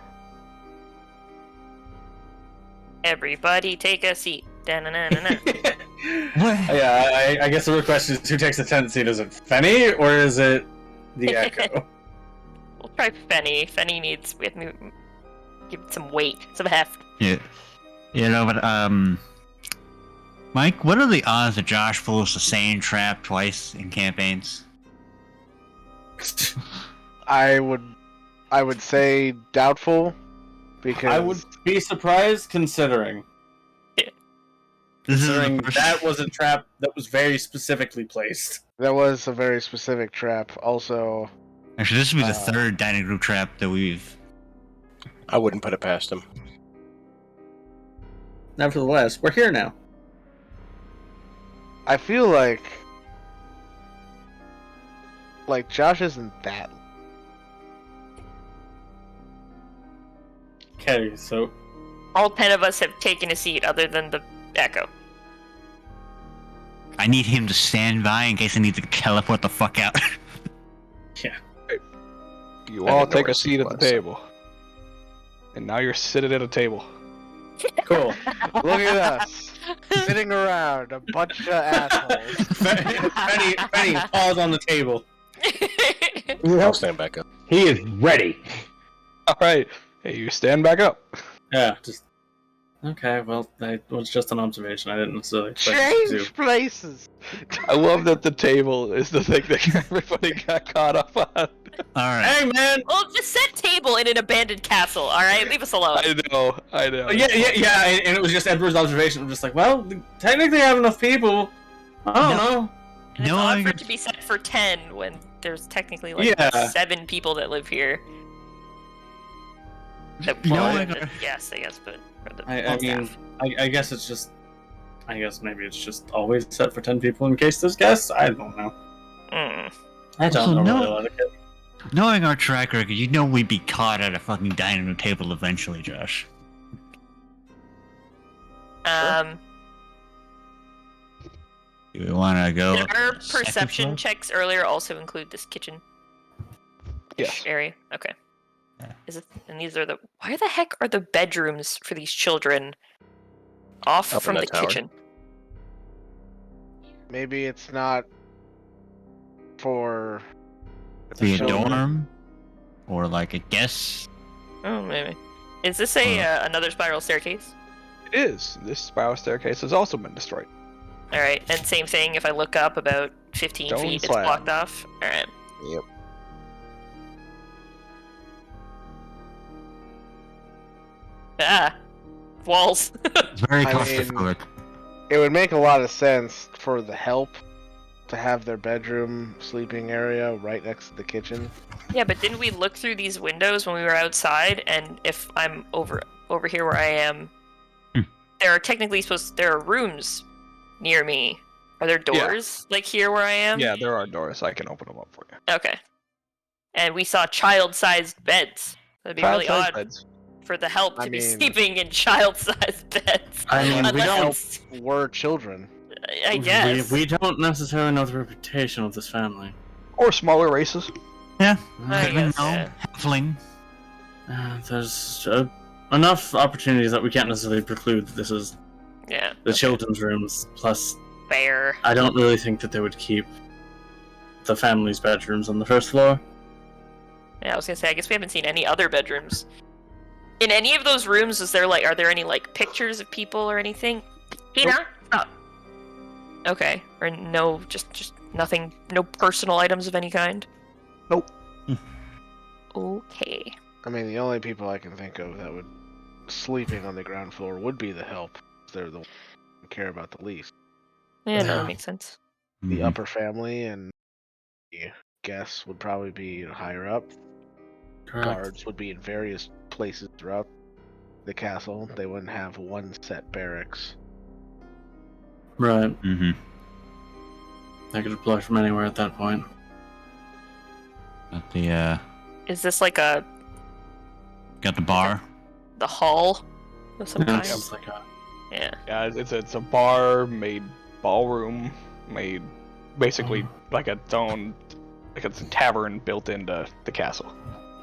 Everybody take a seat. Da-na-na-na-na. Yeah, I guess the real question is who takes the 10th seat? Is it Fenny or is it the Echo? We'll try Fenny. Fenny needs... We have to give it some weight, some heft. Yeah. But Mike, what are the odds that Josh pulls the same trap twice in campaigns? I would say doubtful, because I would be surprised considering This is considering the first... that was a trap that was very specifically placed. that was a very specific trap. Also, Actually, this would be the third dining room trap that we've. I wouldn't put it past him. Nevertheless, we're here now. I feel like Josh isn't that. Okay, so All 10 of us have taken a seat other than the Echo. I need him to stand by in case I need to teleport the fuck out. You I all didn't know take where a seat he at the was. table. And now you're sitting at a table. cool. Look at us sitting around, a bunch of assholes. Penny, pause on the table. I'll stand back up. He is ready. Alright, hey, you stand back up. Yeah, just okay. Well, that was just an observation. I didn't necessarily expect you to. Change places. I love that the table is the thing that everybody got caught up on. Alright. Hey, man. Well, just set table in an abandoned castle, alright? Leave us alone. I know. Oh, yeah, and it was just Edward's observation. I'm just like, well, technically, I have enough people. I don't know. And it's No, odd I- for it to be set for 10 when there's technically Yeah. 7 people that live here. That, No, well, I got- yes, I guess, but for the I all mean, staff. I guess it's just. I guess maybe it's just always set for 10 people in case there's guests. I don't know. Mm. I don't Also, know no- really etiquette. Knowing our track record, you know we'd be caught at a fucking dining room table eventually, Josh. Do we want to go? Did our second perception floor? checks earlier also include this kitchen Yes. area? Okay. Yeah. Is it? And these are the. Why the heck are the bedrooms for these children off Up in from the that tower? kitchen? Maybe it's not for Be a children. dorm, or like a guest. Oh, maybe. Is this a another spiral staircase? It is. This spiral staircase has also been destroyed. All right, and same thing. If I look up about 15 Stone feet, it's slab. blocked off. All right. Yep. Ah, walls. It's very I mean- claustrophobic. It would make a lot of sense for the help to have their bedroom sleeping area right next to the kitchen. Yeah, but didn't we look through these windows when we were outside? And if I'm over here where I am, there are technically there are rooms near me. Are there doors like here where I am? Yeah, there are doors. I can open them up for you. Okay. And we saw child-sized beds. That'd be really Child-sized odd beds. for the help to I be mean- sleeping in child-sized beds. I mean, we Unless don't. it's, Were children. I guess. We don't necessarily know the reputation of this family. Or smaller races. Yeah, I even guess, though yeah. halfling. There's enough opportunities that we can't necessarily preclude that this is Yeah. the children's rooms. Plus, Fair. I don't really think that they would keep the family's bedrooms on the first floor. Yeah, I was gonna say. I guess we haven't seen any other bedrooms. In any of those rooms, are there any like pictures of people or anything? Tina, stop. Okay, or no, just nothing. No personal items of any kind. Nope. Okay. I mean, the only people I can think of that would sleeping on the ground floor would be the help. They're the ones who care about the least. Yeah, no, Yeah. that makes sense. The Mhm. upper family and the guests would probably be higher up. Guards would be in various places throughout the castle. They wouldn't have one set barracks. Right. Mhm. They could deploy from anywhere at that point. Got the Is this like the bar. hall of some Yeah, kind? it sounds like a- Yeah. Yeah, it's a bar made ballroom made basically like its own, like it's a tavern built into the castle.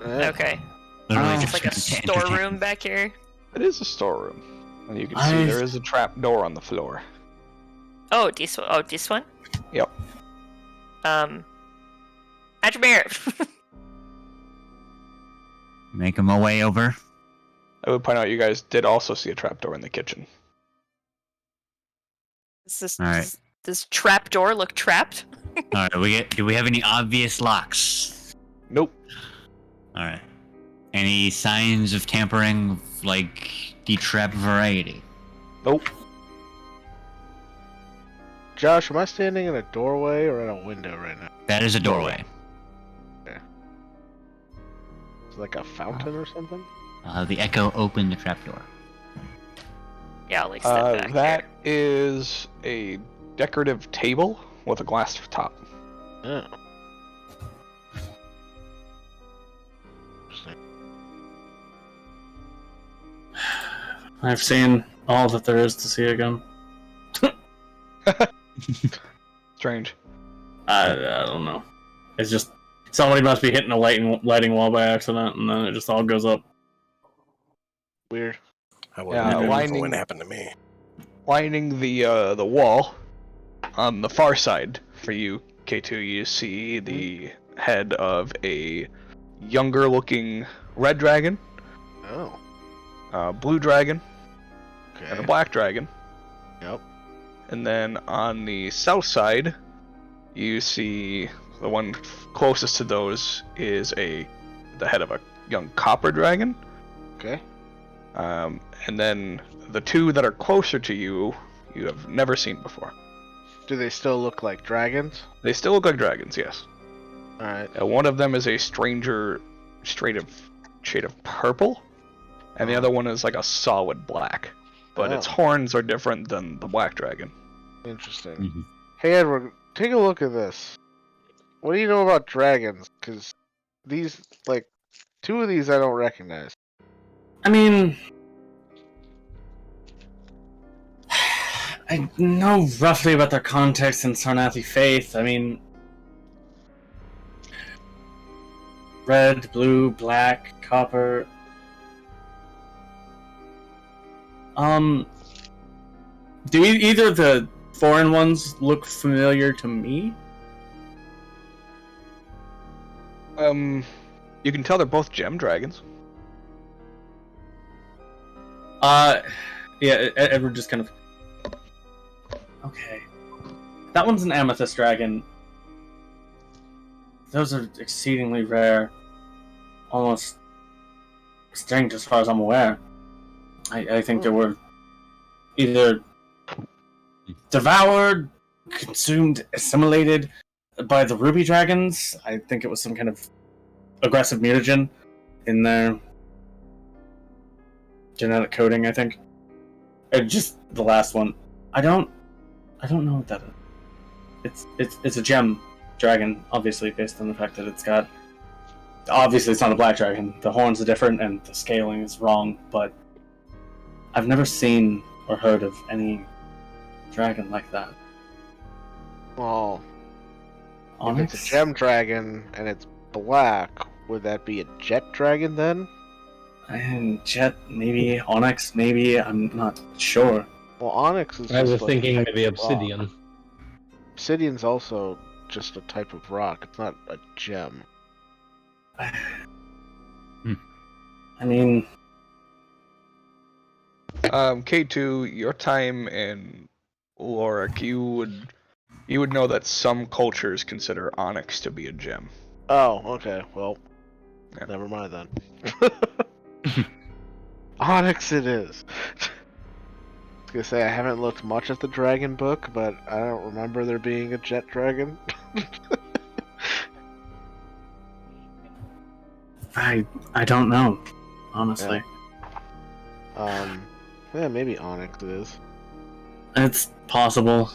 Okay. Literally Oh. just It's like a meant to entertain. storeroom back here. It is a storeroom, and you can see there is a trap door on the floor. Oh, this one. Oh, this one. Yep. Attribute. Make my way over. I would point out you guys did also see a trap door in the kitchen. All right. Does trap door look trapped? All right. Do we have any obvious locks? Nope. All right. Any signs of tampering, of, like the trap variety? Nope. Josh, am I standing in a doorway or in a window right now? That is a doorway. It's like a fountain or something? The echo opened the trapdoor. Yeah, I'll like step back That is a decorative table with a glass top. Oh. Interesting. I've seen all that there is to see again. Strange. I don't know. It's just somebody must be hitting a lighting wall by accident, and then it just all goes up. Weird. I wouldn't have lining- when it happened to me. Lining the wall on the far side for you, K2, you see the head of a younger-looking red dragon, Oh. blue dragon, Okay. and a black dragon. Yep. And then on the south side, you see the one closest to those is the head of a young copper dragon. Okay. And then the two that are closer to you, you have never seen before. Do they still look like dragons? They still look like dragons, yes. Alright. One of them is a stranger shade of purple, and the other one is like a solid black. But its Oh. horns are different than the black dragon. Interesting. Mhm. Hey Edward, take a look at this. What do you know about dragons? Because these, like, two of these I don't recognize. I mean, I know roughly about their context in Sarnathi faith. I mean, red, blue, black, copper. Do either of the foreign ones look familiar to me? You can tell they're both gem dragons. Yeah, Edward just kind of... Okay. That one's an amethyst dragon. Those are exceedingly rare. Almost extinct as far as I'm aware. I think they were either devoured, consumed, assimilated by the ruby dragons. I think it was some kind of aggressive mutagen in their genetic coding, I think. And just the last one. I don't know what that is. It's a gem dragon, obviously, based on the fact that it's got... Obviously, it's not a black dragon. The horns are different and the scaling is wrong, but I've never seen or heard of any dragon like that. Well, Onyx? if it's a gem dragon and it's black, would that be a jet dragon then? And jet, maybe. Onyx, maybe. I'm not sure. Well, onyx is I was just like thinking a type maybe of rock. obsidian. Obsidian's also just a type of rock. It's not a gem. I mean, K2, your time in Lorik, you would know that some cultures consider onyx to be a gem. Oh, okay. Well, Yeah. never mind then. Onyx it is. I was gonna say I haven't looked much at the dragon book, but I don't remember there being a jet dragon. I don't know, honestly. Yeah, maybe onyx it is. It's possible.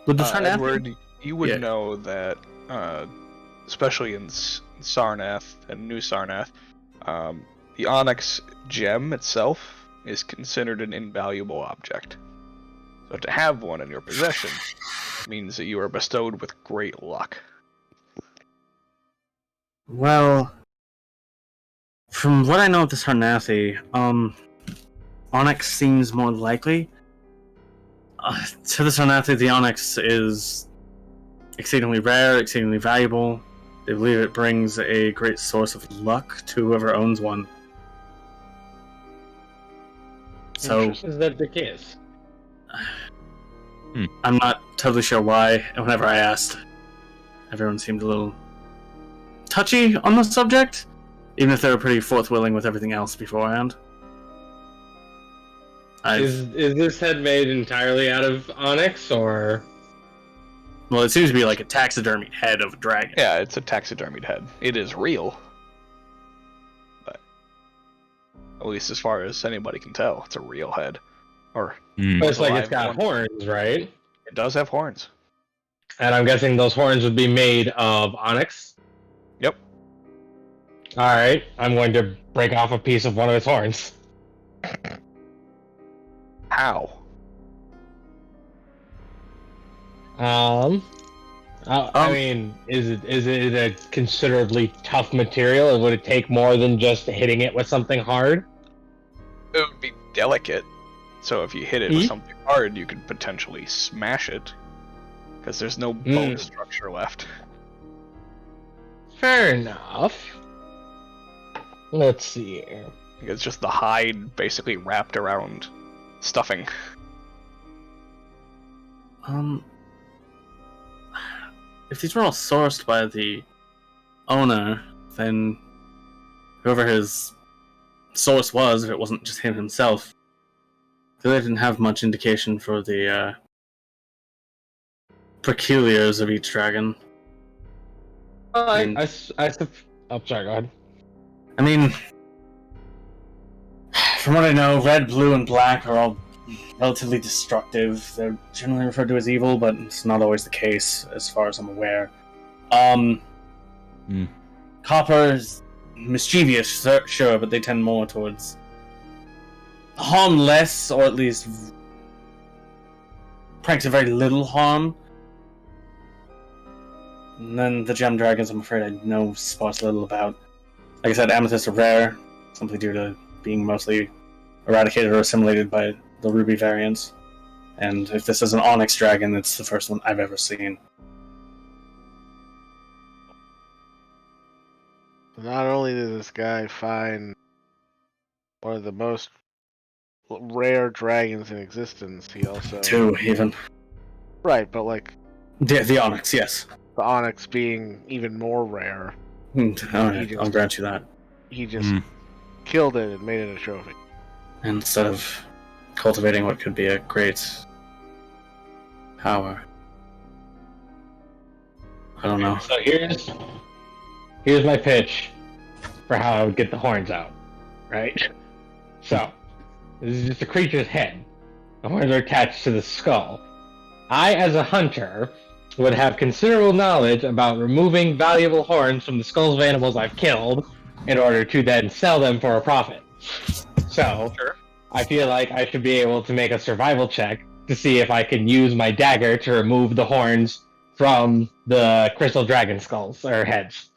With the Sarnathi- Edward, you would Yeah. know that, especially in Sarnath and New Sarnath, the onyx gem itself is considered an invaluable object. So to have one in your possession means that you are bestowed with great luck. Well, from what I know of the Sarnathi, onyx seems more likely. To the Sarnathi, the onyx is exceedingly rare, exceedingly valuable. They believe it brings a great source of luck to whoever owns one. So, Is that the case? I'm not totally sure why, and whenever I asked, everyone seemed a little touchy on the subject, even if they were pretty forthwilling with everything else beforehand. Is this head made entirely out of onyx, or? Well, it seems to be like a taxidermied head of a dragon. Yeah, it's a taxidermied head. It is real. But at least as far as anybody can tell, it's a real head. Or But it's like alive it's got one. horns, right? It does have horns. And I'm guessing those horns would be made of onyx. Yep. Alright, I'm going to break off a piece of one of its horns. How? I mean, is it a considerably tough material, or would it take more than just hitting it with something hard? It would be delicate. So if you hit it with something hard, you could potentially smash it. Because there's no bone structure left. Fair enough. Let's see here. It's just the hide basically wrapped around stuffing. If these were all sourced by the owner, then whoever his source was, if it wasn't just him himself, they didn't have much indication for the peculiars of each dragon. Oh, sorry, go ahead. I mean, from what I know, red, blue, and black are all relatively destructive. They're generally referred to as evil, but it's not always the case, as far as I'm aware. Copper is mischievous, sure, but they tend more towards harmless, or at least pranks a very little harm. And then the gem dragons, I'm afraid I know spots little about. Like I said, amethysts are rare, simply due to being mostly eradicated or assimilated by the ruby variants. And if this is an onyx dragon, it's the first one I've ever seen. Not only did this guy find one of the most rare dragons in existence, he also... Two, even. Right, but like... The onyx, yes. The onyx being even more rare. Alright, I'll grant you that. He just killed it and made it a trophy. Instead of cultivating what could be a great power. I don't know. So here's my pitch for how I would get the horns out, right? So, this is just a creature's head. The horns are attached to the skull. I, as a hunter, would have considerable knowledge about removing valuable horns from the skulls of animals I've killed in order to then sell them for a profit. So, I feel like I should be able to make a survival check to see if I can use my dagger to remove the horns from the crystal dragon skulls, or heads.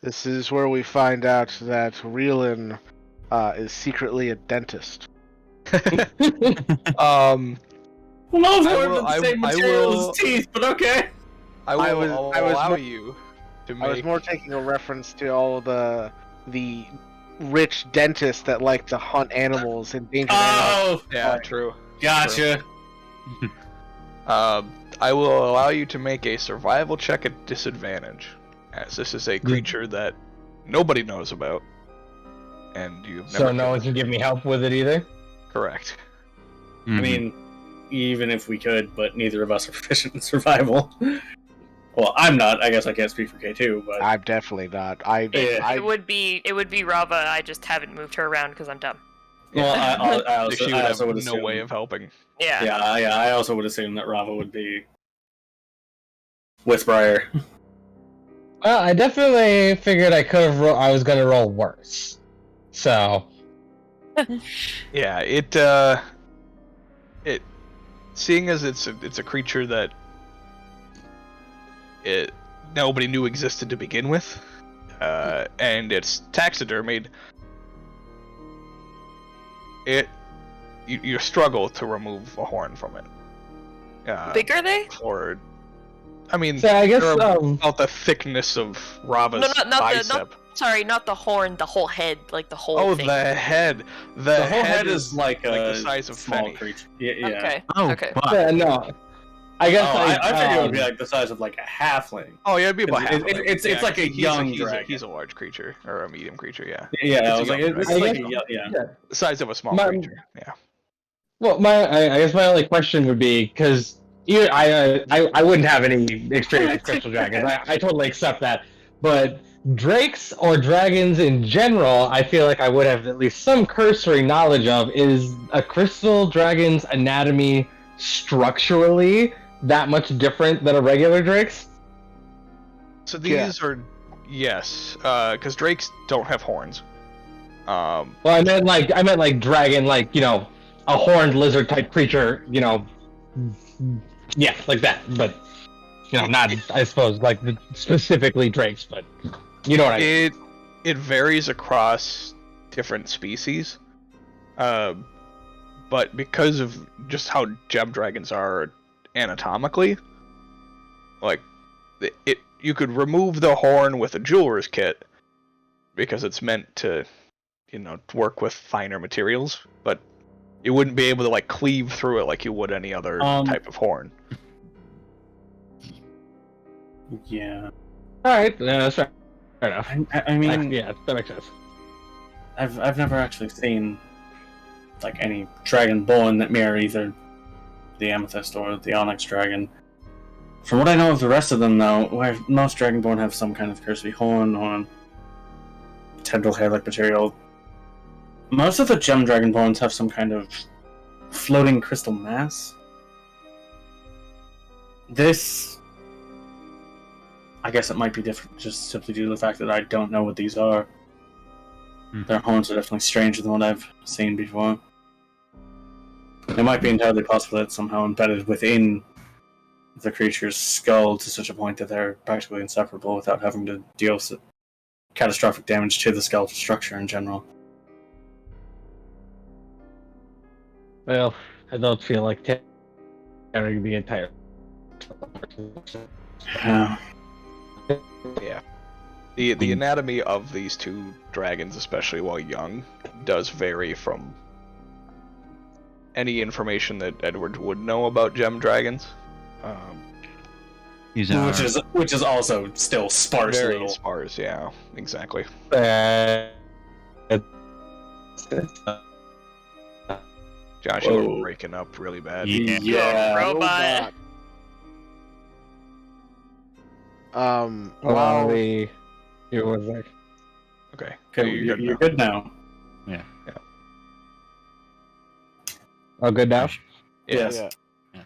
This is where we find out that Reelin is secretly a dentist. Well, no, I they're will- the same I material will- as teeth, but okay. I will I was allow more- you to make... I was more taking a reference to all the rich dentists that like to hunt animals, endangered animals. Oh, Yeah, true. gotcha. I will allow you to make a survival check at disadvantage, as this is a creature that nobody knows about, and you've never... So no one can give me help with it either? Correct. I mean, even if we could, but neither of us are proficient in survival. Well, I'm not. I guess I can't speak for K2, but I'm definitely not. It would be Rava. I just haven't moved her around because I'm dumb. well, I also, She I would also have would no assume, way of helping. Yeah. Yeah, I also would assume that Rava would be with Briar. Well, I definitely figured I was gonna roll worse. So, Yeah, it seeing as it's a creature that nobody knew existed to begin with, and it's taxidermied, you struggle to remove a horn from it. Big are they? Or, I mean, so I guess they're about the thickness of Rava's bicep. Sorry, not the horn, the whole head, like the whole Oh, thing. the head. The whole head is like the size of small Fenny. creature. Yeah. Okay. Oh, Okay. fuck. yeah, no. I guess I figured it would be like the size of like a halfling. Oh yeah, it'd be about half. It's like a young dragon. He's a large creature or a medium creature. Yeah, Yeah, It's I a was like, young it's dragon. like a, yeah. the size of a small My- creature. Yeah. Well, I guess my only question would be because I wouldn't have any experience with crystal dragons. I totally accept that, but drakes or dragons in general, I feel like I would have at least some cursory knowledge of. Is a crystal dragon's anatomy structurally that much different than a regular drake's? So these are, yes, because drakes don't have horns. Well, I meant like dragon, like, you know, a horned lizard type creature, you know, yeah, like that. But you know, not I suppose like specifically drakes, but you know what I mean. It varies across different species, but because of just how gem dragons are anatomically, like you could remove the horn with a jeweler's kit because it's meant to, you know, work with finer materials, but you wouldn't be able to like cleave through it like you would any other type of horn. Yeah. All right, yeah, that's fair enough. I mean, yeah, that makes sense. I've never actually seen like any dragon born that mirror either the amethyst or the onyx dragon. From what I know of the rest of them, though, most dragonborn have some kind of cursory horn on tendril hair-like material. Most of the gem dragonborns have some kind of floating crystal mass. This, I guess it might be different just simply due to the fact that I don't know what these are. Their horns are definitely stranger than what I've seen before. It might be entirely possible that it's somehow embedded within the creature's skull to such a point that they're practically inseparable without having to deal with catastrophic damage to the skeletal structure in general. Well, I don't feel like tearing the entire. Yeah. Yeah. The anatomy of these two dragons, especially while young, does vary from any information that Edward would know about gem dragons. Which is also still sparse. Very little. sparse, yeah, exactly. Josh, you're breaking up really bad. Yeah. Robot. Wow. It was like. Okay. Okay, you're good now. Yeah. Oh, good now? Yes. Yeah.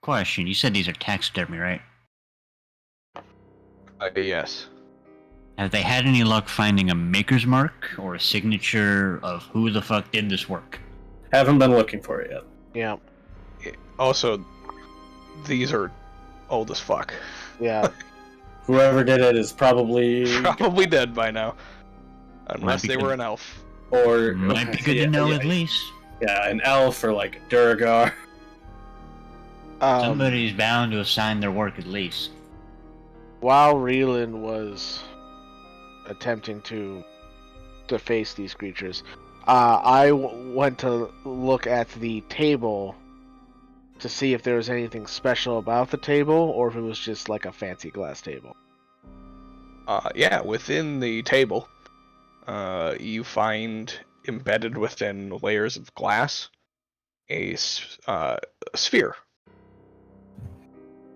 Question: you said these are taxidermy, right? Yes. Have they had any luck finding a maker's mark or a signature of who the fuck did this work? Haven't been looking for it yet. Yeah. Also, these are old as fuck. Yeah. Whoever did it is probably dead by now, unless they were an elf. Or Might be good to know at least. Yeah, an elf or like Durgar. Somebody's bound to assign their work at least. While Reelan was attempting to face these creatures, I went to look at the table to see if there was anything special about the table or if it was just like a fancy glass table. Yeah, within the table, you find embedded within layers of glass a sphere.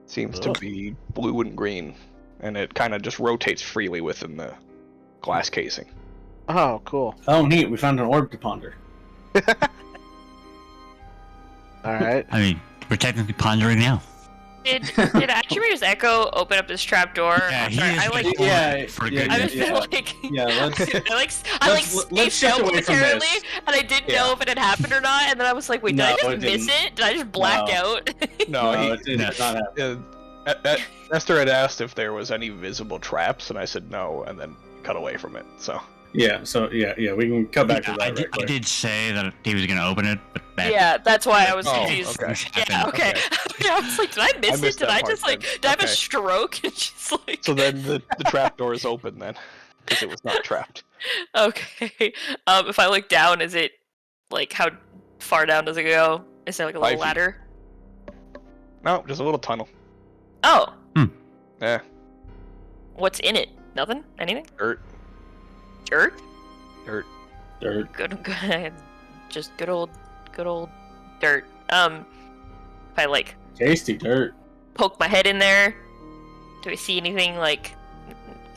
Seems to be blue and green, and it kind of just rotates freely within the glass casing. Oh, cool. Oh, neat. We found an orb to ponder. Alright. I mean, we're technically pondering now. Did Actuator's Echo open up this trap door? Yeah, I'm sorry, he is I like. the Yeah, for yeah, I yeah, just feel like. Yeah, let's. I let's spaced shift out away from momentarily, this. and I didn't Yeah. know if it had happened or not. And then I was like, "Wait, did No, I it just miss didn't. it? Did I just black No. out?" No, it did not happen. Esther had asked if there was any visible traps, and I said no, and then cut away from it. So Yeah, so yeah, we can come back to that. I right quick. did say that he was going to open it, but that Yeah, that's why I was Oh, confused. okay. Yeah, okay. I was like, did I miss it? missed Did that I part just like, then. did I have a Okay. stroke? And she's like, so then the trap door is open then, because it was not trapped. okay. If I look down, is it like how far down does it go? Is there like a 5 little feet. ladder? No, just a little tunnel. Oh, Yeah, what's in it? Nothing? Anything? dirt. Dirt? Dirt. Dirt. Good. Just good old dirt. If I like Tasty dirt. poke my head in there, do I see anything like?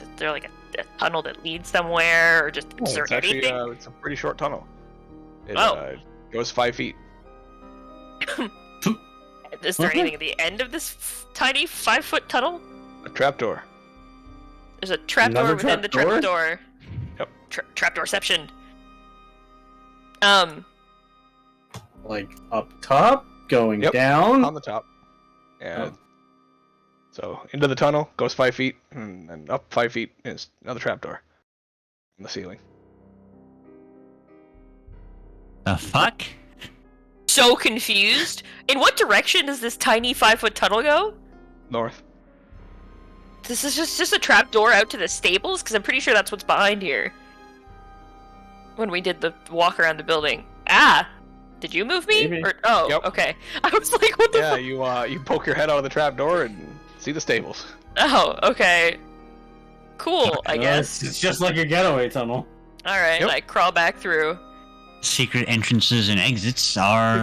Is there like a tunnel that leads somewhere, or just is there It's actually anything? it's a pretty short tunnel. It goes 5 feet. Is there anything at the end of this tiny 5-foot tunnel? A trapdoor. There's a trapdoor Another within the trapdoor? trapdoor. Yep. Trapdoorception. Like up top, going Yep. down. On the top. And so into the tunnel goes 5 feet, and then up 5 feet is another trapdoor on the ceiling. The fuck? So confused. In what direction does this tiny 5-foot tunnel go? North. This is just a trapdoor out to the stables? Because I'm pretty sure that's what's behind here. When we did the walk around the building. Ah! Did you move me? Maybe. Or, oh, Yep. okay. I was like, what the Yeah, fuck? you poke your head out of the trapdoor and see the stables. Oh, okay. Cool, I guess. It's just like a getaway tunnel. Alright, Yep. I crawl back through. Secret entrances and exits are.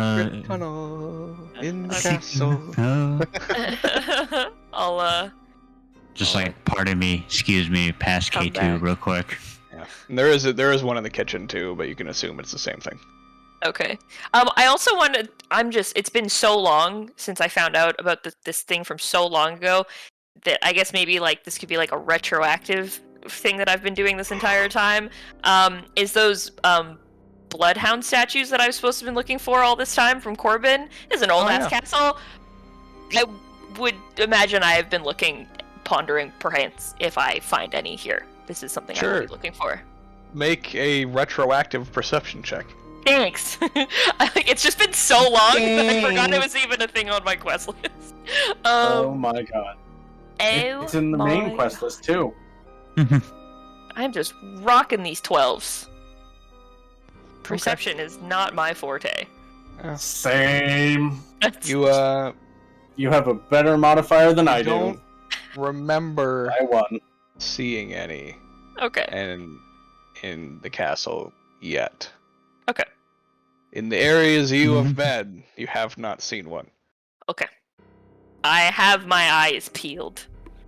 Tunnel in the Okay. castle. Oh. I'll, Just like, pardon me, excuse me, pass Come K2 back. real quick. Yeah. And there is one in the kitchen too, but you can assume it's the same thing. Okay. I also wanted. It's been so long since I found out about this thing from so long ago that I guess maybe like this could be like a retroactive thing that I've been doing this entire time. Is those bloodhound statues that I was supposed to have been looking for all this time from Corbin? Is an old ass castle. I would imagine I have been looking, pondering perhaps if I find any here. This is something I will be looking for. Make a retroactive perception check. Thanks. It's just been so long that I forgot it was even a thing on my quest list. Oh my god. It's in the main quest list too. I'm just rocking these 12s. Perception is not my forte. Same. You You have a better modifier than I don't do. remember I won. seeing any Okay. and in the castle yet. Okay. In the areas you have been, you have not seen one. Okay. I have my eyes peeled.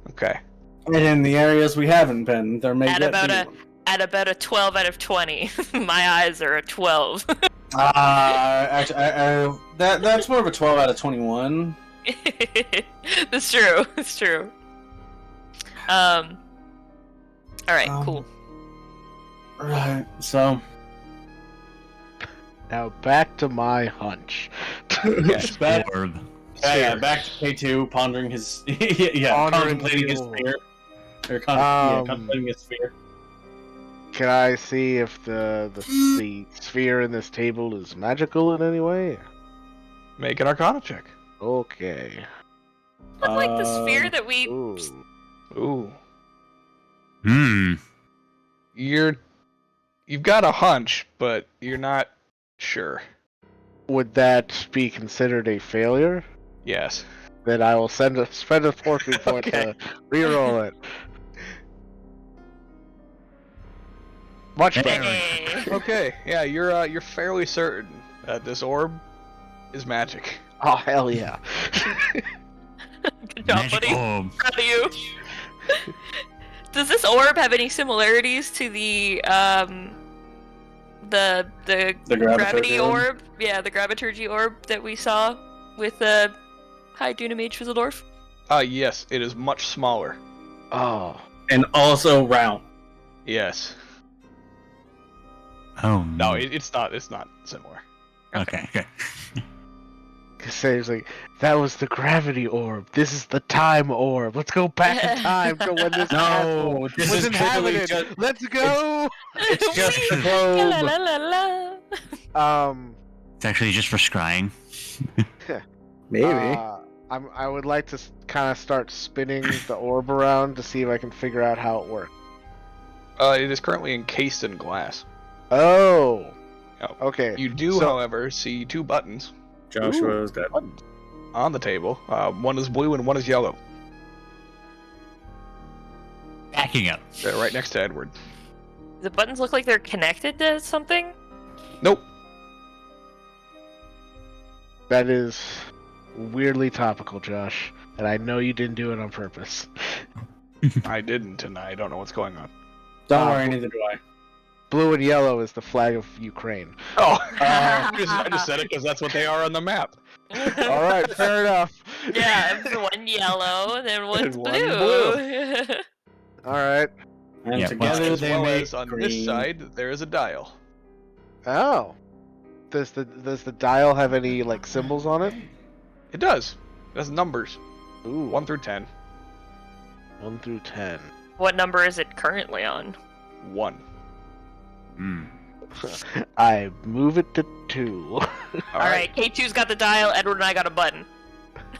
Okay. And in the areas we haven't been, there may At yet about be a one. at about a 12 out of 20. My eyes are a 12. Actually, that's more of a 12 out of 21. That's true. It's true. All right. Cool. Right. So Now back to my hunch. Yes. back, Orb. back to K2 pondering his contemplating his fear. Or contemplating his fear. Can I see if the sphere in this table is magical in any way? Make an Arcana check. Okay. Not like the sphere that we. Ooh. Ooh. Hmm. You've got a hunch, but you're not sure. Would that be considered a failure? Yes. Then I will spend a fortune point Okay. to reroll it. Much better. Hey. Okay. Yeah, you're fairly certain that this orb is magic. Oh hell yeah! Good job, Magic buddy. orb. Proud of you. Does this orb have any similarities to the gravity orb? Yeah, the graviturgy orb that we saw with High Dunamage Fizzledorf? Yes, it is much smaller. Oh, And also round. Yes. Oh No, it's not similar. Okay, good. Cassandra's like, that was the gravity orb. This is the time orb. Let's go back in time to when this No, this was is clearly inhabited. just, Let's go. it's just the La, globe. la, la, la. It's actually just for scrying. Maybe. I would like to kind of start spinning the orb around to see if I can figure out how it works. It is currently encased in glass. Oh. Oh. Okay. You do, however, see two buttons Joshua's dead. on the table. One is blue and one is yellow. Backing up. They're right next to Edward. The buttons look like they're connected to something? Nope. That is weirdly topical, Josh, and I know you didn't do it on purpose. I didn't, and I don't know what's going on. Don't worry, neither do I. Blue and yellow is the flag of Ukraine. Oh, I just said it because that's what they are on the map. All right, fair enough. Yeah, it's one yellow, then one's And one blue. All right. And Yeah, together As they well make as on green. this side, there is a dial. Oh. Does the dial have any like symbols on it? It does. It has numbers. Ooh, 1 through 10. 1 through 10. What number is it currently on? 1. I move it to 2. Alright, K2's got the dial, Edward and I got a button.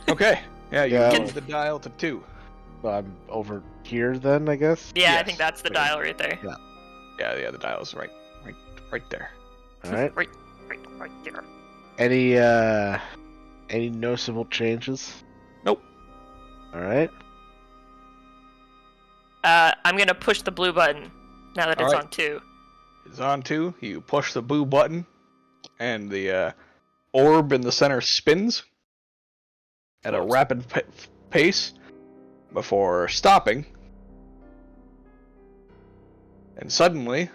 Okay. Yeah, you Yeah. move the dial to 2. I'm over here then, I guess. Yeah, I Yes, think that's the please. dial right there. Yeah, the dial's right there. All right. Right there. Any noticeable changes? Nope. All right. I'm gonna push the blue button now that it's Alright. on 2. It's on 2. You push the blue button, and the orb in the center spins at a rapid pace before stopping. And suddenly,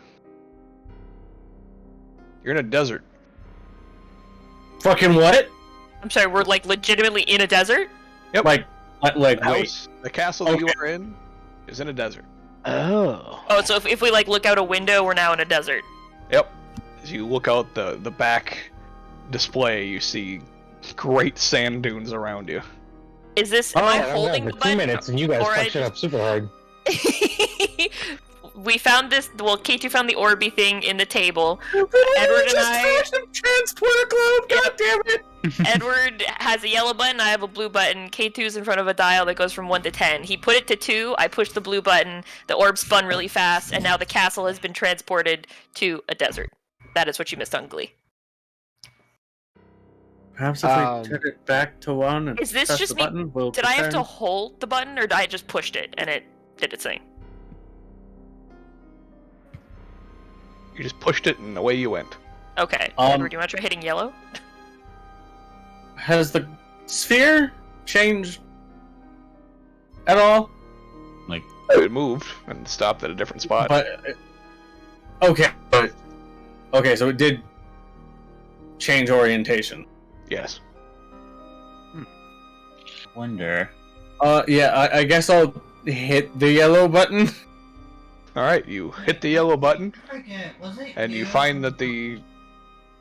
you're in a desert. Fucking what? I'm sorry, we're like legitimately in a desert? Yep. Like The wait. house, the castle that you Okay. are in, is in a desert. Oh. Oh, so if we like look out a window, we're now in a desert. Yep. As you look out the back display, you see great sand dunes around you. Is this, am I Yeah, holding for the 2 button? minutes, and you guys or I fucked it up super hard. We found this, well, K2 found the Orby thing in the table. Edward and I... transporter globe. God damn it! Edward has a yellow button, I have a blue button. K2's in front of a dial that goes from 1 to 10. He put it to 2, I pushed the blue button, the orb spun really fast, and now the castle has been transported to a desert. That is what you missed on Glee. Perhaps if we turn it back to 1 and Is this press just the me- button, we'll Did I have to return. hold the button, or did I just pushed it and it did its thing? You just pushed it and away you went. Okay. Um, Edward, do you want to try hitting yellow? Has the sphere changed at all? It moved and stopped at a different spot. But okay, so it did change orientation. Yes. Wonder. Yeah, I guess I'll hit the yellow button. Alright, you hit the yellow button, and you find that the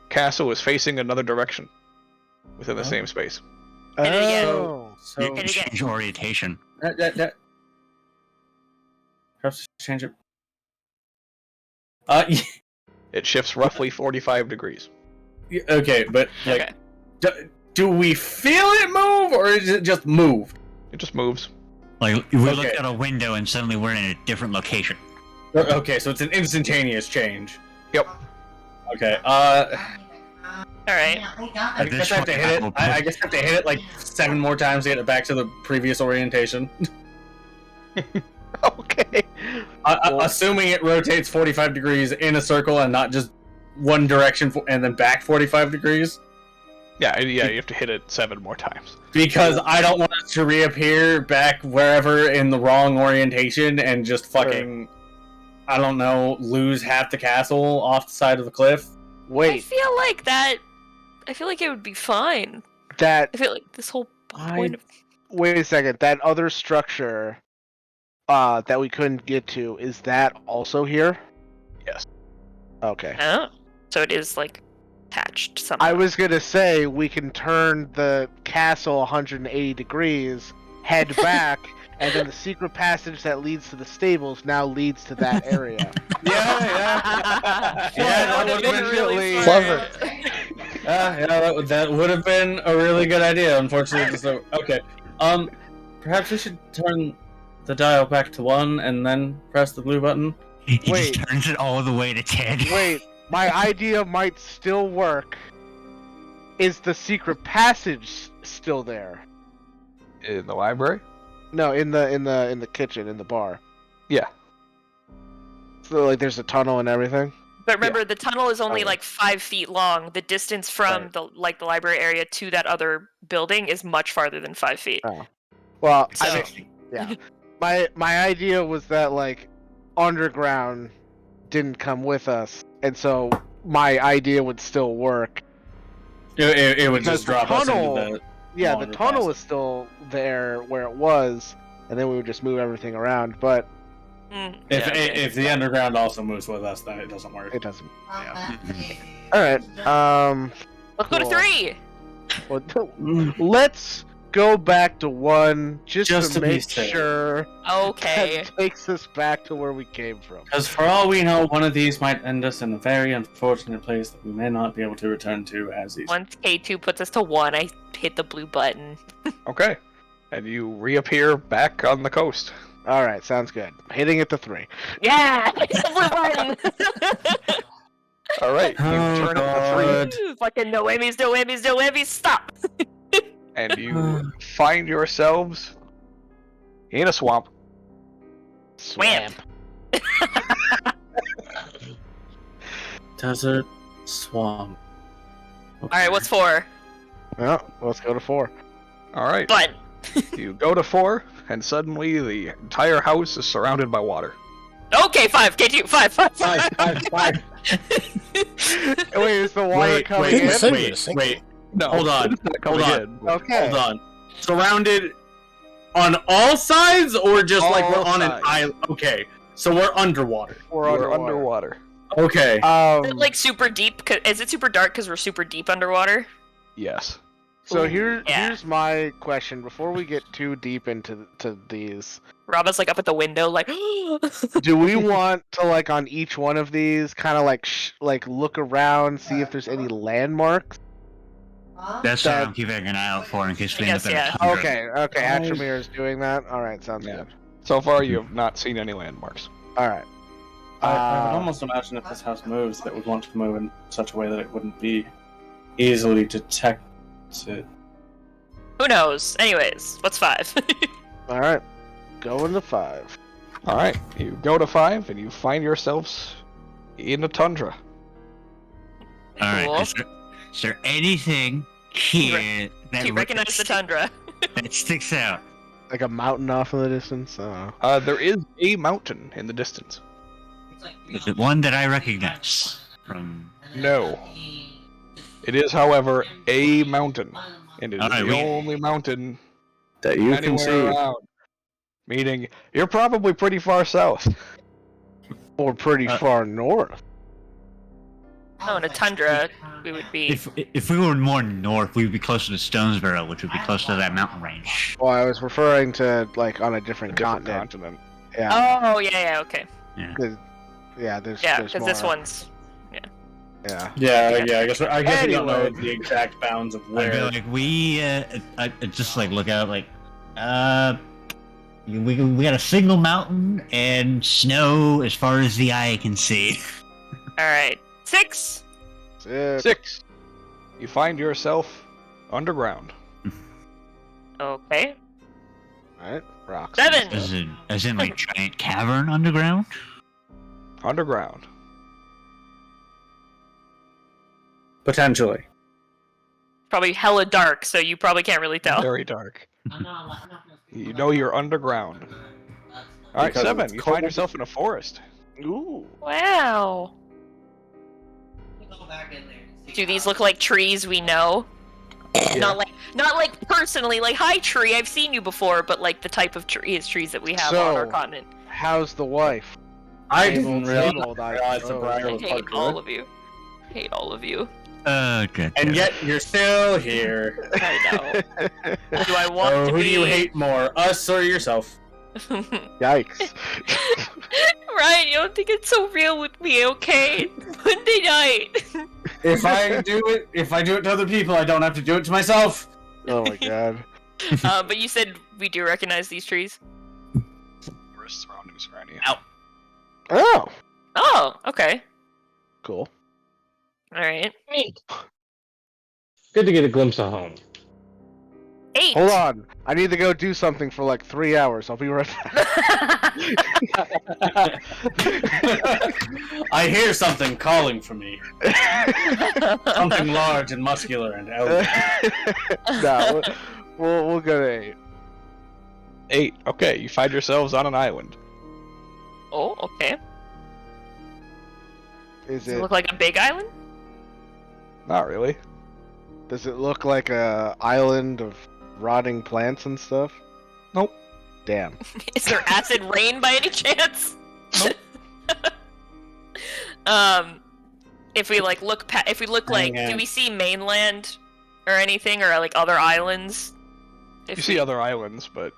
castle is facing another direction within the same space. Hit it again. Oh. So Hit it again. Change orientation. that. Perhaps change it. It shifts roughly 45 degrees. Okay, but like, Okay. do we feel it move, or is it just moved? It just moves. Like, we looked Okay. out a window and suddenly we're in a different location. Okay, so it's an instantaneous change. Yep. Okay. Alright. I guess I have to hit it. I guess I have to hit it like 7 more times to get it back to the previous orientation. Okay. Assuming it rotates 45 degrees in a circle and not just one direction and then back 45 degrees. Yeah, you have to hit it 7 more times. Because I don't want it to reappear back wherever in the wrong orientation and just fucking, I don't know, lose half the castle off the side of the cliff. I Wait, feel like that. I feel like it would be fine. that. I feel like this whole point of. Wait a second. That other structure, that we couldn't get to, is that also here? Yes. Okay. Oh. So it is like attached somehow. I was gonna say we can turn the castle 180 degrees, head back, and then the secret passage that leads to the stables now leads to that area. Yeah, that that would have been really Clever. that would have been a really good idea. Unfortunately, so okay. Perhaps we should turn the dial back to 1 and then press the blue button. He Wait. just turns it all the way to 10. Wait, my idea might still work. Is the secret passage still there? In the library? No, in the kitchen, in the bar. Yeah. So like, there's a tunnel and everything. But remember, the tunnel is only like 5 feet long. The distance from the library area to that other building is much farther than 5 feet. Oh. Well, So- I mean, yeah. My idea was that like underground didn't come with us, and so my idea would still work. It would Because just drop the us tunnel- into the Yeah, the longer tunnel passage. is still there where it was, and then we would just move everything around. But If the underground also moves with us, then it doesn't work. it doesn't. Yeah. All right. Let's go to cool. 3. Well, let's go back to 1 just Just to to be make safe. sure Okay. that takes us back to where we came from. Because for all we know, one of these might end us in a very unfortunate place that we may not be able to return to as these. Once K2 puts us to 1, I hit the blue button. Okay. And you reappear back on the coast. All right, sounds good. Hitting it to 3. Yeah! It's the blue button! All right. You turn it to 3. Fucking no whammies, no whammies, no whammies, stop! And you find yourselves in a swamp. Swamp. Desert swamp. Alright, what's 4? Well, let's go to 4. All right. Button. You go to 4, and suddenly the entire house is surrounded by water. Okay, 5, K2, 5, 5, 5. Five. Wait, is the water coming in? Wait. No, Hold on. it's not Hold coming on. in. Okay. Hold on. Surrounded on all sides, or just like we're All on an sides. island? Okay, so we're underwater. We're You're underwater. underwater. Okay. Is it like super deep? Is it super dark because we're super deep underwater? Yes. So Yeah. here's my question before we get too deep into these. Robin's like up at the window, like. Do we want to like on each one of these kind of like look around, see if there's any landmarks? That's what That- I'm keeping an eye out for in case we I end up guess, in a yeah. tundra. Okay. Atramir is doing that. All right, sounds Yeah. good. So far, you have not seen any landmarks. All right. I would almost imagine if this house moves, that would want to move in such a way that it wouldn't be easily detected. Who knows? Anyways, what's 5? All right. Going to 5. All right. You go to 5, and you find yourselves in a tundra. All right. Cool. Is there anything here Do you recognize the tundra? that sticks out? Like a mountain off in the distance. Oh. There is a mountain in the distance. Is it one that I recognize from? No. It is, however, a mountain. And it is Alright, the we- only mountain That you can anywhere see. around. Meaning, you're probably pretty far south. Or pretty far north. Oh, in a tundra, we would be. If we were more north, we would be closer to Stonesboro, which would be close to that mountain range. Well, I was referring to like on a different Different continent. continent. Yeah. Oh, yeah, okay. Yeah. There's. Yeah, there's because this more. one's. Yeah. Yeah. I guess we don't know Anyway. the exact bounds of I'd be where. like, I just like look out like, we got a single mountain and snow as far as the eye can see. Alright. 6! 6. You find yourself underground. Okay. Alright. Rocks. 7! As in like giant cavern underground? Underground. Potentially. Probably hella dark, so you probably can't really tell. Very dark. You know you're underground. Alright, Because 7. it's You cold. find yourself in a forest. Ooh. Wow. Do these look like trees we know? Not like personally, like hi tree, I've seen you before, but like the type of trees that we have on our So- continent. How's the wife? I Tabled, didn't tabled, I realize the suppose. Briar I was hate part all of it. of you. Hate all of you. Good. And yet you're still here. I know. Do I want So to who be? do you hate more, us or yourself? Yikes. Ryan, you don't think it's so real with me, okay? It's Monday night. If I do it to other people, I don't have to do it to myself. Oh my god. But you said we do recognize these trees. Forest surroundings around you. Oh. Oh, okay. Cool. All right. Good to get a glimpse of home. 8. Hold on. I need to go do something for like 3 hours. I'll be right back. I hear something calling for me. Something large and muscular and elegant. No, we'll go to 8. 8. Okay, you find yourselves on an island. Oh, okay. Is Does it it? look like a big island? Not really. Does it look like a island of rotting plants and stuff? Nope. Damn. Is there acid rain by any chance? Nope. If we like look if we look like, Hang on. do we see mainland or anything, or like other islands? You see other islands, but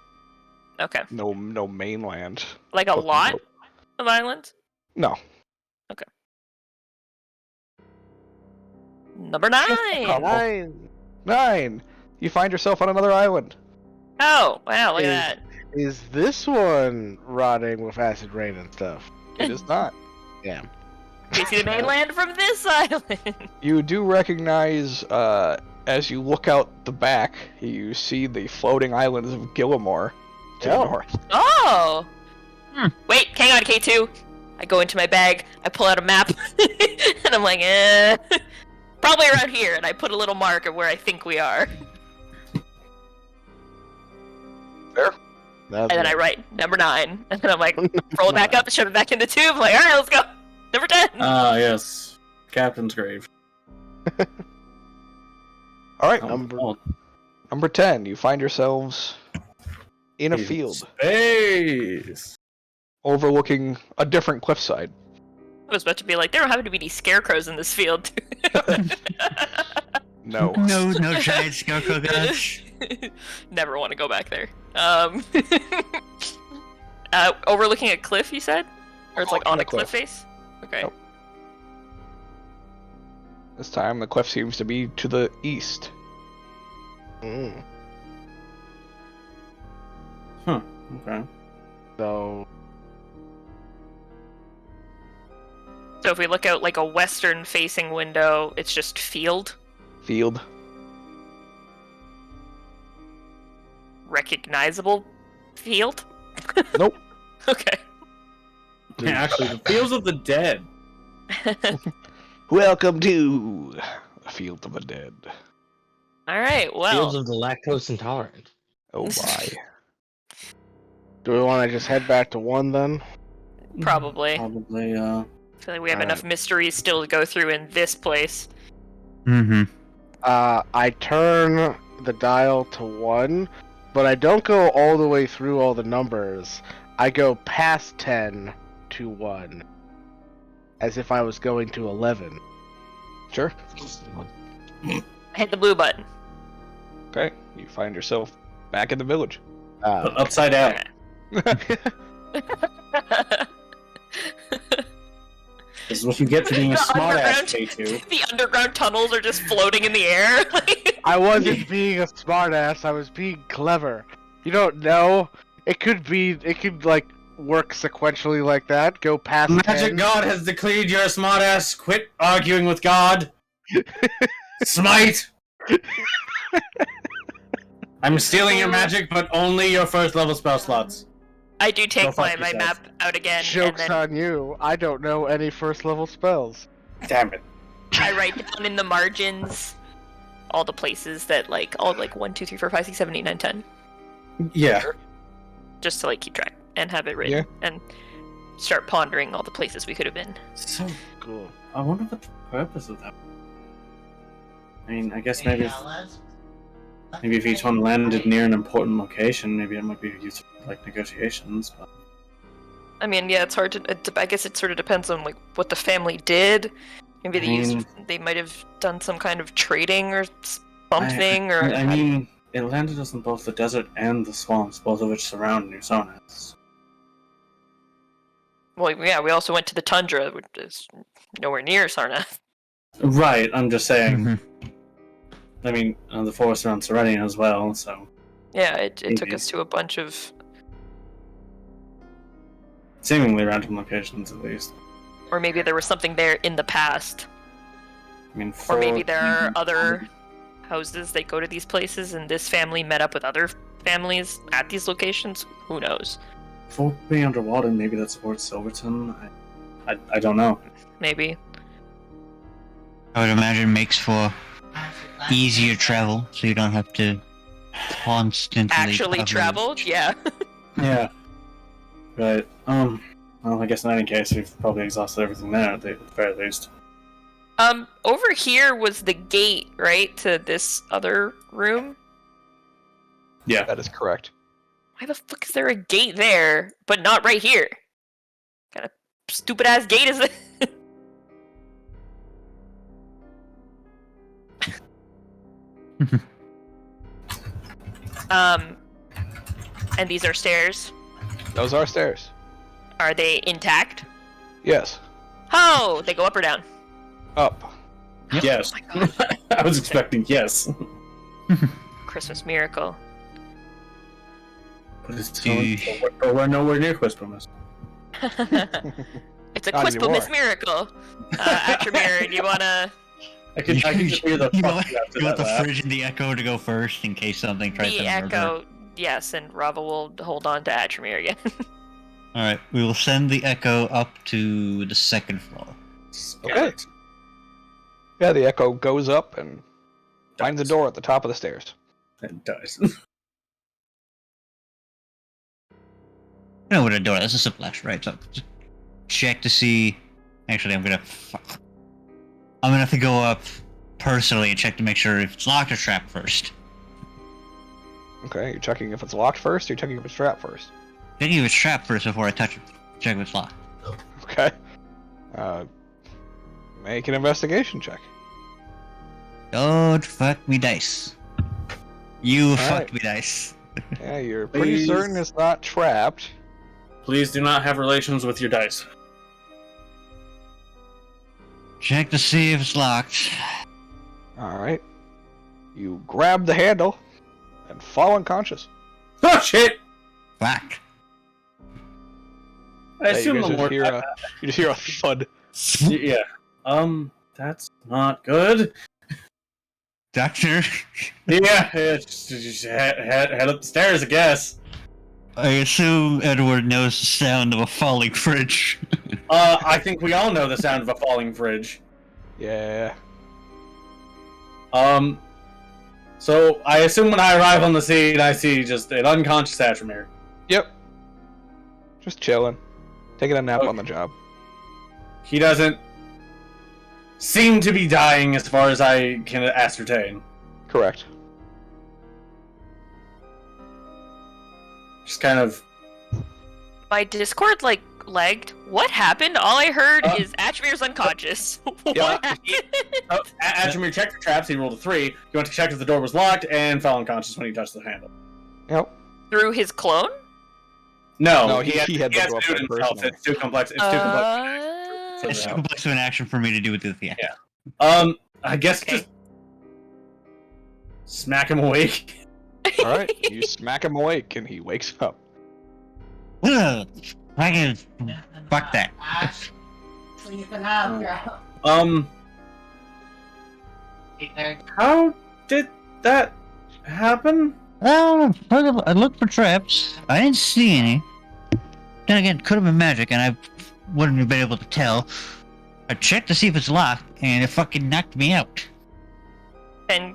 Okay. no mainland. Like a Oh, lot nope. of islands? No. Number 9! couple. 9. 9. You find yourself on another island. Oh, wow, look Is- at that. Is this one rotting with acid rain and stuff? It is not. Damn. Do you see the mainland from this island? You do recognize, as you look out the back, you see the floating islands of Gillimore to the Oh. north. Oh! Wait, hang on, K2. I go into my bag, I pull out a map, and I'm like, probably around here, and I put a little mark of where I think we are. And then I write number 9, and then I'm like, roll it back up, shove it back in the tube, like, alright, let's go! Number 10! Ah, yes. Captain's grave. Alright, Oh, number 10. You find yourselves in a field Space! overlooking a different cliffside. I was about to be like, there don't happen to be any scarecrows in this field. No. No giant scarecrow guys. Never want to go back there. Overlooking a cliff, you said? Or it's like on a cliff face? Okay. Nope. This time the cliff seems to be to the east. Mm. Okay. So So if we look out like a western facing window, it's just field? Field. Recognizable field? Nope. Okay. Yeah, actually, the fields of the dead. Welcome to the Field of the Dead. Alright, well. Fields of the lactose intolerant. Oh my. do we want to just head back to 1 then? Probably. Probably, I feel like we have Alright. enough mysteries still to go through in this place. Mm-hmm. I turn the dial to 1, but I don't go all the way through all the numbers. I go past 10 to 1, as if I was going to 11. Sure. I hit the blue button. Okay. You find yourself back in the village. but upside down. This is what you get for being a The smartass, underground- K2. The underground tunnels are just floating in the air. I wasn't being a smartass. I was being clever. You don't know. It could like work sequentially like that. Go past Magic 10. God has declared you're a smartass. Quit arguing with God. Smite! I'm stealing your magic, but only your first level spell slots. I do Go take fuck my yourself. map out again, Joke's and then on you. I don't know any first level spells. Damn it. I write down in the margins all the places that all 1, 2, 3, 4, 5, 6, 7, 8, 9, 10. Yeah. Just to keep track and have it written and start pondering all the places we could have been. So, Cool. I wonder what the purpose of that. I mean, I guess maybe if each one landed near an important location, maybe it might be useful for negotiations. But I mean, yeah, it's hard to. I guess it sort of depends on what the family did. Maybe they might have done some kind of trading or something. I mean, it landed us in both the desert and the swamps, both of which surround New Sarnath. Well, yeah, we also went to the tundra, which is nowhere near Sarnath. Right, I'm just saying. Mm-hmm. I mean, the forest around Serenia as well, so... Yeah, it took Maybe. us to a bunch of. Seemingly random locations, at least. Or maybe there was something there in the past. I mean, Or maybe there are other houses that go to these places, and this family met up with other families at these locations. Who knows? For being underwater, maybe that supports Silverton. I don't know. Maybe. I would imagine makes for easier travel, so you don't have to constantly Actually travel? Yeah. Yeah. Right. Well, I guess in any case, we've probably exhausted everything there, at the very least. Over here was the gate, right, to this other room? Yeah. That is correct. Why the fuck is there a gate there, but not right here? What kind of stupid ass gate is this? And these are stairs. Those are stairs. Are they intact? Yes. Oh, they go up or down? Up. Yes. Oh my god. I was expecting yes. Christmas miracle. But it's we're nowhere near Quispinus. It's a Not Quispinus anymore. miracle. Atramir, do you wanna... I can just hear the you fuck want, you after you want that the laugh. fridge and the echo to go first in case something tries The to murder. echo, yes, and Rava will hold on to Atramir again. Alright, we will send the echo up to the second floor. Okay. Yeah, the echo goes up and finds a door at the top of the stairs. It dies. You know what a door, that's a splash, right? So just check to see. Actually, I'm gonna have to go up personally and check to make sure if it's locked or trapped first. Okay, you're checking if it's locked first, or you're checking if it's trapped first. Checking if it's trapped first before I touch it. Check if it's locked. Okay. Make an investigation check. Don't fuck me dice. You fucked right. me dice. Yeah, you're pretty Please. certain it's not trapped. Please do not have relations with your dice. Check to see if it's locked. Alright. You grab the handle and fall unconscious. Oh shit! Fuck. I Yeah, assume you the guys more. just hear a thud. Yeah. That's not good. Doctor, Yeah, just head up the stairs, I guess. I assume Edward knows the sound of a falling fridge. I think we all know the sound of a falling fridge. Yeah. So I assume when I arrive on the scene, I see just an unconscious Atramir. Yep. Just chilling. Taking a nap Okay. on the job. He doesn't seem to be dying as far as I can ascertain. Correct. Just kind of... My Discord, lagged. What happened? All I heard is Atramir's unconscious. Yeah, What happened? Atramir checked for traps, he rolled a 3. He went to check if the door was locked, and fell unconscious when he touched the handle. Yep. Through his clone? No, he he had to has go to up do it there himself. personally. It's too complex. It's too complex. It's too complex of an action for me to do with the Yeah. I guess just smack him awake. Alright, you smack him awake and he wakes up. Ugh, I can fuck that. How did that happen? Well, I looked for traps. I didn't see any. Then again, it could have been magic, and I wouldn't have been able to tell. I checked to see if it's locked, and it fucking knocked me out. And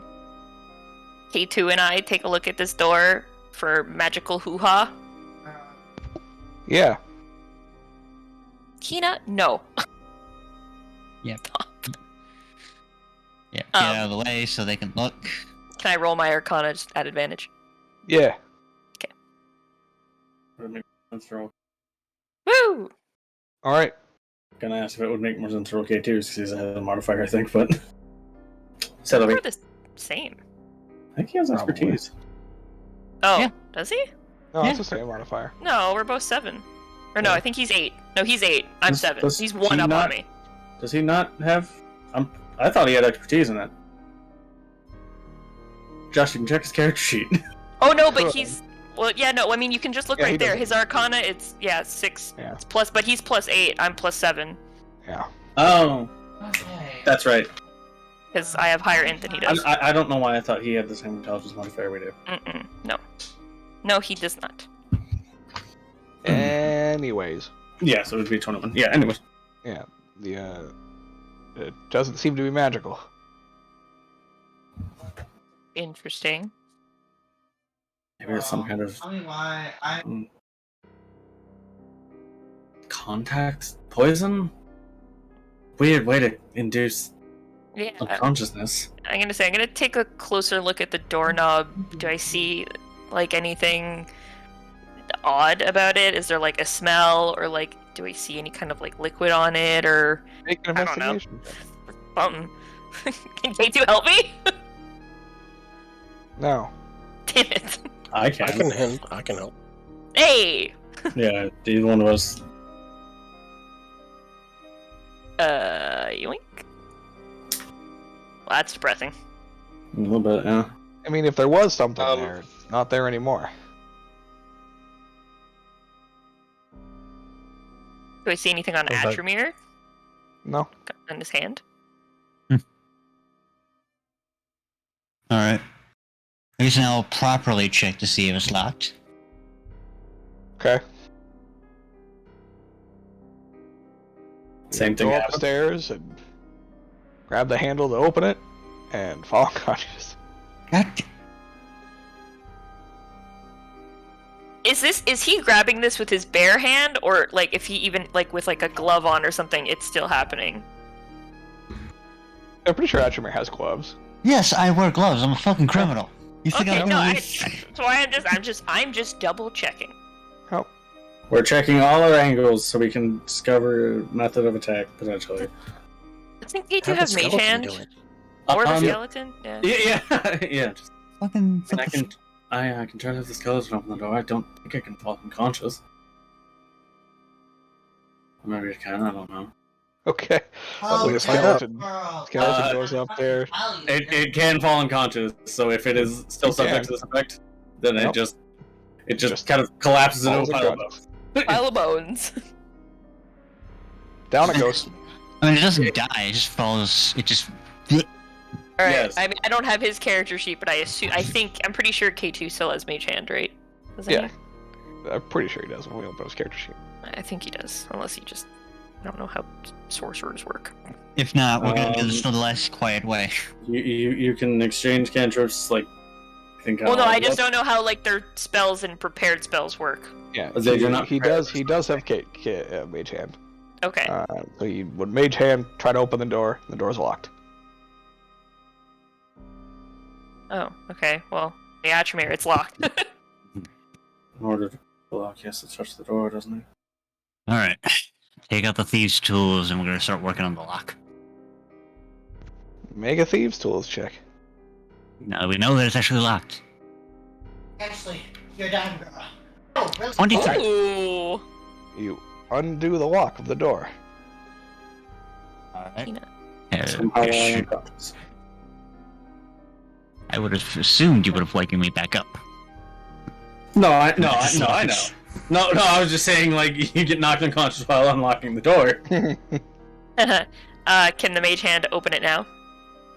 K2 and I take a look at this door for magical hoo-ha. Yeah. Kina? No. Yep. Yeah, get out of the way so they can look. Can I roll my Arcana just at advantage? Yeah. Woo! Alright. Gonna ask if it would make more sense for OK too, because he's ahead of the modifier, I think, but... Settle We're me. the same. I think he has Probably. expertise. Oh, Yeah. does he? No, Yeah. it's the same modifier. No, we're both 7. Or no, I think he's 8. No, he's 8. I'm Does- 7. does He's 1 he up not- on me. Does he not have... I thought he had expertise in it. Josh, you can check his character sheet. Oh no, but Could. he's... Well, yeah, no, I mean, you can just look Yeah, he right there. doesn't. His Arcana, it's, 6. Yeah. It's plus, but he's plus 8. I'm plus 7. Yeah. Oh, that's right. because I have higher int than he does. I don't know why I thought he had the same intelligence modifier we do. No. No, he does not. Anyways. Yeah, so it would be 21. Yeah, anyways. Yeah, it doesn't seem to be magical. Interesting. Maybe it's some kind of contact poison? Weird way to induce Yeah. unconsciousness. I'm gonna take a closer look at the doorknob. Do I see like anything odd about it? Is there like a smell, or like do I see any kind of like liquid on it, or Make an I don't know. investigation. Something? Can K2 help me? No. Damn it! I can. I can help. Hey. Yeah, either one of us. Yoink. Well, that's depressing. A little bit, yeah. I mean, if there was something there, it's not there anymore. Do I see anything on Okay. Atramir No. on his hand? Alright. I guess now I'll properly check to see if it's locked. Okay. Same thing Go happened. upstairs and grab the handle to open it and fall unconscious. God. Is he grabbing this with his bare hand, or like if he even like with like a glove on or something, it's still happening? I'm pretty sure Atramir has gloves. Yes, I wear gloves. I'm a fucking criminal. You think Okay, I'm no, gonna so I'm just double checking. Oh. We're checking all our angles so we can discover a method of attack, potentially. I think they do have mage hand or the skeleton. Yeah. Yeah. Yeah. Just, fucking I can try to have the skeleton open the door. I don't think I can fall unconscious. Or maybe I can, I don't know. Okay. Oh, The find out. skeleton goes up there. It can fall unconscious, so if it is still subject to this effect, then Nope. it just kind of collapses into a Falls pile of unconscious. bones. Pile of bones. Down it goes. I mean, it doesn't die. It just falls. It just. All right. Yes. I mean, I don't have his character sheet, but I'm pretty sure K2 still has mage hand, right? Doesn't Yeah. I'm pretty sure he does when we open his character sheet. he? I think he does, unless he just. I don't know how sorcerers work. If not, we're gonna do this the less quiet way. You can exchange cantrips, like, I think. Well, no, I just don't know how like their spells and prepared spells work. Yeah. They do not He prepare does. He does have mage hand. Okay. So you would mage hand, try to open the door. The door's locked. Oh, okay. Well, the Atramir, it's locked. In order to block, he has to touch the door, doesn't he? Alright. Take out the thieves' tools and we're gonna start working on the lock. Make a thieves' tools check. Now we know that it's actually locked. Actually, you're done, girl. Oh, really? 23. Ooh. You undo the lock of the door. Alright. Tina. Somehow I'm unconscious. I would have assumed you would have waken me back up. No, I know. No, I was just saying, like, you get knocked unconscious while unlocking the door. Can the mage hand open it now?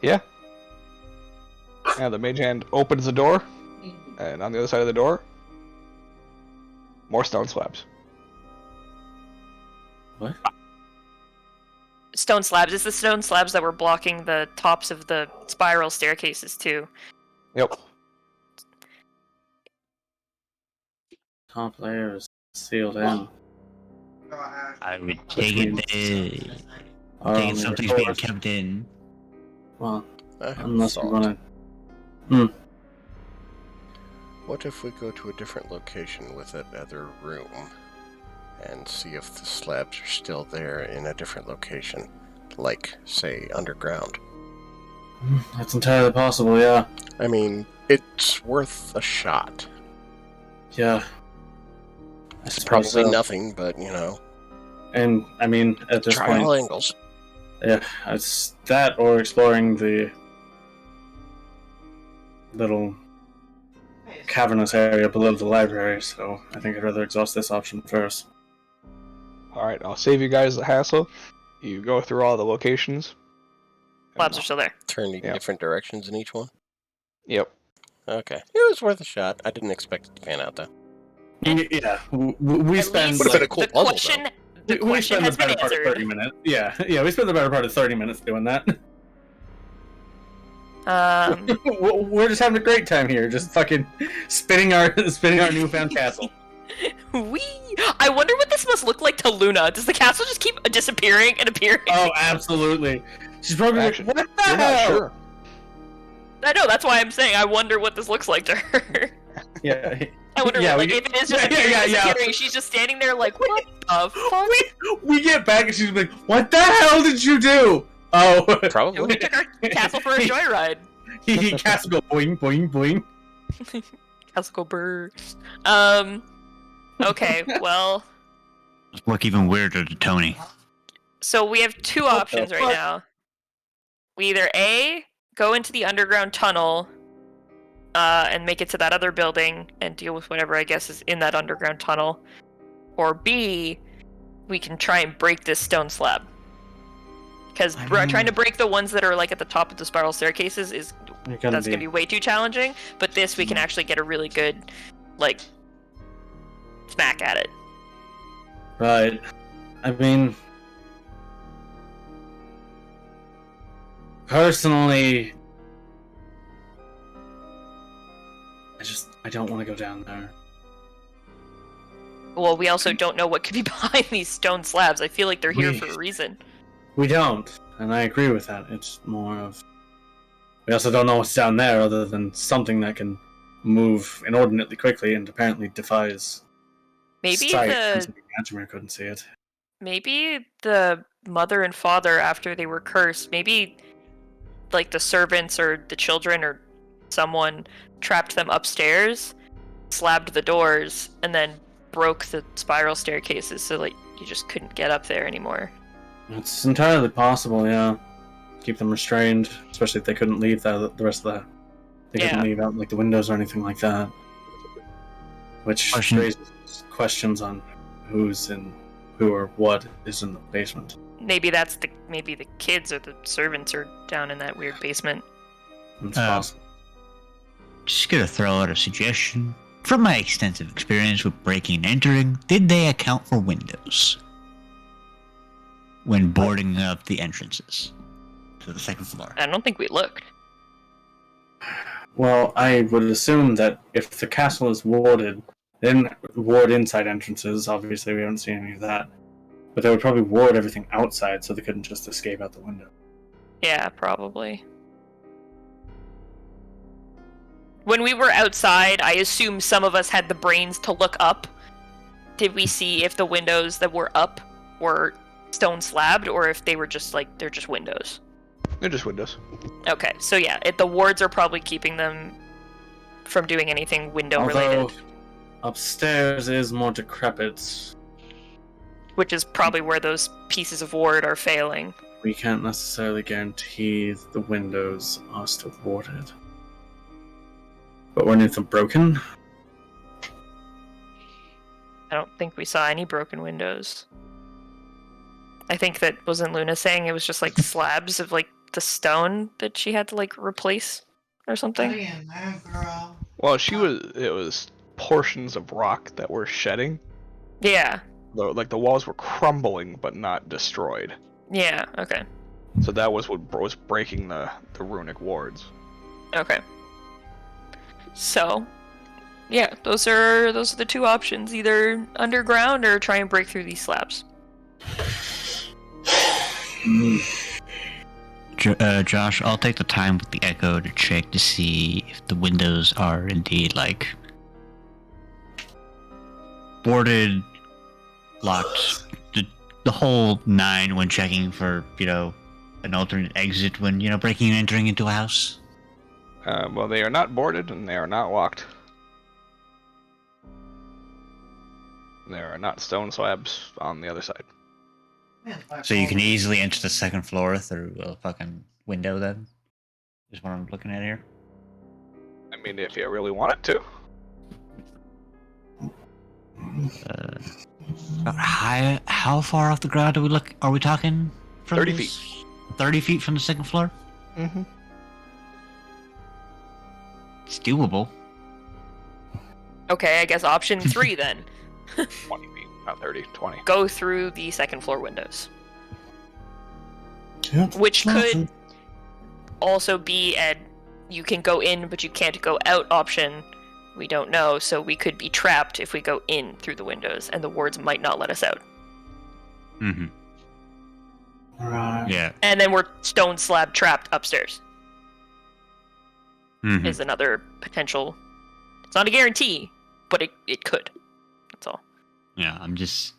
Yeah. Yeah, the mage hand opens the door, and on the other side of the door, more stone slabs. What? Stone slabs. It's the stone slabs that were blocking the tops of the spiral staircases too. Yep. Top layer is sealed in. I would take it something's being kept in. Well, I have a unless we thought. want to. What if we go to a different location with that other room and see if the slabs are still there in a different location? Like, say, underground. That's entirely possible, yeah. I mean, it's worth a shot. Yeah. I It's suppose probably so. nothing, but, you know, And, I mean, at this try all point, angles. yeah, it's that or exploring the little cavernous area below the library, so I think I'd rather exhaust this option first. Alright, I'll save you guys the hassle. You go through all the locations, Slabs are still there. Turning Yeah. different directions in each one? Yep. Okay. It was worth a shot. I didn't expect it to pan out, though. Yeah, we At spend least Would've been a cool the puzzle, question, we the question spend has the been better part of 30 answered. minutes. Yeah, we spent the better part of 30 minutes doing that. We're just having a great time here, just fucking spinning our newfound castle. Wee! I wonder what this must look like to Luna. Does the castle just keep disappearing and appearing? Oh, absolutely. She's probably like, Actually, what the We're hell? not sure. I know, that's why I'm saying I wonder what this looks like to her. Yeah. I wonder, Yeah, like, we if it is just yeah, appearing, yeah, yeah. disappearing, she's just standing there like, what the fuck? We get back and she's like, what the hell did you do? Oh. We Probably. took our castle for a joyride. He castle go boing, boing, boing. Castle go brr. Okay, well, Look even weirder to Tony. so we have two options right fuck? now. We either A, go into the underground tunnel, and make it to that other building and deal with whatever I guess is in that underground tunnel, or B, we can try and break this stone slab. Because trying to break the ones that are like at the top of the spiral staircases is gonna be way too challenging. But this we can actually get a really good, like, smack at it. Right. I mean, personally, I don't want to go down there. Well, we also don't know what could be behind these stone slabs. I feel like they're here for a reason. We don't, and I agree with that. It's more of, we also don't know what's down there other than something that can move inordinately quickly and apparently defies Maybe sight. the Since Imaginer couldn't see it. maybe the mother and father, after they were cursed, maybe like the servants or the children or someone trapped them upstairs, slabbed the doors, and then broke the spiral staircases so like you just couldn't get up there anymore. It's entirely possible, yeah. Keep them restrained, especially if they couldn't leave the rest of the. They couldn't leave out like the windows or anything like that. Which raises questions on who's in, who or what is in the basement. Maybe maybe the kids or the servants are down in that weird basement. It's possible. Just gonna throw out a suggestion. From my extensive experience with breaking and entering, did they account for windows when boarding up the entrances to the second floor? I don't think we looked. Well, I would assume that if the castle is warded, they didn't ward inside entrances. Obviously, we haven't seen any of that. But they would probably ward everything outside so they couldn't just escape out the window. Yeah, probably. When we were outside, I assume some of us had the brains to look up. Did we see if the windows that were up were stone slabbed, or if they were just like, they're just windows? They're just windows. Okay, so yeah, the wards are probably keeping them from doing anything window related. Although upstairs is more decrepit. Which is probably where those pieces of ward are failing. We can't necessarily guarantee the windows are still warded. But when it's broken? I don't think we saw any broken windows. I think that, wasn't Luna saying it was just like slabs of like the stone that she had to like replace or something? Girl. Well, it was portions of rock that were shedding. Yeah. Like the walls were crumbling but not destroyed. Yeah, okay. So that was what was breaking the runic wards. Okay. So, yeah, those are the two options. Either underground or try and break through these slabs. Josh, I'll take the time with the echo to check to see if the windows are indeed like boarded, locked, the whole nine when checking for, an alternate exit when, breaking and entering into a house. Well, they are not boarded and they are not locked. There are not stone slabs on the other side. So you can easily enter the second floor through a fucking window then? Is what I'm looking at here. I mean, if you really wanted to. How far off the ground are we talking? From 30 this? feet. 30 feet from the second floor? Mm-hmm. It's doable. Okay, I guess option 3 then. 20 feet, not 30, 20. Go through the second floor windows. Yeah, Which could also be you can go in, but you can't go out option. We don't know, so we could be trapped if we go in through the windows, and the wards might not let us out. Mm-hmm. Right. Yeah. And then we're stone slab trapped upstairs. Mm-hmm. Is another potential. It's not a guarantee, but it could. That's all. Yeah, I'm just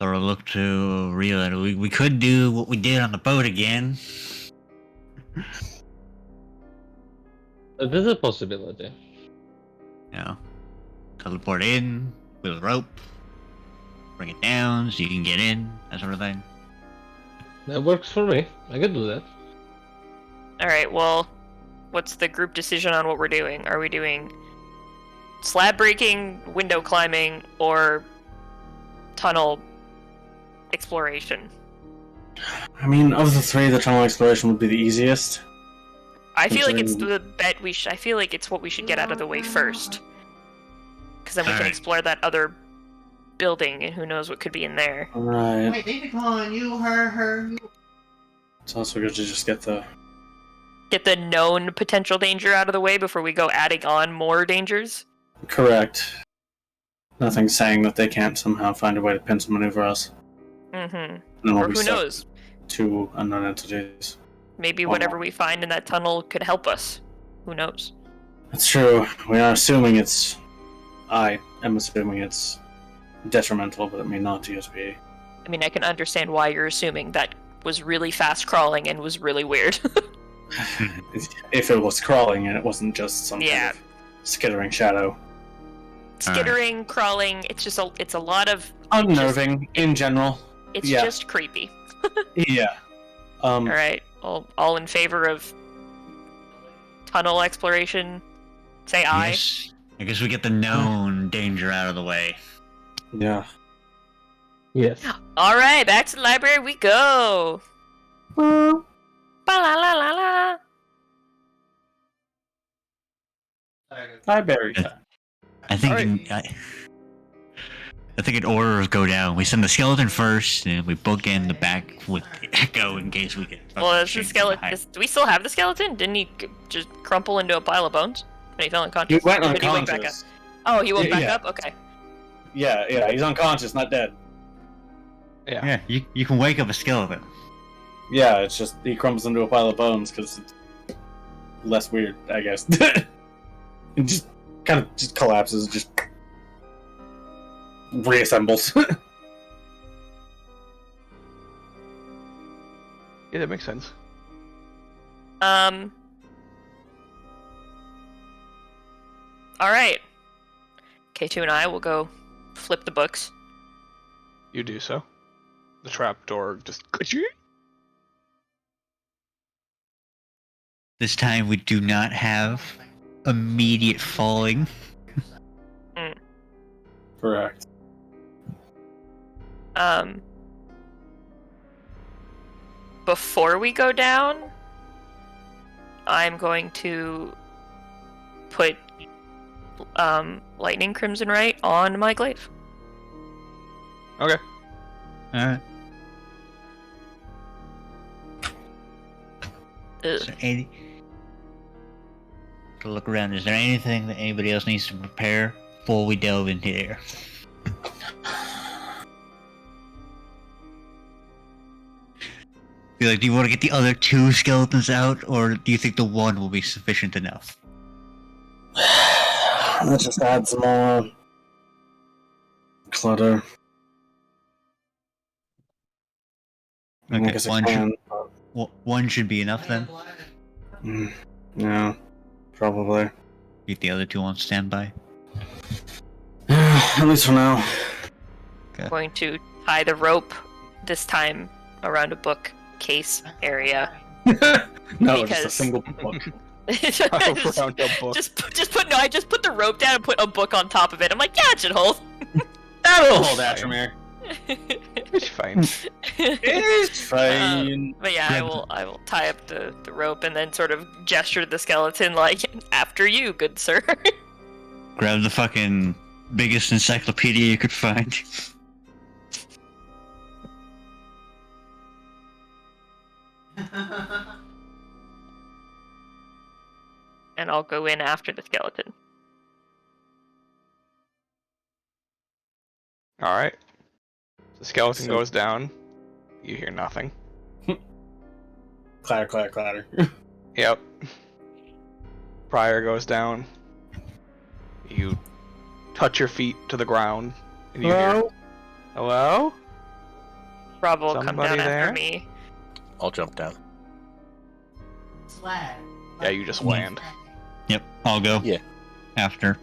sort of look to realize we could do what we did on the boat again. This is a possibility. You know, teleport in with a rope, bring it down so you can get in, that sort of thing. That works for me. I could do that. Alright, well, what's the group decision on what we're doing? Are we doing slab breaking, window climbing, or tunnel exploration? I mean, of the three, the tunnel exploration would be the easiest. I feel like it's the bet I feel like it's what we should get out of the way first. Because then we can explore that other building, and who knows what could be in there. Right. Wait, they be calling you, her, you. It's also good to just get the known potential danger out of the way before we go adding on more dangers. correct. Nothing saying that they can't somehow find a way to pencil maneuver us. Mm-hmm. And then we'll Or be who stuck knows? with 2 unknown entities. Maybe whatever we find in that tunnel could help us. Who knows? That's true. We are assuming it's. I am assuming it's detrimental, but it may not to USP. I mean, I can understand why you're assuming that was really fast crawling and was really weird. If it was crawling and it wasn't just some kind of skittering shadow. Skittering, crawling, it's a lot of Unnerving in general. It's Yeah. just creepy. Yeah. Alright, all in favor of tunnel exploration? Say aye. Yes. I guess we get the known danger out of the way. Yeah. Yes. Alright, back to the library we go! Ba la la la la! Library time. I think I think in order go down. We send the skeleton first, and we bookend the back with the echo in case we get. Well, is the skeleton. Do we still have the skeleton? Didn't he just crumple into a pile of bones when he fell unconscious? He went Or did he wake back up? unconscious. Oh, he woke back Yeah. up? Okay. Yeah, he's unconscious, not dead. Yeah, you can wake up a skeleton. Yeah, it's just he crumbles into a pile of bones because it's less weird, I guess. It just kind of just collapses, just reassembles. Yeah, that makes sense. Alright. K2 and I will go flip the books. You do so. The trapdoor just. This time we do not have immediate falling. Correct. Before we go down, I'm going to put Lightning Crimson Right on my glaive. Okay. Alright. Ugh. To look around, is there anything that anybody else needs to prepare before we delve into here? Do you want to get the other 2 skeletons out, or do you think the one will be sufficient enough? Let's just add some more clutter. I Okay, guess I one can, one should be enough then. Yeah, probably. Keep the other 2 on standby. At least for now. I'm going to tie the rope this time around a bookcase area. No, Because- just a single book. Around a book. I just put the rope down and put a book on top of it. I'm like, yeah, it should hold. That'll hold Ashmere. It's fine. It's fine. But yeah, I will tie up the rope and then sort of gesture to the skeleton like, after you, good sir. Grab the fucking biggest encyclopedia you could find. And I'll go in after the skeleton. Alright. The skeleton goes down. You hear nothing. Clatter, clatter, clatter. Yep. Prior goes down. You touch your feet to the ground. And you hear, hello? Rob will come down Somebody there? after me. I'll jump down. Swag. Yeah, you just land. Yep, I'll go. Yeah. After.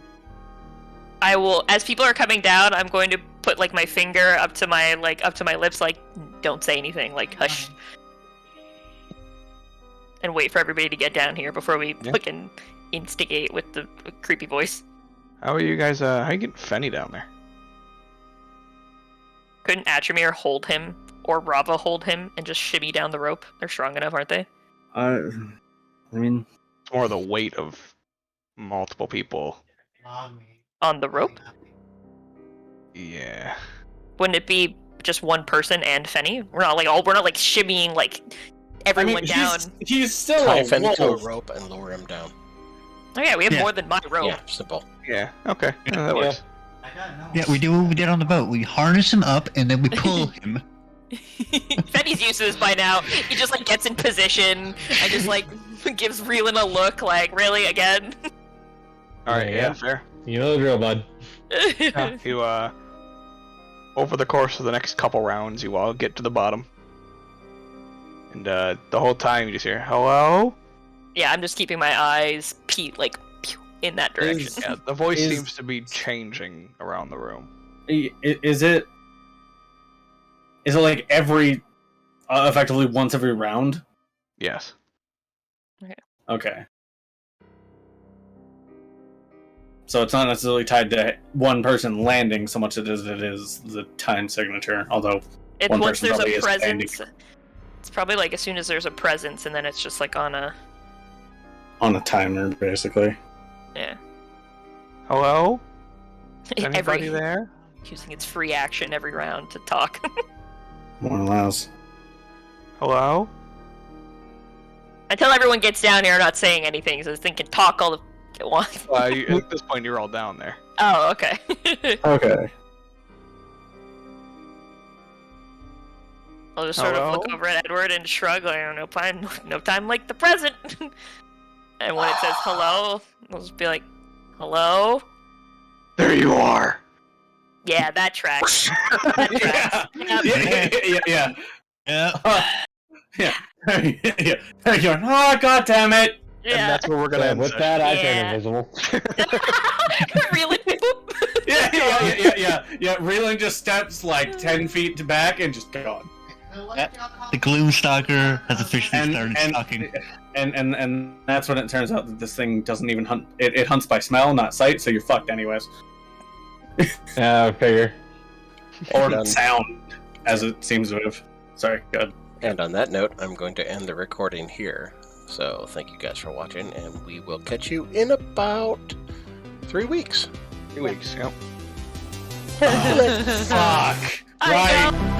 I will, as people are coming down, I'm going to put like my finger up to my lips, like, don't say anything, like hush. And wait for everybody to get down here before we fucking instigate with the creepy voice. How are you guys, how you getting Fenny down there? Couldn't Atramir hold him, or Rava hold him, and just shimmy down the rope? They're strong enough, aren't they? I mean, It's more the weight of multiple people. On the rope? Yeah. Wouldn't it be just one person and Fenny? We're not like shimmying like everyone down. He's still Tie a Fenny to a wolf. rope and lower him down. Oh yeah, we have Yeah. more than my rope. Yeah, simple. Yeah, okay. Yeah, that works. Yeah, we do what we did on the boat. We harness him up and then we pull him. Fenny's used to this by now. He just like gets in position and just like gives Reelan a look like, really, again? Alright, Yeah. yeah, fair. You know the drill, bud. Yeah, you, over the course of the next couple rounds, you all get to the bottom. And, the whole time you just hear, hello? Yeah, I'm just keeping my eyes in that direction. Yeah, the voice Is- seems to be changing around the room. Is it like every, effectively once every round? Yes. Okay. So it's not necessarily tied to one person landing so much as it is the time signature, although It's one once person there's probably a is standing presence. It's probably like as soon as there's a presence, and then it's just like on a on a timer, basically. yeah. Hello? Is anybody Every there? using its free action every round to talk. More or less. Hello? Until everyone gets down here, not saying anything, so they can talk all the at once. At this point, you're all down there. Oh, okay. Okay. I'll just sort of look over at Edward and shrug, like, no time like the present. And when it says hello, I'll just be like, hello? There you are! Yeah, that tracks. That tracks. Yep. Yeah. Yeah. Yeah. There you are. Oh, god damn it! And Yeah. that's where we're gonna end With session. that, I Yeah. turn invisible. Really? Boop. Yeah. Reeling just steps like 10 feet back and just gone. The Gloomstalker has officially started And- stalking. And that's when it turns out that this thing doesn't even hunt. It hunts by smell, not sight, so you're fucked anyways. Yeah, I figure. Or Done. sound, as it seems to have. Sorry, good. And on that note, I'm going to end the recording here. So thank you guys for watching, and we will catch you in about 3 weeks. 3 weeks, yep. Fuck. I know.